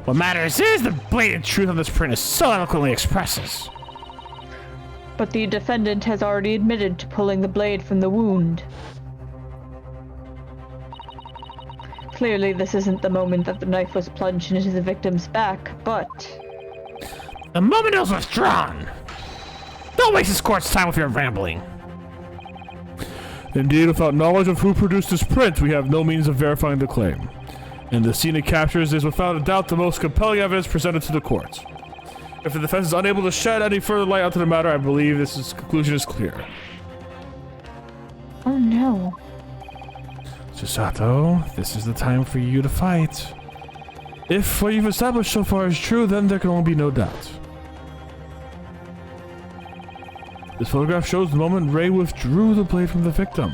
What matters is the blatant truth of this print is so eloquently expresses. But the defendant has already admitted to pulling the blade from the wound. Clearly, this isn't the moment that the knife was plunged into the victim's back, but... The moment it was withdrawn! Don't waste this court's time with your rambling. Indeed, without knowledge of who produced this print, we have no means of verifying the claim. And the scene it captures is without a doubt the most compelling evidence presented to the court. If the defense is unable to shed any further light onto the matter, I believe this conclusion is clear. Oh no. Chisato, this is the time for you to fight. If what you've established so far is true, then there can only be no doubt. This photograph shows the moment Ray withdrew the blade from the victim.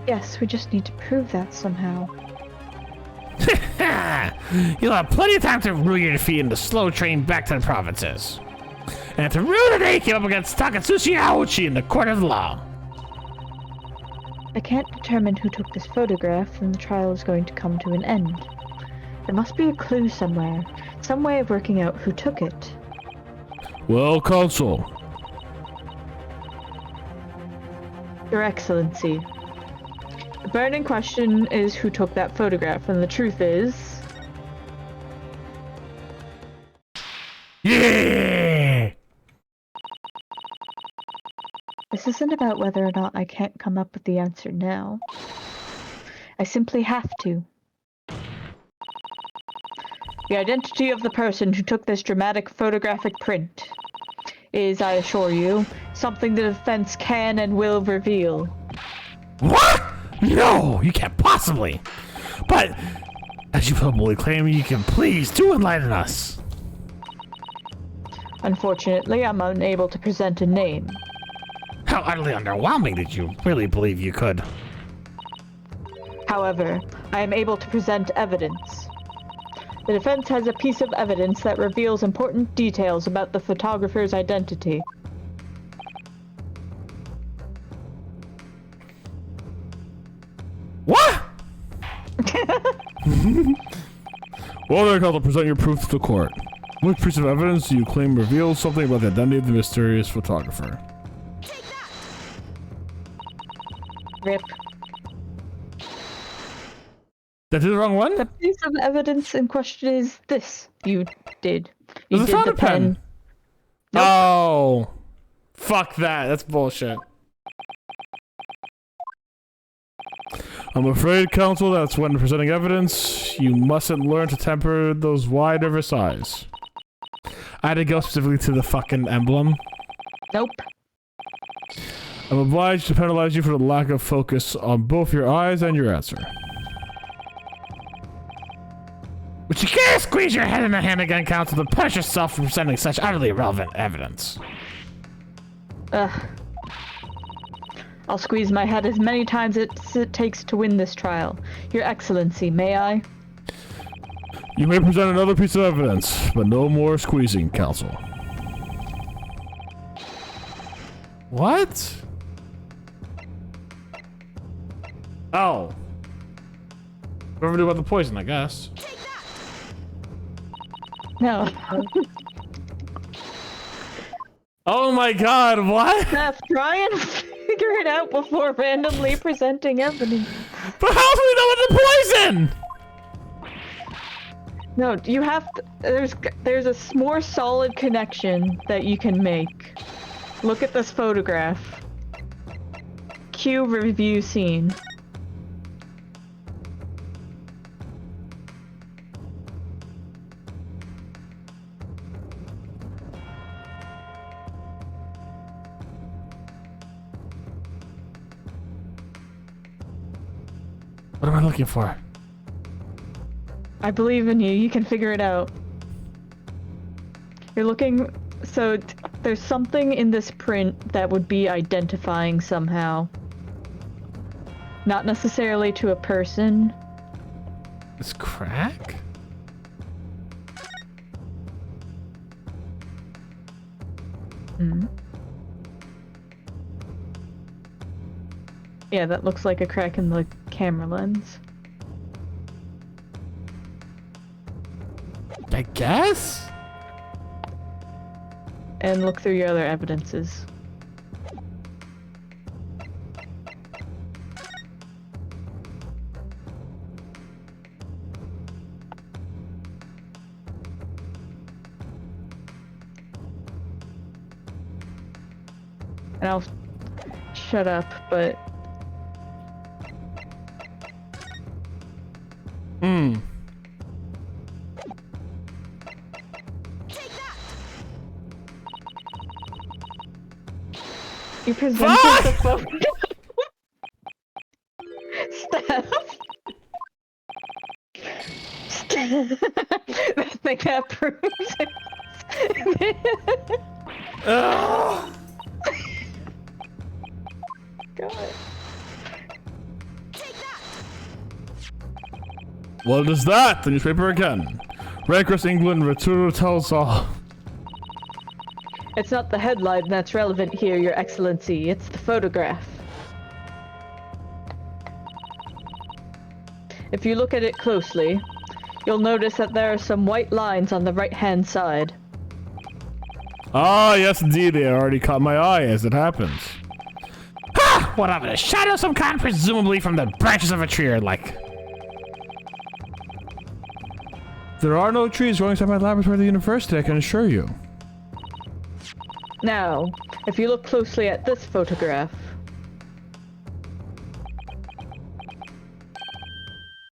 Yes, we just need to prove that somehow. You'll have plenty of time to rue your defeat in the slow train back to the provinces. And to rue the day you came up against Takatsuchi Aochi in the court of law. I can't determine who took this photograph, and the trial is going to come to an end. There must be a clue somewhere, some way of working out who took it. Well, Counsel. Your Excellency, the burning question is who took that photograph, and the truth is... Yeah! This isn't about whether or not I can't come up with the answer now. I simply have to. The identity of the person who took this dramatic photographic print is, I assure you, something the defense can and will reveal. What? No, you can't possibly. But, as you probably claim, you can please do enlighten us. Unfortunately, I'm unable to present a name. How utterly underwhelming did you really believe you could? However, I am able to present evidence. The defense has a piece of evidence that reveals important details about the photographer's identity. What? Well, then, Counsel, present your proof to the court. Which piece of evidence do you claim reveals something about the identity of the mysterious photographer? Rip. That is the wrong one? The piece of evidence in question is this. You did. You There's a did fountain the pen. Nope. Oh. Fuck that. That's bullshit. I'm afraid, Counsel, that's when presenting evidence, you mustn't learn to temper those wide nervous eyes. I had to go specifically to the fucking emblem. Nope. I'm obliged to penalize you for the lack of focus on both your eyes and your answer. But you can't squeeze your head in the hand again, Counsel, to punish yourself for presenting such utterly irrelevant evidence. Ugh. I'll squeeze my head as many times as it takes to win this trial. Your Excellency, may I? You may present another piece of evidence, but no more squeezing, Counsel. What? Oh. Whatever do about the poison, I guess. No. Oh my god, what? Steph, try and figure it out before randomly presenting evidence. But how do we know it's a poison? No, you have to, there's a more solid connection that you can make. Look at this photograph. Cue review scene. What am I looking for? I believe in you. You can figure it out. You're looking... So, there's something in this print that would be identifying somehow. Not necessarily to a person. It's crack? Hmm. Yeah, that looks like a crack in the camera lens. I guess? And look through your other evidences. And I'll shut up, but... Hmm. You presented the photo. Steph. Steph. I think that proves it. Ugh. God. What is that? The newspaper again. Rancorous England Return tells all. It's not the headline that's relevant here, Your Excellency. It's the photograph. If you look at it closely, you'll notice that there are some white lines on the right-hand side. Ah, yes, indeed. They already caught my eye as it happens. Ha! What of it? A shadow of some kind, presumably from the branches of a tree or like. There are no trees growing inside my laboratory at the university, I can assure you. Now, if you look closely at this photograph...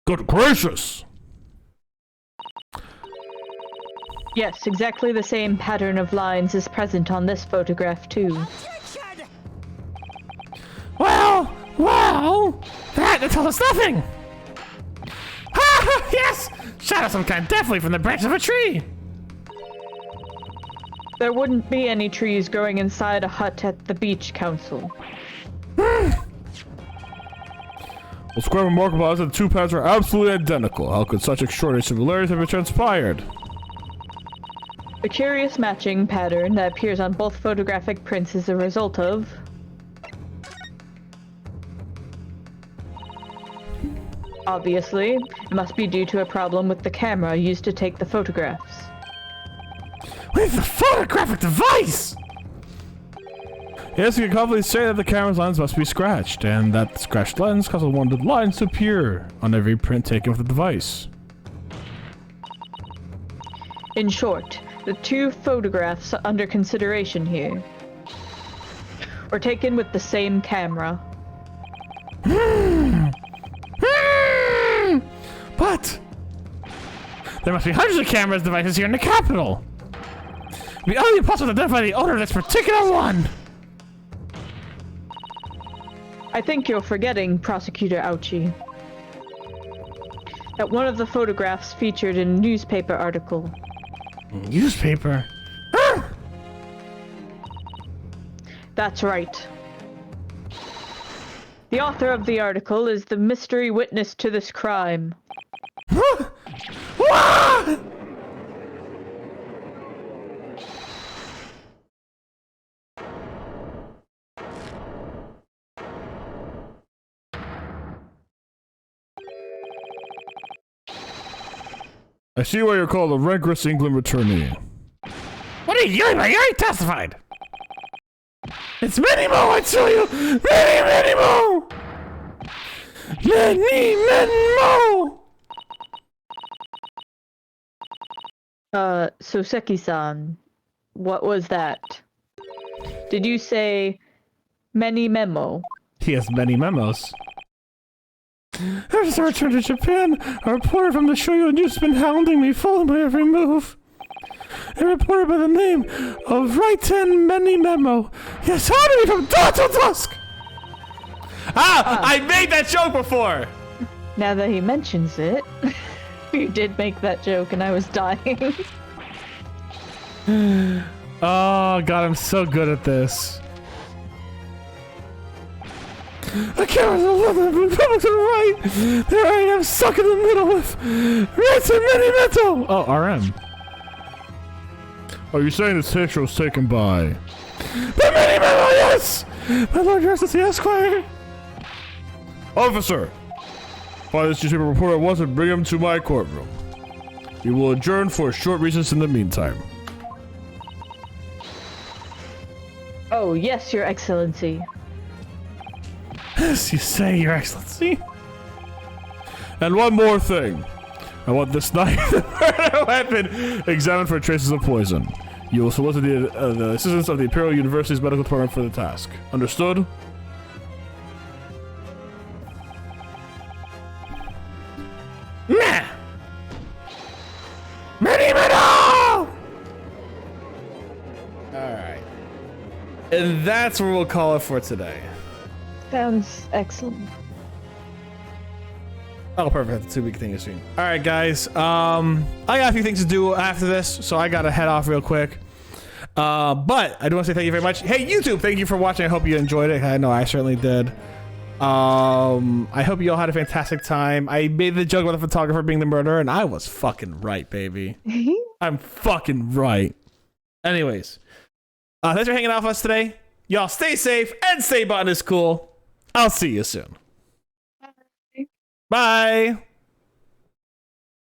Good gracious! Yes, exactly the same pattern of lines is present on this photograph too. Well, that tells us nothing. Ha! Yes! Shadow of some kind, definitely from the branch of a tree. There wouldn't be any trees growing inside a hut at the beach council. What's quite remarkable is that the two patterns are absolutely identical. How could such extraordinary similarities have been transpired? The curious matching pattern that appears on both photographic prints is a result of... Obviously, it must be due to a problem with the camera used to take the photographs. With the photographic device! Yes, you can confidently say that the camera's lens must be scratched, and that the scratched lens causes one of the lines to appear on every print taken with the device. In short, the two photographs under consideration here were taken with the same camera. But there must be hundreds of cameras devices here in the capital. It'd be utterly impossible to identify the owner of this particular one. I think you're forgetting, Prosecutor Ouchie, that one of the photographs featured in a newspaper article. Newspaper? That's right. The author of the article is the mystery witness to this crime. I see why you're called a rancorous England returnee. What are you doing? You already testified. It's many more, I tell you! Many more! Many more! Soseki-san, what was that? Did you say many memo? He has many memos. Ever since I returned to Japan, a reporter from the Shoyo News has been hounding me, following my every move. A reporter by the name of Raiten Many Memo. He has hounded me from dawn till dusk. I made that joke before! Now that he mentions it, you did make that joke and I was dying. Oh, God, I'm so good at this. The camera's on the left, the public's on the right. There I am, stuck in the middle with Raiten Many Memo. Oh, RM. Are you saying this picture was taken by the Many Memo? Yes! My Lord Justice, the Esquire. Officer, find this newspaper reporter at once and bring him to my courtroom. We will adjourn for a short recess in the meantime. Oh, yes, Your Excellency. Yes, you say, Your Excellency. And one more thing. I want this knife and murder weapon examined for traces of poison. You will solicit the assistance of the Imperial University's medical department for the task. Understood? Nah! Many Metal! Alright. And that's where we'll call it for today. That was excellent. Oh, perfect. That's a 2-week thing to stream. All right, guys. I got a few things to do after this, so I gotta head off real quick. But I do want to say thank you very much. Hey, YouTube, thank you for watching. I hope you enjoyed it. I know I certainly did. I hope you all had a fantastic time. I made the joke about the photographer being the murderer, and I was fucking right, baby. I'm fucking right. Anyways, thanks for hanging out with us today. Y'all stay safe and stay Botanist Cool. I'll see you soon. Bye.